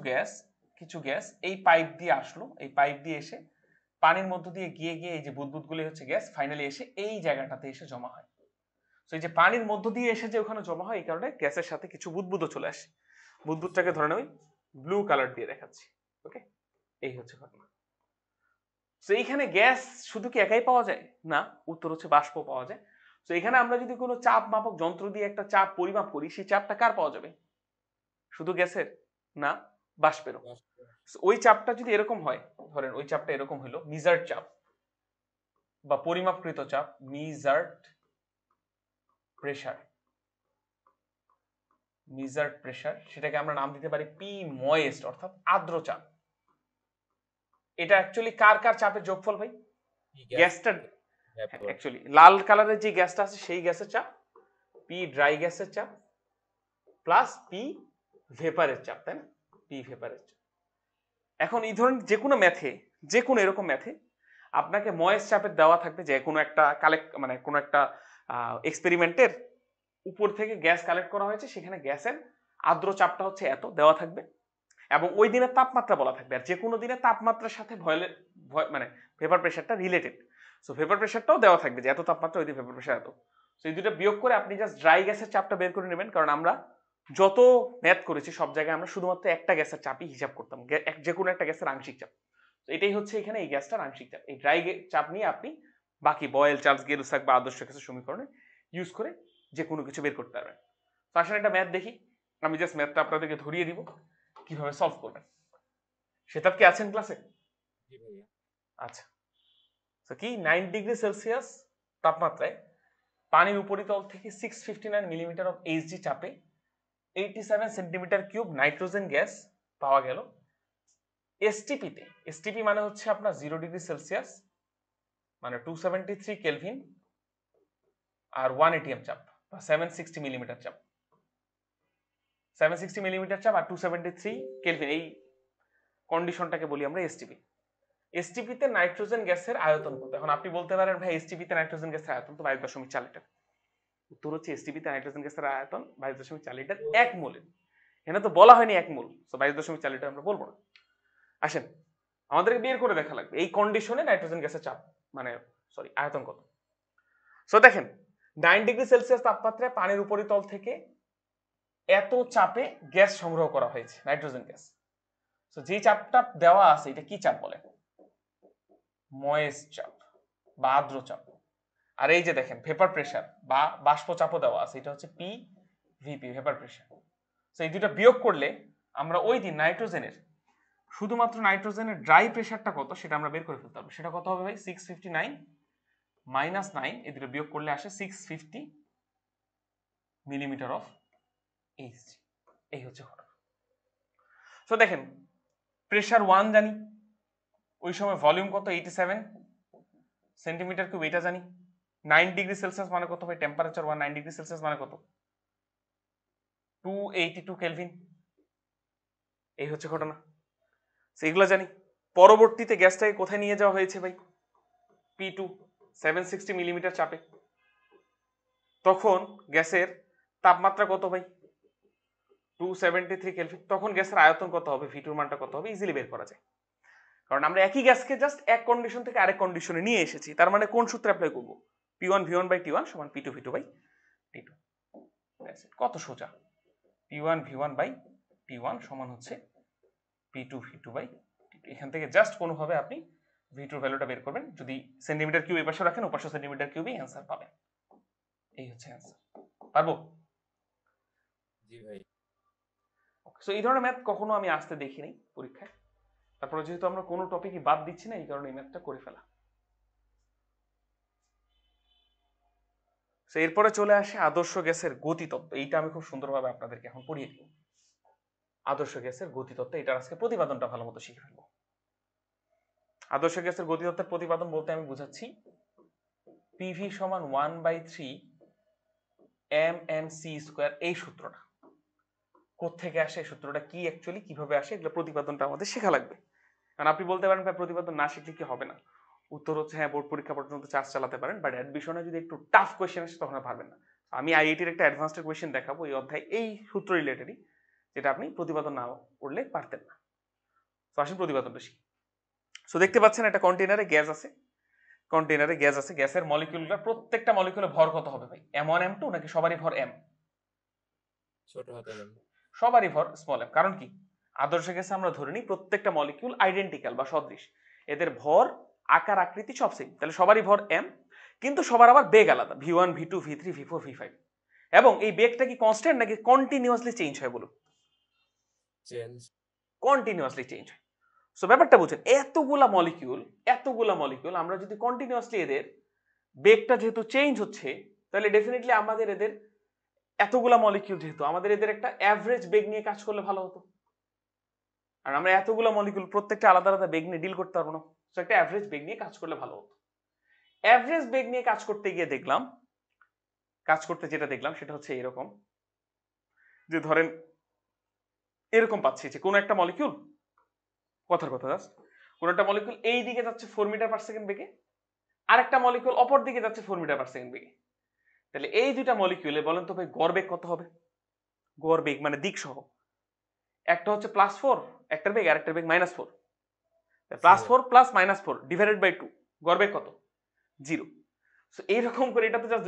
গ্যাস এই পাইপ দিয়ে আসলো, এই পাইপ দিয়ে এসে পানির মধ্য দিয়ে গিয়ে গিয়ে এই যে বুদবুদগুলি হচ্ছে গ্যাস, ফাইনালি এসে এই জায়গাটাতে এসে জমা হয়। তো এই যে পানির মধ্য দিয়ে এসে যে ওখানে জমা হয়, এই কারণে গ্যাসের সাথে কিছু বুদবুদও চলে আসে। বুদবুদটাকে ধরে নেই ব্লু কালার দিয়ে দেখাচ্ছি। ওকে, এই হচ্ছে ঘটনা। তো এইখানে গ্যাস শুধু কি একাই পাওয়া যায় না, উত্তর হচ্ছে বাষ্প পাওয়া যায়। তো এখানে আমরা যদি কোনো চাপ মাপক যন্ত্র দিয়ে একটা চাপ পরিমাপ করি, সেই চাপটা কার পাওয়া যাবে, শুধু গ্যাসের না, বাষ্পেরও। ওই চাপটা যদি এরকম হয়, ধরেন ওই চাপটা এরকম হলো মিজার্ড চাপ বা পরিমাপকৃত চাপ, মিজার্ড প্রেসার, সেটাকে আমরা নাম দিতে পারি পি ময়েস্ট, অর্থাৎ আর্দ্র চাপ। এটা অ্যাকচুয়ালি কার কার চাপের যোগফল ভাই, গ্যাসটা অ্যাকচুয়ালি লাল কালারের যে গ্যাসটা আছে সেই গ্যাসের চাপ, পি ড্রাই গ্যাসের চাপ প্লাস পি ভেপারের চাপ, তাই না, পি ভেপারের চাপ। এখন এই ধরনের যে কোনো এরকম ম্যাথে আপনাকে ময়েস্ট চাপের দেওয়া থাকবে, যে কোনো একটা কোনো একটা এক্সপেরিমেন্টের উপর থেকে গ্যাস কালেক্ট করা হয়েছে, সেখানে গ্যাসের আর্দ্র চাপটা হচ্ছে এত দেওয়া থাকবে, এবং ওই দিনের তাপমাত্রা বলা থাকবে, আর যে কোনো দিনের তাপমাত্রার সাথে ভেপার প্রেসারটা রিলেটেড। সো ভেপার প্রেসারটাও দেওয়া থাকবে, যে এত তাপমাত্রা ওই দিন ভেপার প্রেসার এত। সো এই দুটো বিয়োগ করে আপনি জাস্ট ড্রাই গ্যাসের চাপটা বের করে নেবেন, কারণ আমরা যত ম্যাথ করেছি সব জায়গায় আমরা শুধুমাত্র একটা গ্যাসের চাপই হিসাব করতাম, যে কোনো একটা গ্যাসের আংশিক চাপ। তো এটাই হচ্ছে এখানে এই গ্যাসটার আংশিক চাপ। এই ড্রাই চাপ নিয়ে আপনি বাকি বয়েল, চার্লস গেরুসাক বা আদর্শ গ্যাসের সমীকরণে ইউজ করে যে কোনো কিছু বের করতে পারবেন। তো আসলে একটা ম্যাথ দেখি, আমি জাস্ট ম্যাথটা আপনাদেরকে ধরিয়ে দিব কিভাবে সলভ করবেন। সেটা কি আছেন ক্লাসে? আচ্ছা, তো কি 9 ডিগ্রি সেলসিয়াস তাপমাত্রায় পানির উপরিতল থেকে 659 মিলিমিটার অফ এইচজি চাপে 87 সেন্টিমিটার কিউব নাইট্রোজেন গ্যাস পাওয়া গেল এসটিপিতে। এসটিপি মানে হচ্ছে আপনার 0 ডিগ্রি সেলসিয়াস, মানে 273 কেলভিন আর 1 এটিএম চাপ বা 760 মিলিমিটার চাপ, 760 মিলিমিটার চাপ আর 273 কেলভিন, এই কন্ডিশনটাকে বলি আমরা এসটিপি। এসটিপিতে নাইট্রোজেন গ্যাসের আয়তন কত? এখন আপনি বলতে পারেন ভাই এসটিপিতে নাইট্রোজেন গ্যাসের আয়তন তো 22.4 লিটার। উত্তর হচ্ছে এসটিপিতে নাইট্রোজেন গ্যাসের আয়তন 22.4 লিটার, 1 মোলের। এখানে তো বলা হয়নি 1 মোল, তো 22.4 লিটার আমরা বলবো না। আসেন, আমাদেরকে বের করে দেখা লাগবে এই কন্ডিশনে নাইট্রোজেন গ্যাসের চাপ আয়তন কত। সো দেখেন 9 ডিগ্রি সেলসিয়াস তাপমাত্রায় পানির উপরিতল থেকে এত চাপে গ্যাস সংগ্রহ করা হয়েছে, নাইট্রোজেন গ্যাস। সো যে চাপটা দেওয়া আছে এটা কি চাপ বলে, ময়েস্ট চাপ বা আর্দ্র চাপ। আর এই যে দেখেন ভেপার প্রেসার বা বাষ্প চাপও দেওয়া আছে, এটা হচ্ছে P VP, vapour pressure. So এই দুটো বিয়োগ করলে আমরা ওই দিন শুধুমাত্র নাইট্রোজেনের ড্রাই প্রেসারটা কত সেটা আমরা বের করে ফেলতে পারবো। সেটা কত হবে ভাই, 659 মাইনাস 9, এই দুটো বিয়োগ করলে আসে 650 মিলিমিটার অফ এইচজি। এই হচ্ছে ঘটনা। সো দেখেন প্রেসার 1 জানি, ওই সময় ভলিউম কত 87 সেন্টিমিটার কিউব, এটা জানি। 9 ডিগ্রি সেলসিয়াস মানে কত ভাই, টেম্পারেচার 9 ডিগ্রি সেলসিয়াস মানে কত, 282 কেলভিন। এই হচ্ছে ঘটনা, সেগুলো জানি। পরবর্তীতে গ্যাসটাকে কোথায় নিয়ে যাওয়া হয়েছে ভাই, P2 760 মিলিমিটার চাপে। তখন গ্যাসের তাপমাত্রা কত ভাই, 273 কেলভিন। তখন গ্যাসের আয়তন কত হবে, V2 মানটা কত হবে, ইজিলি বের করা যায়, কারণ আমরা একই গ্যাসকে জাস্ট এক কন্ডিশন থেকে আরেক কন্ডিশনে নিয়ে এসেছি। তার মানে কোন সূত্র অ্যাপ্লাই করব, P1 V1 বাই T1 সমান P2 V2 বাই T2। কত সোজা, P1 V1 বাই T1 সমান হচ্ছে P2 V2 বাই T2। এখান থেকে জাস্ট কোনোভাবে আপনি V2 ভ্যালুটা বের করবেন, যদি সেন্টিমিটার কিউব এই পাশে রাখেন ও পাশে সেন্টিমিটার কিউবই অ্যান্সার পাবেন। এই হচ্ছে অ্যান্সার, পারবো? জি ভাই। ওকে। সো এই ধরনের ম্যাথ কখনো আমি আসতে দেখিনি পরীক্ষায়। তারপরে যেহেতু আমরা কোনো টপিকই বাদ দিচ্ছি না, এই কারণে এই ম্যাথটা করে ফেলা। সো এরপরে চলে আসে আদর্শ গ্যাসের গতিতত্ত্ব। এইটা আমি খুব সুন্দরভাবে আপনাদেরকে এখন পড়িয়ে দিব। আদর্শ গ্যাসের গতিতত্ত্ব, এটার আজকে প্রতিপাদনটা ভালো মতো শিখে ফেলবো। আদর্শ গ্যাসের গতিতত্ত্বের প্রতিপাদন বলতে আমি বুঝাচ্ছি পিভি সমান 1/3 mc², এই সূত্রটা কোত্থেকে আসে, সূত্রটা কি অ্যাকচুয়ালি কিভাবে আসে, এগুলো প্রতিপাদনটা আমাদের শেখা লাগবে। কারণ আপনি বলতে পারেন ভাই প্রতিপাদন না শিখলে কি হবে না? উত্তর হচ্ছে হ্যাঁ, বোর্ড পরীক্ষা পর্যন্ত চার্জ চালাতে পারেন, বাট অ্যাডমিশনে যদি একটু টাফ কোয়েশ্চেন আসে তখন আর পারবেন না। আমি আইআইটির একটা অ্যাডভান্সড কোয়েশ্চেন দেখাবো এই অধ্যায়, এই সূত্র রিলেটেডই, যেটা আপনি প্রতিপাদন না করলে পারতেন না। তো আসুন প্রতিপাদনটা শিখি। সো দেখতে পাচ্ছেন একটা কন্টেনারে গ্যাস আছে, কন্টেনারে গ্যাস আছে, গ্যাসের মলিকিউলটা প্রত্যেকটা মলিকিউলে ভর কত হবে ভাই? m1 m2 নাকি সবারই ভর m? ছোট হাতের m। সবারই ভর স্মল m। কারণ কি? আদর্শ গ্যাসে আমরা ধরে নিই প্রত্যেকটা মলিকিউল আইডেন্টিক্যাল বা সদৃশ, এদের ভর আকার আকৃতি সব সেম, তাহলে সবারই ভর m, কিন্তু সবার আবার বেগ আলাদা, v1 v2 v3 v4 v5। এবং এই বেগটা কি কনস্ট্যান্ট নাকি কন্টিনিউয়াসলি চেঞ্জ হয় বলুন? চেঞ্জ। কন্টিনিউয়াসলি চেঞ্জ হয়। সো ব্যাপারটা বুঝেন, এতগুলা মলিকিউল আমরা যদি কন্টিনিউয়াসলি এদের বেগটা যেহেতু চেঞ্জ হচ্ছে, তাহলে ডেফিনেটলি আমাদের এদের এতগুলা মলিকিউল যেহেতু আমাদের এদের একটা অ্যাভারেজ বেগ নিয়ে কাজ করলে ভালো হতো। আর আমরা এতগুলা মলিকিউল প্রত্যেকটা আলাদা আলাদা বেগ নিয়ে ডিল করতে পারবো না, সো একটা অ্যাভারেজ বেগ নিয়ে কাজ করলে ভালো হতো। অ্যাভারেজ বেগ নিয়ে কাজ করতে গিয়ে যেটা দেখলাম সেটা হচ্ছে এরকম, যে ধরেন এরকম পাচ্ছি যে কোনো একটা মলিকিউল, কথার কথা জাস্ট, কোনো একটা মলিকিউল এই দিকে যাচ্ছে 4 মিটার পার সেকেন্ড বেগে, আরেকটা মলিকিউল অপর দিকে যাচ্ছে 4 মিটার পার সেকেন্ড বেগে। তাহলে এই দুইটা মলিকিউলে বলেন তো ভাই গড় বেগ কত হবে? গড় বেগ মানে দিক সহ, একটা হচ্ছে +4 একটার বেগ, আরেকটার বেগ -4। +4 + -4 ডিভাইডেড বাই 2, গড় বেগ কত? 0। সো এইরকম করে, এটা তো জাস্ট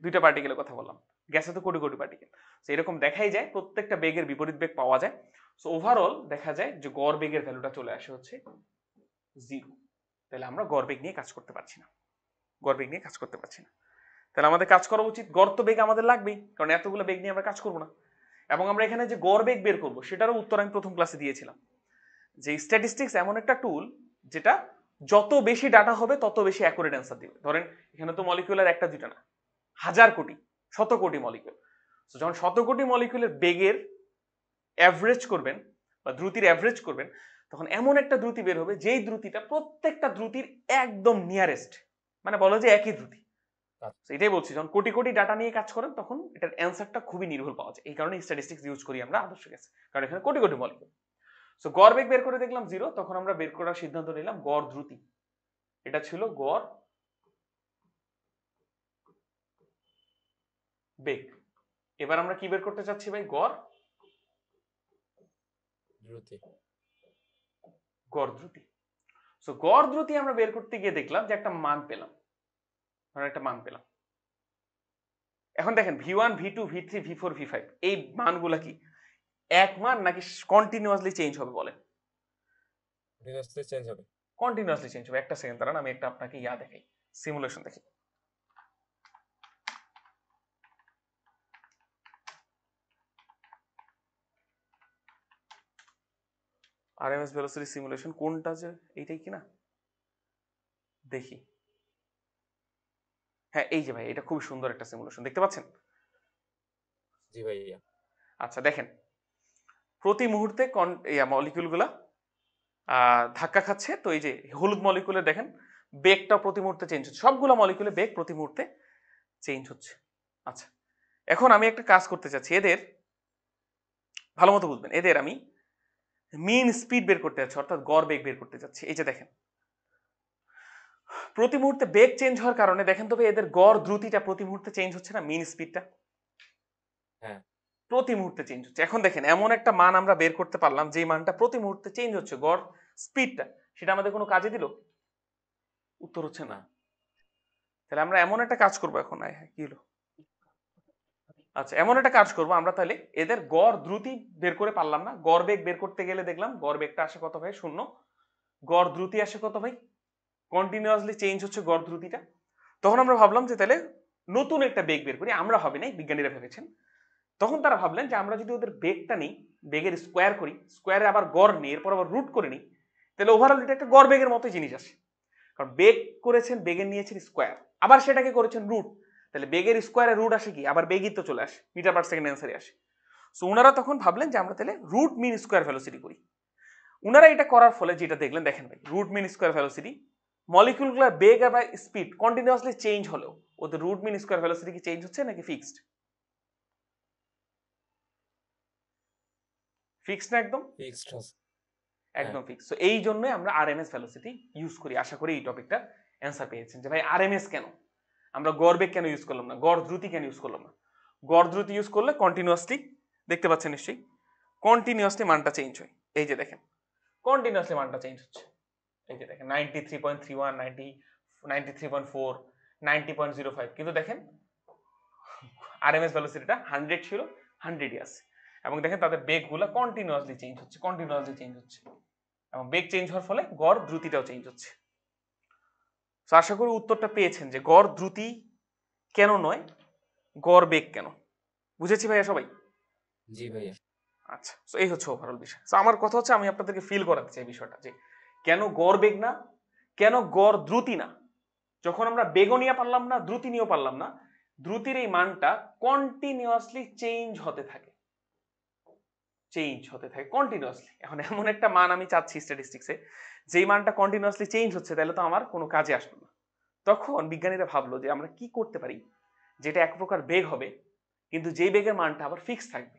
দুইটা পার্টিকেলের কথা বললাম, গ্যাসে তো কোটি কোটি পার্টিকেল। সো এরকম দেখাই যায় প্রত্যেকটা বেগের বিপরীত বেগ পাওয়া যায়। সো ওভারঅল দেখা যায় যে গড় বেগের ভ্যালুটা চলে আসে হচ্ছে 0। তাহলে আমরা গড় বেগ নিয়ে কাজ করতে পারছি না, তাহলে আমাদের কাজ করা উচিত, গড় তো বেগ আমাদের লাগবেই, কারণ এতগুলো বেগ নিয়ে আমরা কাজ করবো না। এবং আমরা এখানে যে গড় বেগ বের করবো সেটারও উত্তর আমি প্রথম ক্লাসে দিয়েছিলাম, যে স্ট্যাটিস্টিক্স এমন একটা টুল যেটা যত বেশি ডাটা হবে তত বেশি অ্যাকুরেট অ্যান্সার দিবে। ধরেন এখানে তো মলিকিউলার একটা দুটা না, হাজার কোটি, শত কোটি মলিকিউল। তো যখন শত কোটি মলিকিউলের বেগের অ্যাভারেজ করবেন বা দ্রুতির অ্যাভারেজ করবেন, তখন এমন একটা দ্রুতি বের হবে যেই দ্রুতিটা প্রত্যেকটা দ্রুতির একদম নিয়ারেস্ট, মানে বলো যে একই দ্রুতি। এটাই বলছি, যখন কোটি কোটি ডাটা নিয়ে কাজ করেন তখন এটার অ্যান্সারটা খুবই নির্ভুল পাওয়া যায়। এই কারণে স্ট্যাটিস্টিক্স ইউজ করি আমরা আদর্শ গ্যাসে, কারণ এখানে কোটি কোটি মলিকিউল। সো গড় বেগ বের করে দেখলাম 0, তখন আমরা বের করার সিদ্ধান্ত নিলাম গড় দ্রুতি। এটা ছিল গড় বেগ। এবার আমরা কি বের করতে চাচ্ছি ভাই? গড় দ্রুতি। সো গড় দ্রুতি আমরা বের করতে গিয়ে দেখলাম যে একটা মান পেলাম। এখন দেখেন v1 v2 v3 v4 v5 এই মানগুলা কি এক মান নাকি কন্টিনিউয়াসলি চেঞ্জ হবে বলেন? কন্টিনিউয়াসলি চেঞ্জ হবে। একটা সেকেন্ড দাঁড়ান, আমি একটা আপনাকে দেখাই, সিমুলেশন দেখি। আরএমএস ভেলোসিটি সিমুলেশন কোনটা, যে এইটাই কিনা দেখি। হ্যাঁ এই যে ভাই, এটা খুব সুন্দর একটা সিমুলেশন, দেখতে পাচ্ছেন? জি ভাইয়া। আচ্ছা দেখেন, প্রতি মুহূর্তে মলিকিউলগুলা ধাক্কা খাচ্ছে। তো এই যে হলুদ মলিকিউলে দেখেন বেগটা প্রতি মুহূর্তে চেঞ্জ হচ্ছে, সবগুলো মলিকিউলে বেগ প্রতি মুহূর্তে চেঞ্জ হচ্ছে। আচ্ছা এখন আমি একটা কাজ করতে চাচ্ছি, এদের ভালো মতো বুঝবেন, এদের আমি মিন স্পিড বের করতে যাচ্ছি, অর্থাৎ গড় বেগ বের করতে যাচ্ছি। এই যে দেখেন প্রতি মুহূর্তে বেগ চেঞ্জ হওয়ার কারণে দেখেন তবে এদের গড় দ্রুতিটা প্রতি মুহূর্তে চেঞ্জ হচ্ছে না? মিন স্পিডটা প্রতি মুহূর্তে চেঞ্জ হচ্ছে। এখন দেখেন এমন একটা মান আমরা বের করতে পারলাম যে মানটা প্রতি মুহূর্তে চেঞ্জ হচ্ছে, গড় স্পিডটা, সেটা আমাদের কোনো কাজে দিল? উত্তর হচ্ছে না। তাহলে আমরা এমন একটা কাজ করবো এখন, কি হলো? আচ্ছা এমন একটা কাজ করবো আমরা, তাহলে এদের গড় দ্রুতি বের করে পারলাম না, গড় বেগ বের করতে গেলে দেখলাম গড় বেগটা আসে কত ভাই? 0। গড় দ্রুতি আসে কত ভাই? কন্টিনিউয়াসলি চেঞ্জ হচ্ছে গড় দ্রুতিটা। তখন আমরা ভাবলাম যে তাহলে নতুন একটা বেগ বের করি। আমরা হবে নাই, বিজ্ঞানীরা ভেবেছেন। তখন তারা ভাবলেন যে আমরা যদি ওদের বেগটা নিই, বেগের স্কোয়ার করি, স্কোয়ারে আবার গড় নিই, এরপর আবার রুট করে নিই, তাহলে ওভারঅল এটা একটা গড় বেগের মতোই জিনিস আসে। কারণ বেগ করেছেন, বেগের নিয়েছেন স্কোয়ার, আবার সেটাকে করেছেন রুট, তাহলে বেগের স্কোয়ারে রুট আসে কি, আবার বেগই তো চলে আসে, মিটার পার সেকেন্ড অ্যান্সারে আসে। সো ওনারা তখন ভাবলেন যে আমরা তাহলে রুট মিন স্কোয়ার ভেলোসিটি করি। ওনারা এটা করার ফলে যেটা দেখলেন, দেখেন ভাই, রুট মিন স্কোয়ার ভেলোসিটি, মলিকিউলগুলোর বেগ আর স্পিড কন্টিনিউয়াসলি চেঞ্জ হলেও ওদের রুট মিন স্কোয়ার ভেলোসিটি কি চেঞ্জ হচ্ছে নাকি ফিক্সড? ফিক্সড না একদম? ফিক্সড আছে। একদম ফিক্স। সো এই জন্যই আমরা আরএমএস ভেলোসিটি ইউজ করি। আশা করি এই টপিকটা অ্যান্সার পেয়েছেন যে ভাই আরএমএস কেন, আমরা গড় বেগ কেন ইউজ করলাম না, গড় দ্রুতি কেন ইউজ করলাম না। গড় দ্রুতি ইউজ করলে কন্টিনিউয়াসলি, দেখতে পাচ্ছেন নিশ্চয়ই, কন্টিনিউয়াসলি মানটা চেঞ্জ হয়। এই যে দেখেন কন্টিনিউয়াসলি মানটা চেঞ্জ হচ্ছে, এই যে দেখেন 93.31, 93.4, 90.05, কিন্তু দেখেন আরএমএস ভেলোসিটিটা 100 ছিল, 100ই আছে। এবং দেখেন তাদের বেগগুলো কন্টিনিউয়াসলি চেঞ্জ হচ্ছে, কন্টিনিউয়াসলি চেঞ্জ হচ্ছে, এবং বেগ চেঞ্জ হওয়ার ফলে গড় দ্রুতিটাও চেঞ্জ হচ্ছে। তো আশা করি উত্তরটা পেয়েছেন যে গড় দ্রুতি কেন নয়, গড় বেগ কেন। বুঝেছি ভাইয়া সবাই? জি ভাইয়া। আচ্ছা, তো এই হচ্ছে ওভারঅল বিষয়। তো আমার কথা হচ্ছে আমি আপনাদেরকে ফিল করাতে চাই বিষয়টা, যে কেন গড় বেগ না, কেন গড় দ্রুতি না। যখন আমরা বেগও নিয়ে পারলাম না, দ্রুতি নিয়েও পারলাম না, দ্রুতির এই মানটা কন্টিনিউয়াসলি চেঞ্জ হতে থাকে, চেঞ্জ হতে থাকে কন্টিনিউয়াসলি। এখন এমন একটা মান আমি চাচ্ছি স্ট্যাটিস্টিক্সে, যেই মানটা কন্টিনিউয়াসলি চেঞ্জ হচ্ছে, তাহলে তো আমার কোনো কাজে আসবে না। তখন বিজ্ঞানীরা ভাবলো যে আমরা কি করতে পারি যেটা এক প্রকার বেগ হবে, কিন্তু যেই বেগের মানটা আবার ফিক্স থাকবে।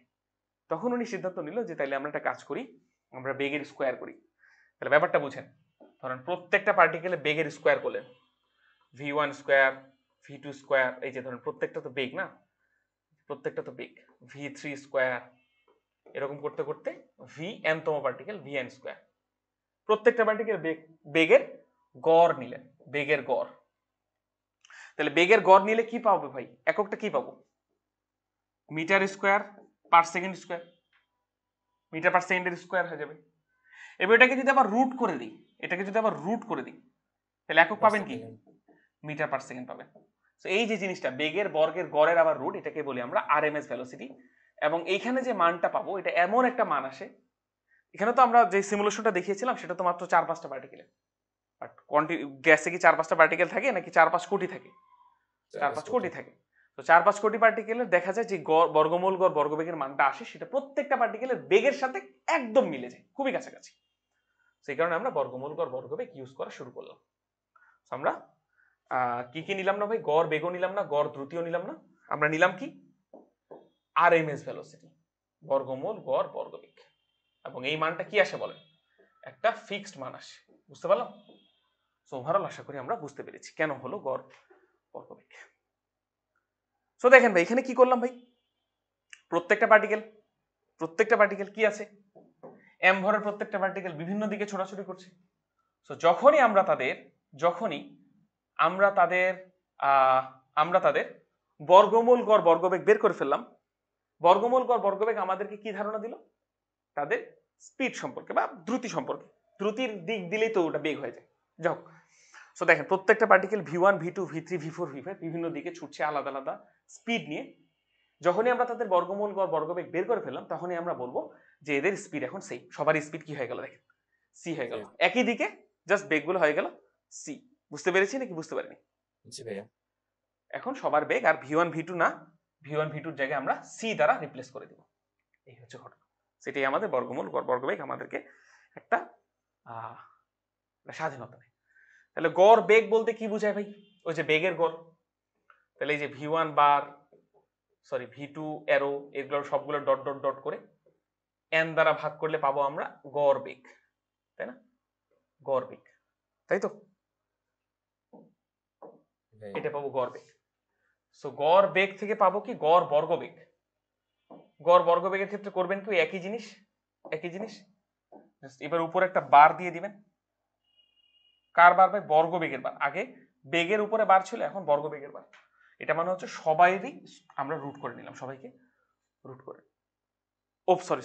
তখন উনি সিদ্ধান্ত নিল যে তাইলে আমরা একটা কাজ করি, আমরা বেগের স্কোয়ার করি। তাহলে ব্যাপারটা বুঝেন, ধরেন প্রত্যেকটা পার্টিকেলে বেগের স্কোয়ার করলেন, v1 স্কোয়ার, v2 স্কোয়ার, এই যে ধরেন প্রত্যেকটা তো বেগ না, প্রত্যেকটা তো বেগ, v3 স্কোয়ার, এরকম করতে করতে vn তম পার্টিকেল vn স্কোয়ার, প্রত্যেকটা পার্টিকেল বেগের গড় নিলেন, বেগের গড়। তাহলে বেগের গড় নিলে কি পাবো ভাই, এককটা কি পাবো, metre square per second square, metre per সেকেন্ডের স্কোয়ার হয়ে যাবে। এবার এটাকে যদি আবার রুট করে দিই, এটাকে যদি আবার রুট করে দিই, তাহলে একক পাবেন কি, মিটার পার সেকেন্ড পাবেন। তো এই যে জিনিসটা বেগের বর্গের গড়ের আবার রুট, এটাকে বলি আমরা আরএমএস ভেলোসিটি। এবং এইখানে যে মানটা পাবো, এটা এমন একটা মান আসে, এখানে তো আমরা যে সিমুলেশনটা দেখিয়েছিলাম সেটা তো মাত্র 4-5টা পার্টিকেলের, বাট গ্যাসে কি 4-5টা পার্টিকেল থাকে নাকি 4-5 কোটি থাকে? 4-5 কোটি থাকে। তো 4-5 কোটি পার্টিকেলের দেখা যায় যে বর্গমূল গড় বর্গবেগের মানটা আসে, সেটা প্রত্যেকটা পার্টিকেলের বেগের সাথে একদম মিলে যায়, খুবই কাছাকাছি। সেই কারণে আমরা বর্গমূল গড় বর্গবেগ ইউজ করা শুরু করলাম। আমরা কি কি নিলাম না ভাই, গড় বেগও নিলাম না, গড় দ্রুতিও নিলাম না, আমরা নিলাম কি আরএমএস ভেলোসিটি, বর্গমূল গড় বর্গবেগ। এবং এই মানটা কি আসে বলেন, একটা ফিক্সড মান আসে। বুঝতে পারলাম? সো ওভারঅল আশা করি আমরা বুঝতে পেরেছি কেন হলো গড় বর্গবেগ। সো দেখেন ভাই এখানে কি করলাম ভাই, প্রত্যেকটা পার্টিকেল কি আছে, এম ভরের প্রত্যেকটা পার্টিকেল বিভিন্ন দিকে ছোটাছুটি করছে। সো যখনই আমরা তাদের বর্গমূল গড় বর্গবেগ বের করে ফেললাম, বর্গমূল গড় বর্গবেগ আমাদেরকে কি ধারণা দিল, তাদের স্পিড সম্পর্কে বা দ্রুতি সম্পর্কে। দ্রুতির দিক দিলেই তো ওটা বেগ হয়ে যায়। যাক, সো দেখেন প্রত্যেকটা particle v1 v2 v3 v4 v5 বিভিন্ন দিকে ছুটছে আলাদা আলাদা স্পিড নিয়ে। যখনই আমরা তাদের বর্গমূল গড় বর্গবেগ বের করে ফেললাম, তখনই আমরা বলবো যে এদের স্পিড এখন সেম, সবার স্পিড কি হয়ে গেল দেখেন, সি হয়ে গেল, একই দিকে জাস্ট বেগগুলো হয়ে গেল সি। বুঝতে পেরেছি নাকি বুঝতে পারিনি? জি ভাইয়া। এখন সবার বেগ আর v1 v2 না, v1 v2 জায়গায় আমরা সি দ্বারা রিপ্লেস করে দিব। এই হচ্ছে ঘটনা। সেটাই আমাদের বর্গমূল গড় বর্গবেগ আমাদেরকে একটা স্বাধীনতা দেয়। তাহলে গড় বেগ বলতে কি বোঝায় ভাই, ওই যে বেগের গড়। তাহলে এই যে v1 বার, সরি v2 অ্যারো, এগুলো সবগুলো ডট ডট ডট করে n দ্বারা ভাগ করলে পাবো আমরা গড় বেগ, তাই না? গড় বেগ, তাই তো? এটা পাবো গড় বেগ। সো গড় বেগ থেকে পাবো কি গড় বর্গবেগ। গড় বর্গবেগের ক্ষেত্রে করবেন কি একই জিনিস, এবার উপরে একটা বার দিয়ে দিবেন। কার বার ভাই? বর্গবেগের বার। আগে বেগের উপরে বার ছিল, এখন বর্গবেগের বার। এটা মানে হচ্ছে সবাইরই আমরা রুট করে নিলাম, সবাইকে রুট করে। ও সরি,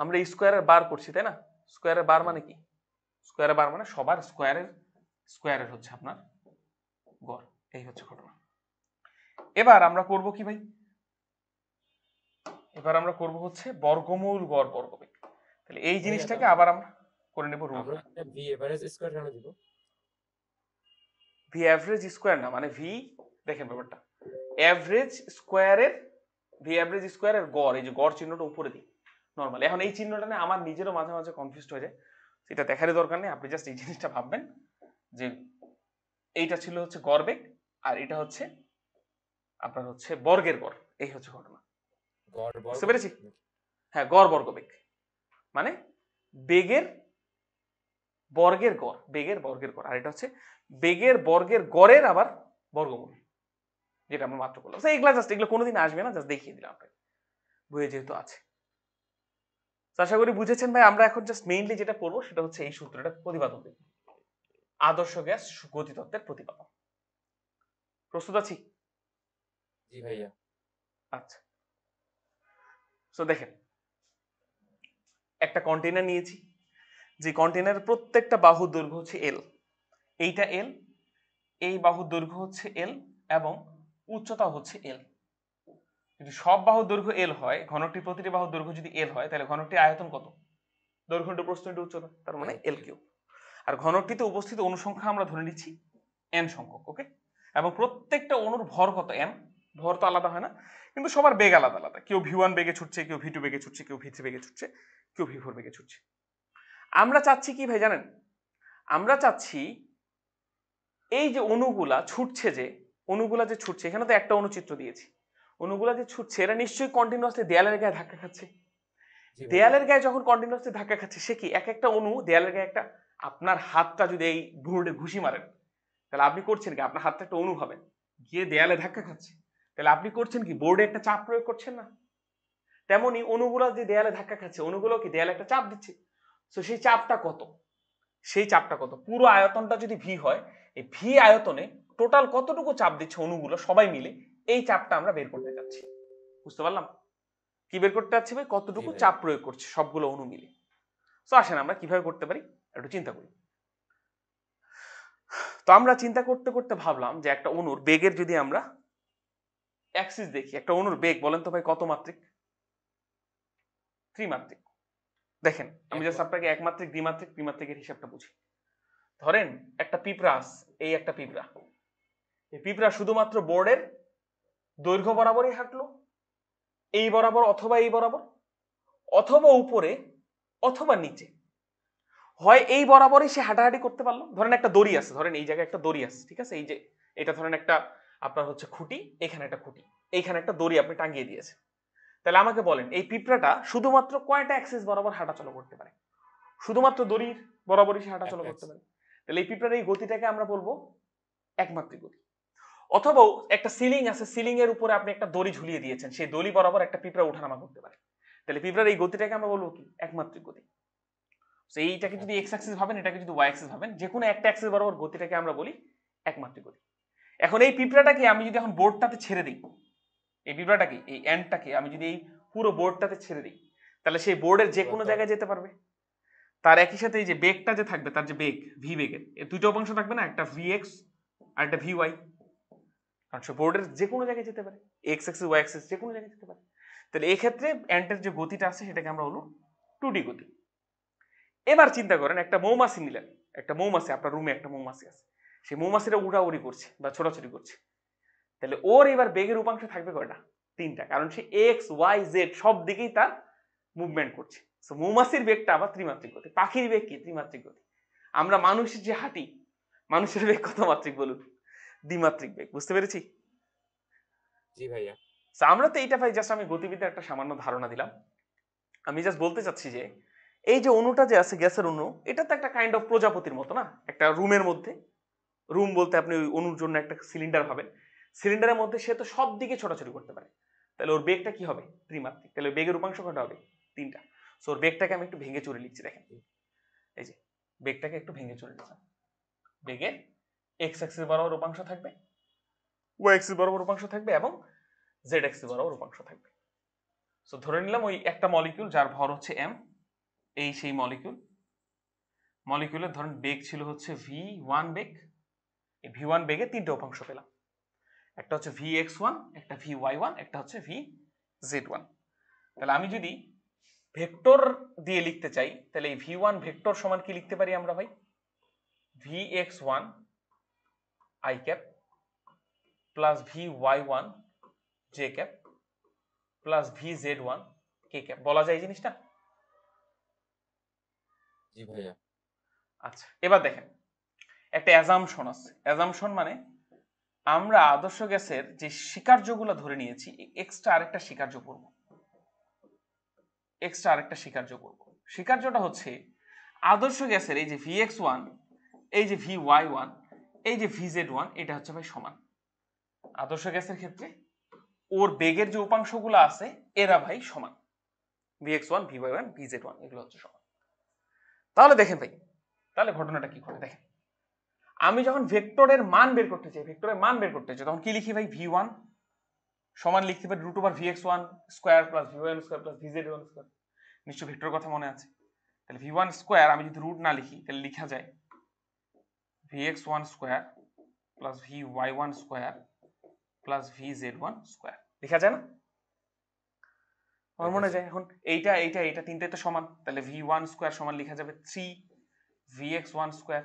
আমরা স্কোয়ারের বার করছি, তাই না? স্কোয়ারের বার মানে কি, স্কোয়ারের বার মানে সবার স্কোয়ারের হচ্ছে আপনার গড়। এই হচ্ছে ঘটনা। এবার আমরা করব কি ভাই, এবার আমরা করব হচ্ছে বর্গমূল গড় বর্গবেগ। তাহলে এই ভাইয়া জিনিসটাকে তাহলে আবার আমরা করে নেব রুট। আমরা ভি এভারেজ স্কয়ার কেন দিব? ভি অ্যাভারেজ স্কোয়ার না, মানে ভি, দেখেন ব্যাপারটা, অ্যাভারেজ স্কোয়ারের, ভি অ্যাভারেজ স্কোয়ারের গড়, এই যে গড় চিহ্নটা উপরে দিই নর্মাল। এখন এই চিহ্নটা না আমার নিজেরও মাঝে মাঝে কনফিউজ হয়ে যায়, এটা দেখারই দরকার নেই, আপনি জাস্ট এই জিনিসটা ভাববেন যে এইটা ছিল হচ্ছে গড় বেগ, আর এটা হচ্ছে আপনার হচ্ছে বর্গের গড়, এই হচ্ছে ঘটনা। গড় বর্গ বুঝতে পেরেছি? হ্যাঁ, গড় বর্গবেগ মানে বেগের বর্গের গড়, বেগের বর্গের গড়, আর এটা হচ্ছে বেগের বর্গের গড়ের আবার বর্গমূল, যেটা আমরা মাত্র করলাম। এইগুলা জাস্ট, এগুলো কোনোদিন আসবে না, জাস্ট দেখিয়ে দিলাম আপনাকে, বইয়ে যেহেতু আছে। আশা করি বুঝেছেন ভাই। আমরা এখন জাস্ট মেইনলি যেটা পড়বো সেটা হচ্ছে এই সূত্রটা প্রতিপাদন দেখব, আদর্শ গ্যাস গতিতত্ত্বের প্রতিপাদন। প্রস্তুত আছি? জি ভাইয়া। আচ্ছা, সো দেখেন, একটা কন্টেইনার নিয়েছি, যে কন্টেইনারের প্রত্যেকটা বাহুর দৈর্ঘ্য হচ্ছে এল, এইটা এল, এই বাহুর দৈর্ঘ্য হচ্ছে এল এবং উচ্চতা হচ্ছে এল। যদি সব বাহুর দৈর্ঘ্য এল হয়, ঘনকটি প্রতিটি বাহুর দৈর্ঘ্য যদি এল হয়, তাহলে ঘনকটির আয়তন কত? দৈর্ঘ্য ইন্টু প্রস্থ ইন্টু উচ্চতা, তার মানে এল কিউব। আর ঘনকটিতে উপস্থিত অনুসংখ্যা আমরা ধরে নিচ্ছি এন সংখ্যক, ওকে? এবং প্রত্যেকটা অণুর ভর কত? এম। ভর তো আলাদা হয় না, কিন্তু সবার বেগ আলাদা আলাদা, কেউ ভি1 বেগে ছুটছে, কেউ ভি2 বেগে ছুটছে, কেউ ভি3 বেগে ছুটছে, কেউ ভি4 বেগে ছুটছে। আমরা চাচ্ছি কি ভাই জানেন? আমরা চাচ্ছি এই যে অণুগুলা ছুটছে, যে অণুগুলা যে ছুটছে, এখানে তো একটা অণুচিত্র দিয়েছি, অণুগুলা যে ছুটছে এরা নিশ্চয়ই কন্টিনিউয়াসলি দেয়ালের গায়ে ধাক্কা খাচ্ছে। জি ভাইয়া। দেয়ালের গায়ে যখন কন্টিনিউয়াসলি ধাক্কা খাচ্ছে, সে কি এক একটা অণু দেয়ালের গায়ে একটা, আপনার হাতটা যদি এই বোর্ডে ঘুষি মারেন, তাহলে আপনি করছেন কি? আপনার হাতটা একটা অণু ভাবেন গিয়ে দেয়ালে ধাক্কা খাচ্ছে, তাহলে আপনি করছেন কি? বোর্ডে একটা চাপ প্রয়োগ করছেন না? তেমনি অণুগুলো যে দেয়ালে ধাক্কা খাচ্ছে, অণুগুলো কি দেয়ালে একটা চাপ দিচ্ছে। তো সেই চাপটা কত? সেই চাপটা কত? পুরো আয়তনটা যদি ভি হয়, এই ভি আয়তনে টোটাল কতটুকু চাপ দিচ্ছে অণুগুলো সবাই মিলে, এই চাপটা আমরা বের করতে চাচ্ছি। বুঝতে পারলাম? কি বের করতে চাচ্ছি ভাই? কতটুকু জি ভাই। চাপ প্রয়োগ করছে সবগুলো অণু মিলে। তো আসেন আমরা কিভাবে করতে পারি একটু চিন্তা করি। তো আমরা চিন্তা করতে করতে ভাবলাম যে একটা অণুর বেগের যদি আমরা অ্যাক্সিস দেখি, একটা অণুর বেগ বলেন তো ভাই কত মাত্রিক? ত্রিমাত্রিক। দেখেন, আমি জাস্ট আপনাকে একমাত্রিক, দ্বিমাত্রিক, ত্রিমাত্রিকের হিসাবটা বুঝি। ধরেন একটা পিঁপড়া, এই একটা পিঁপড়া, এই পিঁপড়া শুধুমাত্র বোর্ডের দৈর্ঘ্য বরাবরই হাঁটলো, এই বরাবর অথবা এই বরাবর, অথবা উপরে অথবা নিচে, হয় এই বরাবরই সে হাঁটাহাঁটি করতে পারলো। ধরেন একটা দড়ি আছে, ধরেন এই জায়গায় একটা দড়ি আছে, ঠিক আছে? এই যে এটা ধরেন একটা আপনার হচ্ছে খুঁটি, এখানে একটা খুঁটি, এইখানে একটা দড়ি আপনি টাঙিয়ে দিয়েছেন। তাহলে আমাকে বলেন এই পিঁপড়াটা শুধুমাত্র কয়টা অ্যাক্সিস বরাবর হাঁটাচলা করতে পারে? শুধুমাত্র দড়ির বরাবরই সে হাঁটাচলা করতে পারে। তাহলে এই পিঁপড়ার এই গতিটাকে আমরা বলবো একমাত্রিক গতি। অথবা একটা সিলিং আছে, সিলিং এর উপরে আপনি একটা দড়ি ঝুলিয়ে দিয়েছেন, সেই দড়ি বরাবর একটা পিঁপড়া ওঠানামা করতে পারে। তাহলে পিঁপড়ার এই গতিটাকে আমরা বলবো কি? একমাত্রিক গতি। এইটাকে যদি এক্স অ্যাক্সিস ভাবেন, এটাকে যদি ওয়াই অ্যাক্সিস ভাবেন, যে কোনো একটা অ্যাক্সিস বরাবর গতিটাকে আমরা বলি একমাত্রিক গতি। এখন এই পিঁপড়াটাকে আমি যদি এখন বোর্ডটাতে ছেড়ে দিই, এই পিঁপড়াটাকে, এই এন্ডটাকে আমি যদি এই পুরো বোর্ডটাতে ছেড়ে দিই, তাহলে সেই বোর্ডের যে কোনো জায়গায় যেতে পারবে। তার একই সাথে এই যে বেগটা যে থাকবে, তার যে বেগ ভি বেগের, এই দুটো অংশ থাকবে না, একটা ভি এক্স আর একটা ভি ওয়াই, কারণ সে বোর্ডের যে কোনো জায়গায় যেতে পারে, এক্স অ্যাক্সিস ওয়াই অ্যাক্সিস যে কোনো জায়গায় যেতে পারে। তাহলে এই ক্ষেত্রে অ্যান্টের যে গতিটা আছে সেটাকে আমরা বলবো 2D গতি। এবার চিন্তা করেন একটা মৌমাছি নিলেন, একটা মৌমাছি, আপনার রুমে একটা মৌমাছি আছে, সেই মৌমাছিটা উড়াউড়ি করছে বা ছোটাছুটি করছে, তাহলে ওর এবার বেগের উপাংশ থাকবে কয়টা? 3টা, কারণ সে এক্স ওয়াই জেড সব দিকেই তার মুভমেন্ট করছে। সো মৌমাছির বেগটা আবার ত্রিমাত্রিক গতি। পাখির বেগ কি? ত্রিমাত্রিক গতি। আমরা মানুষের যে হাঁটি, মানুষের বেগ কত মাত্রিক বলুন? দ্বিমাত্রিক বেগ। বুঝতে পেরেছি? জি ভাইয়া। আমরা তো এইটা ভাই জাস্ট আমি গতিবিদ্যার একটা সামান্য ধারণা দিলাম। আমি জাস্ট বলতে চাচ্ছি যে এই যে অণুটা যে আছে, গ্যাসের অণু, এটা তো একটা কাইন্ড অফ প্রজাপতির মতো না? একটা রুমের মধ্যে, রুম বলতে আপনি ওই অণুর জন্য একটা সিলিন্ডার ভাবেন, সিলিন্ডারের মধ্যে সে তো সব দিকে ছোটাছুটি করতে পারে, তাহলে ওর বেগটা কি হবে? ত্রিমাত্রিক। তাহলে বেগের উপাংশ কটা হবে? 3টা। সো ওর বেগটাকে আমি একটু ভেঙে চুরে লিখছি, দেখেন এই যে বেগটাকে একটু ভেঙে চুরে লিখলাম। বেগের এক্স অ্যাক্সিস বরাবর উপাংশ থাকবে, ওয়াই অ্যাক্সিস বরাবর উপাংশ থাকবে এবং জেড অ্যাক্সিস বরাবর উপাংশ থাকবে। সো ধরে নিলাম ওই একটা মলিকিউল যার ভর হচ্ছে এম, এই সেই মলিকিউল, মলিকিউলের ধরেন বেগ ছিল হচ্ছে v1 বেগ, এই v1 বেগে 3টে উপাংশ পেলাম, একটা হচ্ছে vx1, একটা vy1, একটা হচ্ছে vz1। তাহলে আমি যদি ভেক্টর দিয়ে লিখতে চাই তাহলে এই v1 ভেক্টর সমান কি লিখতে পারি আমরা ভাই, vx1 i cap plus vy1 j cap plus vz1 k cap, বলা যায় এই জিনিসটা? জি ভাইয়া। আচ্ছা এবার দেখেন একটা অ্যাজাম্পশন আছে, অ্যাজাম্পশন মানে আমরা আদর্শ গ্যাসের যে স্বীকার্যগুলো ধরে নিয়েছি এক্সট্রা আরেকটা স্বীকার্য করব, এক্সট্রা আরেকটা স্বীকার্য করব। স্বীকার্যটা হচ্ছে আদর্শ গ্যাসের এই যে vx1, এই যে vy1, এই যে vz1 এটা হচ্ছে ভাই সমান। আদর্শ গ্যাসের ক্ষেত্রে ওর বেগের যে উপাংশগুলো আছে এরা ভাই সমান, vx1 vy1 vz1 এগুলো হচ্ছে সমান। তাহলে দেখেন ভাই তাহলে ঘটনাটা কি ঘটে দেখেন, আমি যখন ভেক্টরের মান বের করতে চাই, ভেক্টরের মান বের করতে চাই তখন কি লিখি ভাই, v1 সমান লিখতে পারি √vx1 square plus vy1 square plus vz1 square. নিশ্চয় ভেক্টরের কথা মনে আছে? তাহলে v1 স্কয়ার আমি যদি রুট না লিখি তাহলে লেখা যায় vx1 square plus vy1 square plus vz1 square, লেখা যায় না? আমার মনে যায় এখন এইটা এইটা এইটা তিনটে তো সমান, তাহলে v1 স্কয়ার সমান লেখা যাবে 3vx1 স্কয়ার,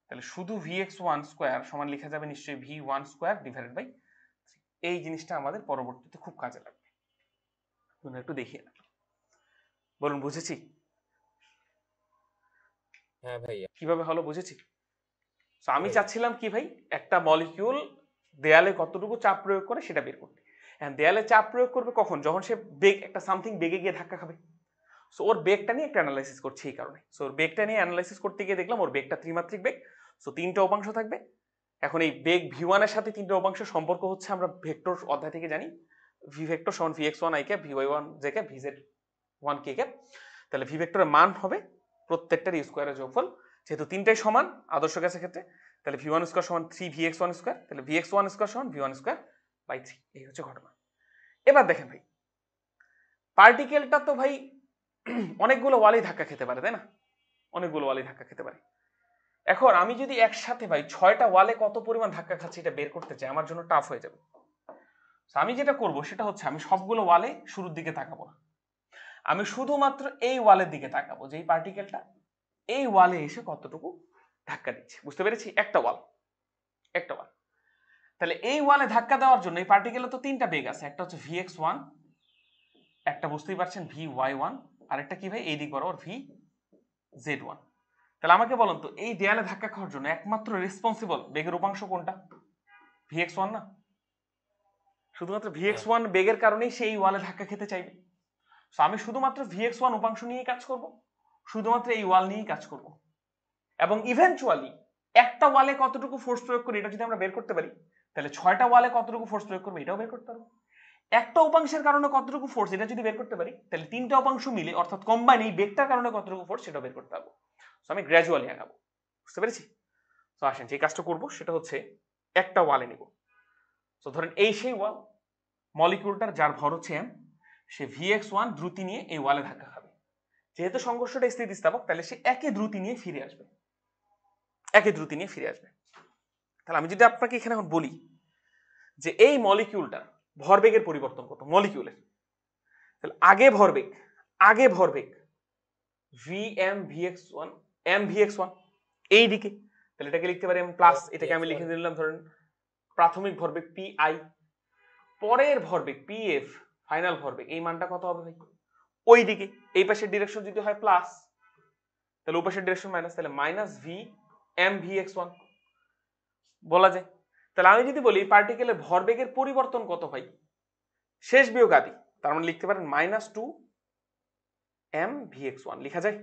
তাহলে শুধু vx1 স্কয়ার সমান লেখা যাবে নিশ্চয়ই v1 স্কয়ার ডিভাইডেড বাই 3। এই জিনিসটা আমাদের পরবর্তীতে খুব কাজে লাগবে, একটু দেখিয়ে রাখি। বলুন বুঝেছি? হ্যাঁ ভাইয়া। কিভাবে হলো বুঝেছি? তো আমি ভাইয়া। চাচ্ছিলাম কি ভাই, একটা মলিকিউল দেয়ালে কতটুকু চাপ প্রয়োগ করে সেটা বের করতে। দেয়ালে চাপ প্রয়োগ করবে কখন, যখন সে বেগ একটা সামথিং বেগে গিয়ে ধাক্কা খাবে। সো ওর বেগটা নিয়ে একটা অ্যানালাইসিস করছি এই কারণে। সো ওর বেগটা নিয়ে অ্যানালাইসিস করতে গিয়ে দেখলাম ওর বেগটা ত্রিমাত্রিক বেগ, সো তিনটা উপাংশ থাকবে। এখন এই বেগ v1 এর সাথে তিনটা উপাংশ সম্পর্ক হচ্ছে আমরা ভেক্টর অধ্যায় থেকে জানি, v ভেক্টর সমান vx1 i cap vy1 j cap vz1 k cap. তাহলে v ভেক্টরের মান হবে প্রত্যেকটার স্কয়ারের যোগফল, যেহেতু তিনটাই সমান আদর্শ গ্যাসের ক্ষেত্রে তাহলে v1 স্কয়ার সমান 3vx1 স্কয়ার, তাহলে vx1 স্কয়ার সমান v1 স্কয়ার বাই 3। এই হচ্ছে ঘটনা। এবার দেখেন ভাই পার্টিকেলটা তো ভাই অনেকগুলো ওয়ালেই ধাক্কা খেতে পারে, তাই না? অনেকগুলো ওয়ালেই ধাক্কা খেতে পারে। এখন আমি যদি একসাথে ভাই 6টা ওয়ালে কত পরিমাণ ধাক্কা খাচ্ছি এটা বের করতে চাই, আমার জন্য টাফ হয়ে যাবে। আমি যেটা করব সেটা হচ্ছে আমি সবগুলো ওয়ালে শুরুর দিকে তাকাবো না, আমি শুধুমাত্র এই ওয়ালের দিকে তাকাবো যে এই পার্টিকেলটা এই ওয়ালে এসে কতটুকু ধাক্কা দিচ্ছে। বুঝতে পেরেছি? একটা ওয়াল, একটা ওয়াল। তাহলে এই ওয়ালে ধাক্কা দেওয়ার জন্য এই পার্টিকেলের তো তিনটা বেগ আছে, একটা হচ্ছে vx1, একটা বুঝতেই পারছেন vy1, আর একটা কি ভাই এই দিক বরাবর vz1। তাহলে আমাকে বলুন তো এই দেয়ালে ধাক্কা খাওয়ার জন্য একমাত্র রেসপন্সিবল বেগের উপাংশ কোনটা? vx1 না? শুধুমাত্র vx1 বেগের কারণেই সেই ওয়ালে ধাক্কা খেতে চাইবে। সো আমি শুধুমাত্র vx1 উপাংশ নিয়েই কাজ করব, শুধুমাত্র এই ওয়াল নিয়েই কাজ করব, এবং ইভেন্চুয়ালি একটা ওয়ালে কতটুকু ফোর্স প্রয়োগ করি এটা যদি আমরা বের করতে পারি তাহলে 6টা ওয়ালে কতটুকু ফোর্স প্রয়োগ করবে এটাও বের করতে পারবো। একটা উপাংশের কারণে কতটুকু ফোর্স এটা যদি বের করতে পারি তাহলে তিনটা উপাংশ মিলে অর্থাৎ কম্বাইন এই বেগটার কারণে কতটুকু ফোর্স সেটা বের করতে পারবো। সো আমি গ্র্যাজুয়ালি আগাবো। বুঝতে পেরেছি? তো আসেন যে কাজটা করব সেটা হচ্ছে একটা ওয়ালে নিব। তো ধরেন এই সেই ওয়াল, মলিকিউলটার যার ভর হচ্ছে m, সে vx1 দ্রুতি নিয়ে এই ওয়ালে ধাক্কা খাবে। যেহেতু সংঘর্ষটা স্থিতিস্থাপক তাহলে সে একই দ্রুতি নিয়ে ফিরে আসবে, একই দ্রুতি নিয়ে ফিরে আসবে। তাহলে আমি যদি আপনাকে এখানে এখন বলি যে এই মলিকিউলটার ভরবেগের পরিবর্তন কত মলিকিউলের, তাহলে আগে ভরবেগ vm vx1 m vx1 এই দিকে, তাহলে এটাকে লিখতে পারি m প্লাস, এটাকে আমি লিখে দিলাম ধরেন প্রাথমিক ভরবেগ pi, পরের ভরবেগ pf ফাইনাল ভরবেগ, এই মানটা কত হবে ভাই ওই দিকে। এই পাশের ডিরেকশন যদি হয় প্লাস তাহলে ওই পাশের ডিরেকশন মাইনাস, তাহলে মাইনাস v m vx1 বলা যায়। তাহলে আমি যদি বলি পার্টিকেলের ভরবেগের পরিবর্তন কত ভাই শেষ বিয়োগ আদি, তার মানে লিখতে পারেন -2 m vx1 লেখা যায়।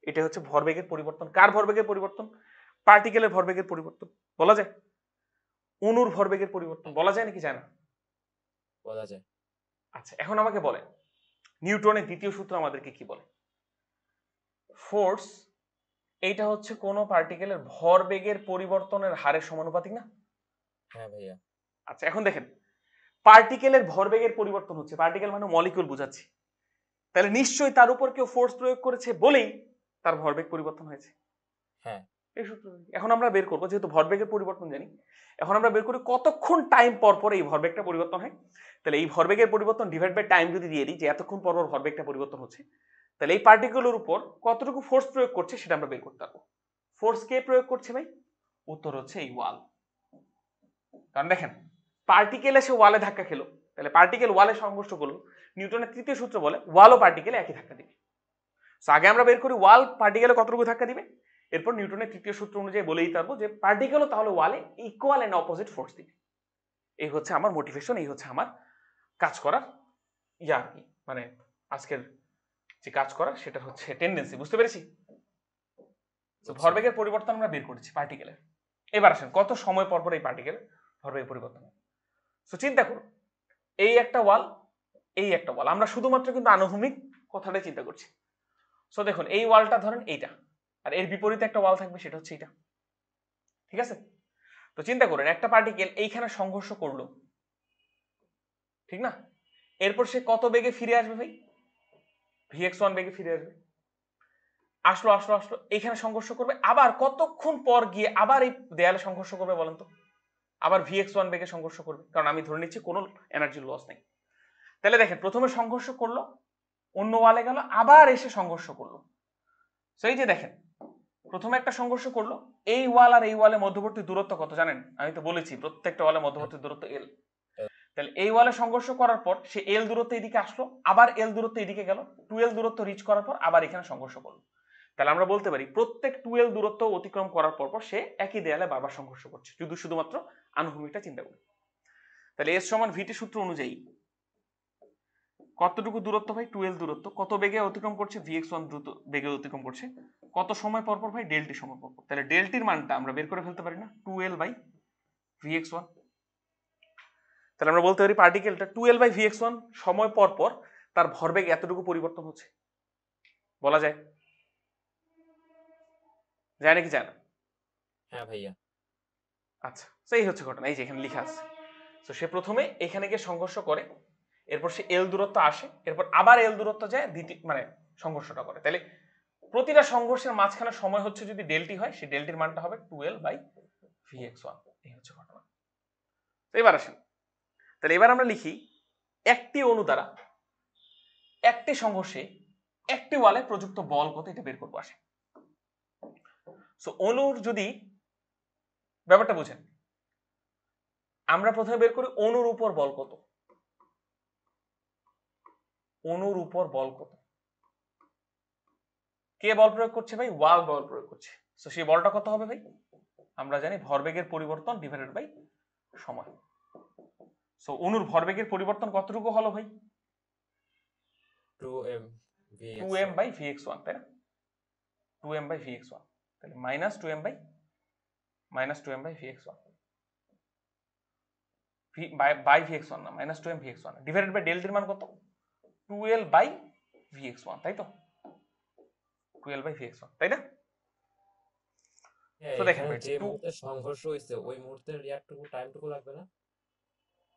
এটা হচ্ছে ভরবেগের পরিবর্তন। কার ভরবেগের পরিবর্তন? পার্টিকেলের ভরবেগের পরিবর্তন বলা যায়। অণুর ভরবেগের পরিবর্তন বলা যায় নাকি যায় না? বলা যায়। আচ্ছা এখন আমাকে বলেন নিউটনের দ্বিতীয় সূত্র আমাদেরকে কি বলে? ফোর্স এইটা হচ্ছে কোন পার্টিকেলের ভরবেগের পরিবর্তনের হারের সমানুপাতিক না? হ্যাঁ ভাইয়া। আচ্ছা এখন দেখেন পার্টিকেলের ভরবেগের পরিবর্তন হচ্ছে, পার্টিকেল মানে মলিকিউল বুঝাচ্ছি, তাহলে নিশ্চয়ই তার উপর কেউ ফোর্স প্রয়োগ করেছে বলেই তার ভরবেগ পরিবর্তন হয়েছে। হ্যাঁ এই সূত্র এখন আমরা বের করবো, যেহেতু ভরবেগের পরিবর্তন জানি, এখন আমরা বের করি কতক্ষণ টাইম পর পর এই ভরবেগটা পরিবর্তন হয়। তাহলে এই ভরবেগের পরিবর্তন ডিভাইড বাই টাইম যদি দিয়ে দিই যে এতক্ষণ পর পর ভরবেগটা পরিবর্তন হচ্ছে, তাহলে এই পার্টিকেলের উপর কতটুকু ফোর্স প্রয়োগ করছে সেটা আমরা বের করতে পারবো। ফোর্স কে প্রয়োগ করছে ভাই? উত্তর হচ্ছে এই ওয়াল। কারণ দেখেন পার্টিকেল এসে ওয়ালে ধাক্কা খেলো, তাহলে পার্টিকেল ওয়ালে সংঘর্ষ করলো, নিউটনের তৃতীয় সূত্র বলে ওয়াল ও পার্টিকেলে একই ধাক্কা দিবে। আগে আমরা বের করি ওয়াল পার্টিকেলে কতটুকু ধাক্কা দিবে, এরপর নিউটনের তৃতীয় সূত্র অনুযায়ী বলে দিতে পারবো যে পার্টিকেলও তাহলে ওয়ালে ইকুয়াল এন্ড অপোজিট ফোর্স দিবে। এই হচ্ছে আমার মোটিভেশন, এই হচ্ছে আমার কাজ করার আর কি, মানে আজকের যে কাজ করার সেটা হচ্ছে টেন্ডেন্সি। বুঝতে পেরেছি? ভরবেগের পরিবর্তন আমরা বের করেছি পার্টিকেলের। এবার আসেন কত সময় পর পর এই পার্টিকেল ভরবেগের পরিবর্তন হয়। সো চিন্তা করুন, এই একটা ওয়াল, এই একটা ওয়াল, আমরা শুধুমাত্র কিন্তু আনুভূমিক কথাটাই চিন্তা করছি। সো দেখুন এই ওয়ালটা ধরেন এইটা, আর এর বিপরীতে একটা ওয়াল থাকবে, সেটা হচ্ছে এটা। ঠিক আছে? তো চিন্তা করেন একটা পার্টিকেল এইখানে সংঘর্ষ করলো, ঠিক না? এরপর সে কত বেগে ফিরে আসবে ভাই? vx1 বেগে ফিরে আসবে। আসলো আসলো আসলো এইখানে সংঘর্ষ করবে, আবার কতক্ষণ পর গিয়ে আবার এই দেয়ালে সংঘর্ষ করবে বলেন তো? আবার vx1 বেগে সংঘর্ষ করবে, কারণ আমি ধরে নিচ্ছি কোনো এনার্জি লস নেই। তাহলে দেখেন প্রথমে সংঘর্ষ করলো, অন্য ওয়ালে গেল, আবার এসে সংঘর্ষ করলো। সেই যে দেখেন প্রথমে একটা সংঘর্ষ করলো, এই ওয়াল আর এই ওয়ালের মধ্যবর্তী দূরত্ব কত জানেন? আমি তো বলেছি প্রত্যেকটা ওয়ালের মধ্যবর্তী দূরত্ব এল। তাহলে এই ওয়ালে সংঘর্ষ করার পর সে এল দূরত্ব এদিকে আসলো, আবার এল দূরত্ব এদিকে গেল, 2l দূরত্ব রিচ করার পর আবার এখানে সংঘর্ষ করলো। তাহলে আমরা বলতে পারি প্রত্যেক 2l দূরত্ব অতিক্রম করার পর সে একই দেয়ালে বারবার সংঘর্ষ করছে, যদি শুধুমাত্র আনুভূমিকটা চিন্তা করি। তাহলে এস সমান ভিটি সূত্র অনুযায়ী কতটুকু দূরত্ব ভাই? 2l দূরত্ব কত বেগে অতিক্রম করছে? vx1 দ্রুত বেগে অতিক্রম করছে। কত সময় পর পর ভাই? ডেলটি সময় পর পর। তাহলে ডেলটির মানটা আমরা বের করে ফেলতে পারি না? 2l by vx1। তাহলে আমরা বলতে পারি পার্টিকেলটা 2l বাই vx1 সময় পর পর তার ভরবেগ এতটুকু পরিবর্তন হচ্ছে, বলা যায়? যায় নাকি যায় না? হ্যাঁ ভাইয়া। আচ্ছা, সেই হচ্ছে ঘটনা। এই যে এখানে লেখা আছে। তো সে প্রথমে এখানে গিয়ে সংঘর্ষ করে, এরপর সে এল দূরত্ব আসে, এরপর আবার এল দূরত্ব যায়, দ্বিতীয় মানে সংঘর্ষটা করে। তাহলে প্রতিটা সংঘর্ষের মাঝখানে সময় হচ্ছে যদি ডেলটি হয়, সেই ডেলটির মানটা হবে 2l বাই vx1। এই হচ্ছে ঘটনা। তো এবার আসেন, তাহলে এবার আমরা লিখি একটি অণু দ্বারা একটি সংঘর্ষে একটি ওয়ালে প্রযুক্ত বল কত, এটা বের করবো। আসে সো অণুর যদি ব্যাপারটা বুঝেন, আমরা প্রথমে বের করি অণুর উপর বল কত। অণুর উপর বল কত? কে বল প্রয়োগ করছে ভাই? ওয়াল বল প্রয়োগ করছে। সো সেই বলটা কত হবে ভাই? আমরা জানি ভরবেগের পরিবর্তন ডিভাইডেড বাই সময়। সো অণুর ভরবেগের পরিবর্তন কতটুকু হলো ভাই? 2m বাই vx1, তাই না? 2m বাই vx1, তাহলে minus 2m by vx1 by vx1 না, minus 2m vx1 divided by ডেল্টার মান কত? 2l বাই vx1, তাই তো? 2l বাই vx1, তাই না? তো দেখেন ভাই যে মুহূর্তে সংঘর্ষ হয়েছে ওই মুহূর্তের রিয়াক্টটুকু টাইমটুকু লাগবে না?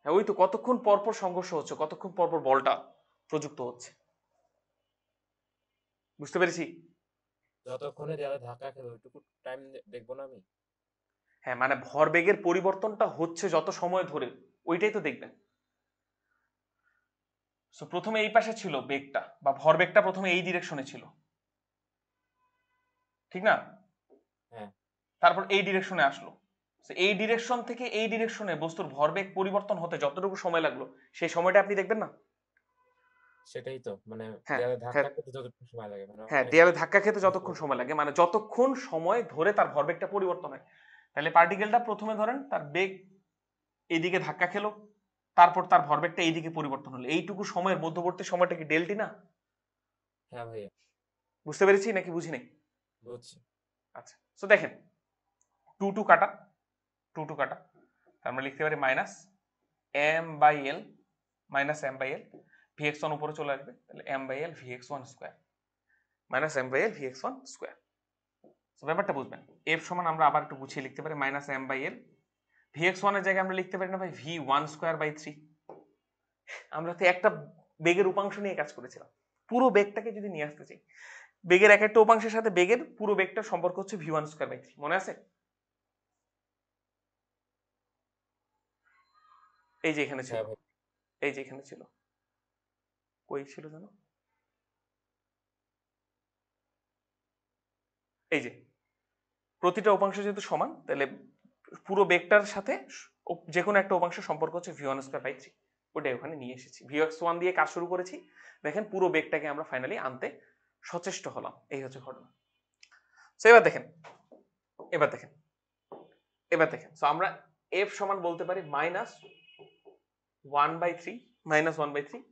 হ্যাঁ, ওই তো কতক্ষণ পরপর সংঘর্ষ হচ্ছে, কতক্ষণ পরপর বলটা প্রযুক্ত হচ্ছে। বুঝতে পেরেছি? যতক্ষণে দেয়ালে ধাক্কা খেলো ওইটুকু টাইম দেখবো না আমি? হ্যাঁ, মানে ভরবেগের পরিবর্তনটা হচ্ছে যত সময় ধরে, ওইটাই তো দেখবেন। সো প্রথমে এই পাশে ছিল বেগটা বা ভরবেগটা, প্রথমে এই ডিরেকশনে ছিল, ঠিক না? হ্যাঁ। তারপর এই ডিরেকশনে আসলো। এই ডিরেকশন থেকে এই ডিরেকশনে বস্তুর ভরবেগ পরিবর্তন হতে যতটুকু সময় লাগলো, সেই সময়টা আপনি দেখবেন না? সেটাই তো, মানে হ্যাঁ দেয়ালে হ্যাঁ ধাক্কা খেতে যতক্ষণ সময় লাগে, মানে হ্যাঁ, অনেক দেয়ালে ধাক্কা খেতে যতক্ষণ সময় লাগে, মানে যতক্ষণ সময় ধরে তার ভরবেগটা পরিবর্তন হয়। তাহলে পার্টিকেলটা প্রথমে ধরেন তার বেগ এইদিকে ধাক্কা খেলো, তারপর তার ভরবেগটা এইদিকে পরিবর্তন হলো, এইটুকু সময়ের মধ্যবর্তী সময়টা কি ডেলটি না? হ্যাঁ ভাইয়া, বুঝতে পেরেছি নাকি বুঝি নাই? বুঝছি। আচ্ছা, তো দেখেন 2 কাটা, 2 কাটা, আমরা লিখতে পারি minus m by l, minus m by l, vx1 উপরে চলে আসবে, তাহলে m by l vx1 square, minus m by l vx1 square. তো ব্যাপারটা বুঝবেন, f সমান আমরা আবার একটু গুছিয়ে লিখতে পারি minus m by l, vx1 এর জায়গায় আমরা লিখতে পারি না ভাই v1 স্কয়ার বাই 3। আমরা তো একটা বেগের উপাংশ নিয়ে কাজ করেছিলাম, পুরো বেগটাকে যদি নিয়ে আসতে চাই, বেগের এক একটা উপাংশের সাথে বেগের পুরো বেগটার সম্পর্ক হচ্ছে v1 স্কয়ার বাই 3, মনে আছে? এই যে এখানে ছিল, হ্যাঁ ভাই। এই যে এখানে ছিল, কই ছিল জানো, এই যে প্রতিটা উপাংশ যেহেতু সমান তাহলে পুরো বেগটার সাথে যে কোনো একটা উপাংশের সম্পর্ক হচ্ছে v1 স্কয়ার বাই 3, ওটাই ওখানে নিয়ে এসেছি। vx1 দিয়ে কাজ শুরু করেছি, দেখেন পুরো বেগটাকে আমরা ফাইনালি আনতে সচেষ্ট হলাম, এই হচ্ছে ঘটনা। সো এবার দেখেন, এবার দেখেন, এবার দেখেন, সো আমরা f সমান বলতে পারি মাইনাস 1/3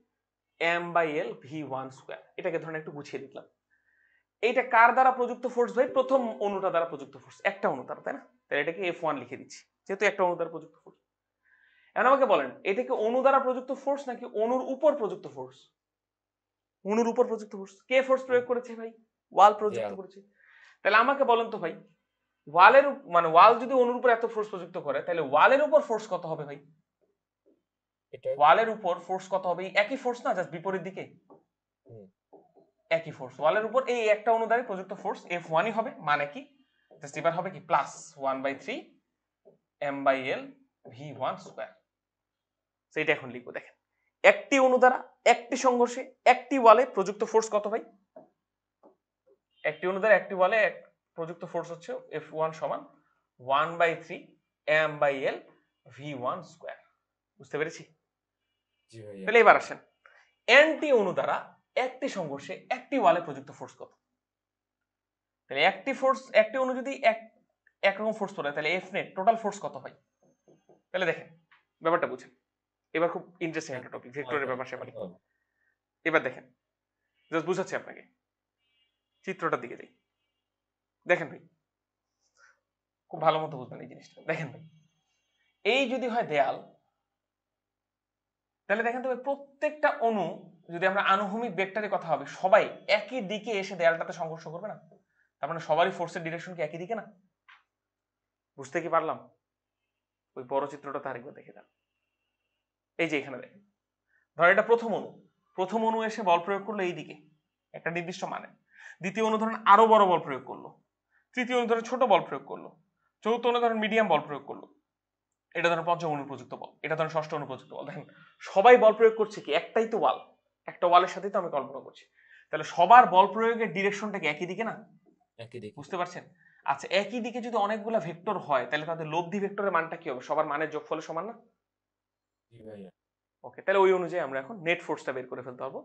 m/l v1 স্কয়ার। এটাকে ধরেন একটু গুছিয়ে দিলাম। এইটা কার দ্বারা প্রযুক্ত ফোর্স ভাই? প্রথম অণুটা দ্বারা প্রযুক্ত ফোর্স, একটা অণু দ্বারা, তাই না? তাহলে এটাকে f1 লিখে দিচ্ছি, যেহেতু একটা অণু দ্বারা প্রযুক্ত ফোর্স। এখন আমাকে বলেন এটা কি অণু দ্বারা প্রযুক্ত ফোর্স নাকি অণুর উপর প্রযুক্ত ফোর্স? অণুর উপর প্রযুক্ত ফোর্স। কে ফোর্স প্রয়োগ করেছে ভাই? ওয়াল প্রযুক্ত করেছে। তাহলে আমাকে বলেন তো ভাই, ওয়ালের মানে ওয়াল যদি অণুর উপর এত ফোর্স প্রযুক্ত করে তাহলে ওয়ালের উপর ফোর্স কত হবে ভাই? ওয়ালের উপর ফোর্স কত হবে? একই ফোর্স না, জাস্ট বিপরীত দিকে একই ফোর্স। ওয়ালের উপর এই একটা অণু দ্বারা প্রযুক্ত ফোর্স f1 ই হবে, মানে কি জাস্ট এবার হবে কি প্লাস 1/3 m/l v1 স্কয়ার। সেটা এখন লিখবো। দেখেন একটি অণু দ্বারা একটি সংঘর্ষে একটি ওয়ালে প্রযুক্ত ফোর্স কত ভাই? একটি অণু দ্বারা একটি ওয়ালে প্রযুক্ত ফোর্স হচ্ছে f1 সমান 1/3 m/l v1 স্কয়ার। বুঝতে পেরেছি? জি ভাইয়া। তাহলে এবার আসেন, এনটি অণু দ্বারা একটি সংঘর্ষে একটি ওয়ালে প্রযুক্ত ফোর্স কত? তাহলে একটি অণু যদি একরকম ফোর্স পড়ে তাহলে এফ নেট টোটাল ফোর্স কত হয়? তাহলে দেখেন ব্যাপারটা বুঝেন, এবার খুব ইন্টারেস্টিং একটা টপিক, ভেক্টরের ব্যাপার সেপারি। এবার দেখেন, জাস্ট বুঝাচ্ছি আপনাকে, চিত্রটার দিকে যাই। দেখেন ভাই, খুব ভালো মতো বুঝবেন এই জিনিসটা। দেখেন ভাই, এই যদি হয় দেয়াল, তাহলে দেখেন তো প্রত্যেকটা অণু যদি আমরা আনুভূমিক ভেক্টরের কথা হবে, সবাই একই দিকে এসে দেয়ালটাতে সংঘর্ষ করবে না? তার মানে সবারই ফোর্সের ডিরেকশন কি একই দিকে না? বুঝতে কি পারলাম? ওই বড় চিত্রটা আরেকবার দেখে যান। এই যে এখানে দেখেন, ধর এটা প্রথম অণু এসে বল প্রয়োগ করলো এই দিকে একটা নির্দিষ্ট মানে, দ্বিতীয় অণু ধরেন আরো বড় বল প্রয়োগ করলো, তৃতীয় অণু ধরেন ছোট বল প্রয়োগ করলো, চতুর্থ অণু ধরেন মিডিয়াম বল প্রয়োগ করলো, এটা ধরেন পঞ্চম অনুপ্রযুক্ত বল, এটা ধরেন ষষ্ঠ অনুপ্রযুক্ত বল। দেখেন সবাই বল প্রয়োগ করছে কি একটাই তো ওয়াল, একটা ওয়ালের সাথেই তো আমি কল্পনা করছি। তাহলে সবার বল প্রয়োগের ডিরেকশনটা কি একই দিকে না? একই দিকে। বুঝতে পারছেন? আচ্ছা, একই দিকে যদি অনেকগুলা ভেক্টর হয় তাহলে তাদের লব্ধি ভেক্টরের মানটা কি হবে? সবার মানের যোগফলের সমান না? জি ভাইয়া। ওকে, তাহলে ওই অনুযায়ী আমরা এখন নেট ফোর্সটা বের করে ফেলতে পারবো।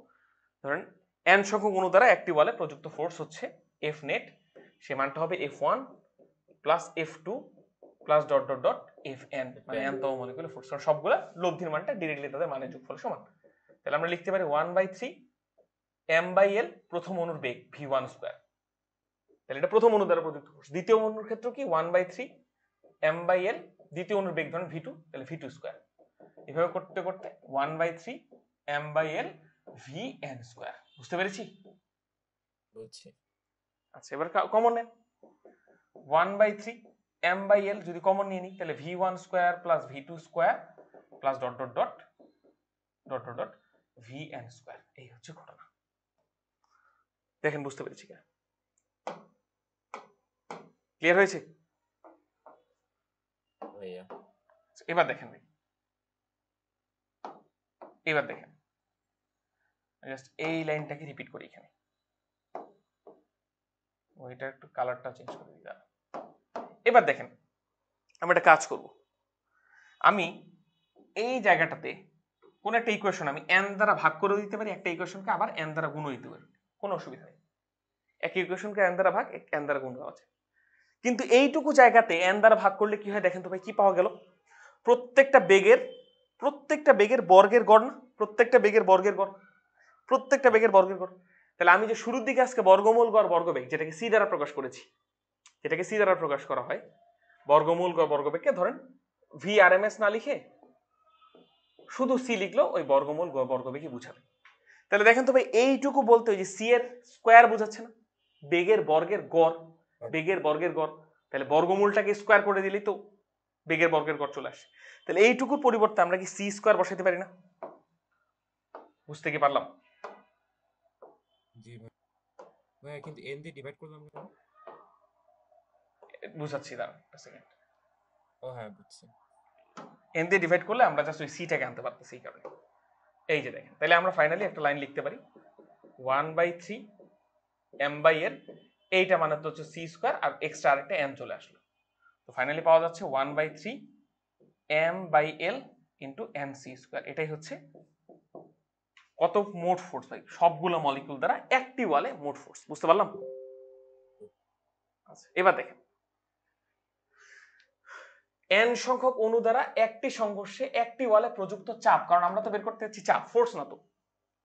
ধরেন n সংখ্যক অণু দ্বারা একটি ওয়ালে প্রযুক্ত ফোর্স হচ্ছে f নেট, সে মানটা হবে f1 plus f2 plus dot dot dot fn, মানে n তম মলিকুলার ফোর্স। কারণ সবগুলা লব্ধির মানটা ডিরেক্টলি তাদের মানের যোগফলের সমান। তাহলে আমরা লিখতে পারি 1/3 m/l প্রথম অণুর বেগ v1 স্কয়ার। তাহলে এটা প্রথম অণু দ্বারা প্রযুক্ত ফোর্স। দ্বিতীয় অণুর ক্ষেত্রে কি 1/3 m/l দ্বিতীয় অণুর বেগ ধরেন v2, তাহলে v2 স্কয়ার। এভাবে করতে করতে 1/3 m/l vn স্কয়ার। বুঝতে পেরেছি? বুঝছি। আচ্ছা, এবার কমন নেন। 1/3 m/l যদি কমন নিয়ে নিই তাহলে v1 square plus v2 square plus dot dot dot dot dot dot vn square. এই হচ্ছে ঘটনা। দেখেন বুঝতে পেরেছি কিনা? ক্লিয়ার হয়েছে? ভাইয়া। এবার দেখেন ভাই, এবার দেখেন জাস্ট এই লাইনটাকে রিপিট করি এখানে, ওইটা একটু কালারটা চেঞ্জ করে দিই। এবার দেখেন আমরা একটা কাজ করব, আমি এই জায়গাটাতে কোন একটা ইকুয়েশন আমি n দ্বারা ভাগ করে দিতে পারি, একটা ইকুয়েশনকে আবার n দ্বারা গুণ দিতে পারি, কোনো অসুবিধা নেই। এক ইকুয়েশনকে n দ্বারা ভাগ, n দ্বারা গুণ দেওয়া আছে। কিন্তু এইটুকু জায়গাতে n দ্বারা ভাগ করলে কি হয় দেখেন তো ভাই, কি পাওয়া গেল? প্রত্যেকটা বেগের বর্গের গড় না? প্রত্যেকটা বেগের বর্গের গড়, প্রত্যেকটা বেগের বর্গের গড়। তাহলে আমি যে শুরুর দিকে আজকে বর্গমূল গড় বর্গবেগ, যেটাকে সি দ্বারা প্রকাশ করেছি, যেটাকে সি দ্বারা প্রকাশ করা হয়, বর্গমূল গড় বর্গবেগকে ধরেন VRMS না লিখে শুধু সি লিখলো, ওই বর্গমূল গড় বর্গবেগই বুঝাবে। তাহলে দেখেন তো ভাই এইটুকু বলতে ওই যে সি এর স্কয়ার বুঝাচ্ছে না? বেগের বর্গের গড়, বেগের বর্গের গড়, তাহলে বর্গমূলটাকে স্কয়ার করে দিলেই তো বেগের বর্গের গড় চলে আসে। তাহলে এইটুকুর পরিবর্তে আমরা কি সি স্কয়ার বসাইতে পারি না? বুঝতে কি পারলাম? জি ভাই। ভাইয়া কিন্তু n দিয়ে ডিভাইড করলাম কেন? বুঝাচ্ছি, দাঁড়ান একটা সেকেন্ড। ও হ্যাঁ বুঝছি। n দিয়ে ডিভাইড করলে আমরা জাস্ট ওই সিটাকে আনতে পারতেছি, এই কারণে। এই যে দেখেন, তাহলে আমরা ফাইনালি একটা লাইন লিখতে পারি 1/3 m/l, এইটা মানে তো হচ্ছে c স্কয়ার, আর এক্সট্রা আরেকটা n চলে আসলো। তো ফাইনালি পাওয়া যাচ্ছে 1/3 m/l ইন্টু nc স্কয়ার। এটাই হচ্ছে কত মোট ফোর্স ভাই, সবগুলো মলিকিউল দ্বারা একটি ওয়ালে মোট ফোর্স। বুঝতে পারলাম? আচ্ছা, এবার দেখেন n সংখ্যক অণু দ্বারা একটি সংঘর্ষে একটি ওয়ালে প্রযুক্ত চাপ, কারণ আমরা তো বের করতে যাচ্ছি চাপ, ফোর্স না তো,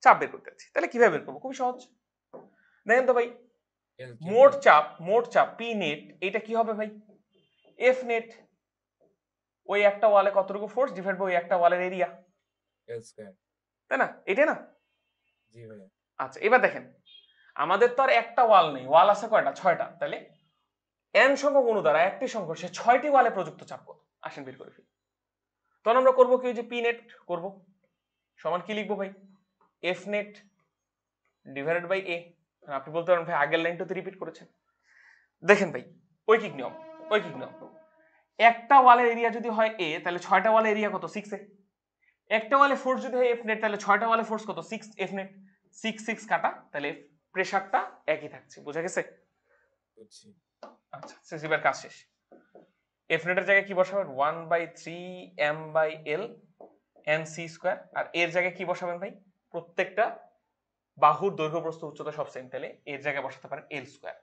চাপ বের করতে যাচ্ছি। তাহলে কিভাবে বের করবো? খুবই সহজ। দেখেন তো ভাই, L মোট চাপ পি নেট, এটা কি হবে ভাই? এফ নেট, ওই একটা ওয়ালে কতটুকু ফোর্স ডিভাইড বাই ওই একটা ওয়ালের এরিয়া, L স্কয়ার। তাই না? এটাই না? জি ভাইয়া। আচ্ছা, এবার দেখেন আমাদের তো আর একটা ওয়াল নেই, ওয়াল আছে কয়টা? 6টা। তাহলে n সংখ্যক অণু দ্বারা একটি সংঘর্ষে 6টি ওয়ালে প্রযুক্ত চাপ কত? আসেন বের করে ফেলি। তখন আমরা করবো কি, যে পি নেট করব সমান কি লিখবো ভাই? এফ নেট ডিভাইডেড বাই এ। আপনি বলতে পারেন ভাই আগের লাইনটা তো রিপিট করেছেন। দেখেন ভাই, ঐকিক নিয়ম, একটা ওয়ালের এরিয়া যদি হয় এ, তাহলে 6টা ওয়ালের এরিয়া কত? 6a। একটা ওয়ালে ফোর্স যদি হয় এফ নেট, তাহলে 6টা ওয়ালে ফোর্স কত? 6 এফ নেট। 6 কাটা, তাহলে প্রেসারটা একই থাকছে। বুঝা গেছে? বুঝছি। আচ্ছা, এবার কাজ শেষ। এফ নেটের জায়গায় কি বসাবেন? 1/3 m/l nc স্কয়ার। আর এর জায়গায় কি বসাবেন ভাই? প্রত্যেকটা বাহুর দৈর্ঘ্য প্রস্থ উচ্চতা সব সেম, তাহলে এর জায়গায় বসাতে পারেন এল স্কয়ার।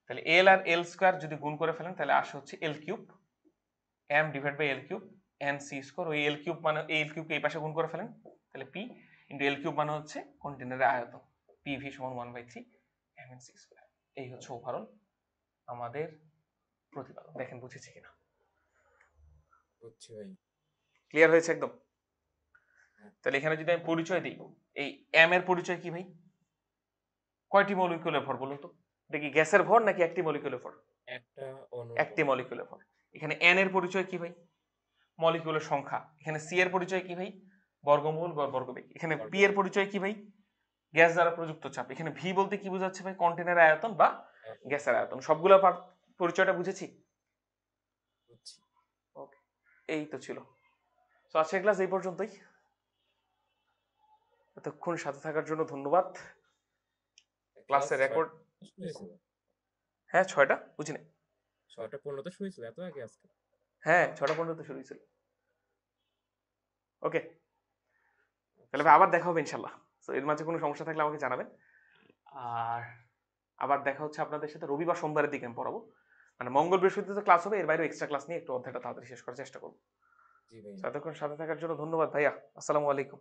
তাহলে এল আর এল স্কয়ার যদি গুণ করে ফেলেন, তাহলে আসে হচ্ছে L cube, m divide by L cube nc square. ওই এল কিউব মানে এল কিউবকে এই পাশে গুণ করে ফেলেন, তাহলে p ইনটু এল কিউব মানে হচ্ছে কন্টেনারের আয়তন, pv সমান 1/3 mnc স্কয়ার। এই হচ্ছে ওভারঅল আমাদের প্রতিপাদক। দেখেন বুঝেছি কিনা? বুঝছি ভাই। ক্লিয়ার হয়েছে একদম? তাহলে এখানে যদি আমি পরিচয় দিই, এই m এর পরিচয় কি ভাই? কয়টি মলিকিউলের ভর বলো তো? এটা কি গ্যাসের ভর নাকি একটি মলিকিউলের ভর? একটা অণু। একটি মলিকিউলের ভর। এখানে n এর পরিচয় কি ভাই? মলিকিউলের সংখ্যা। এখানে c এর পরিচয় কি ভাই? বর্গমূল বা বর্গবেগ। এখানে p এর পরিচয় কি ভাই? গ্যাস দ্বারা প্রযুক্ত চাপ। এখানে v বলতে কি বোঝাচ্ছে ভাই? কন্টেনারের আয়তন বা গ্যাসের আয়তন। সবগুলো পরিচয়টা বুঝেছি? বুঝছি। ওকে, এই তো ছিল। তো আজকের ক্লাস এই পর্যন্তই। এতক্ষণ সাথে থাকার জন্য ধন্যবাদ। ক্লাসের রেকর্ড, হ্যাঁ 6টা, বুঝি না। 6:15 শুরু হয়েছিল এত আগে আজকে? হ্যাঁ 6টা 15 শুরু হয়েছিল। ওকে, তাহলে ভাই আবার দেখা হবে ইনশাল্লাহ। তো এর মাঝে কোনো সমস্যা থাকলে আমাকে জানাবেন। আর আবার দেখা হচ্ছে আপনাদের সাথে রবিবার সোমবারের দিকে আমি পড়াবো। মানে মঙ্গল বৃহস্পতিতে ক্লাস হবে, এর বাইরে এক্সট্রা ক্লাস নিয়ে একটু অধ্যায়টা তাড়াতাড়ি শেষ করার চেষ্টা করবো। জি ভাই। এতক্ষণ সাথে থাকার জন্য ধন্যবাদ ভাইয়া। আসসালামু আলাইকুম।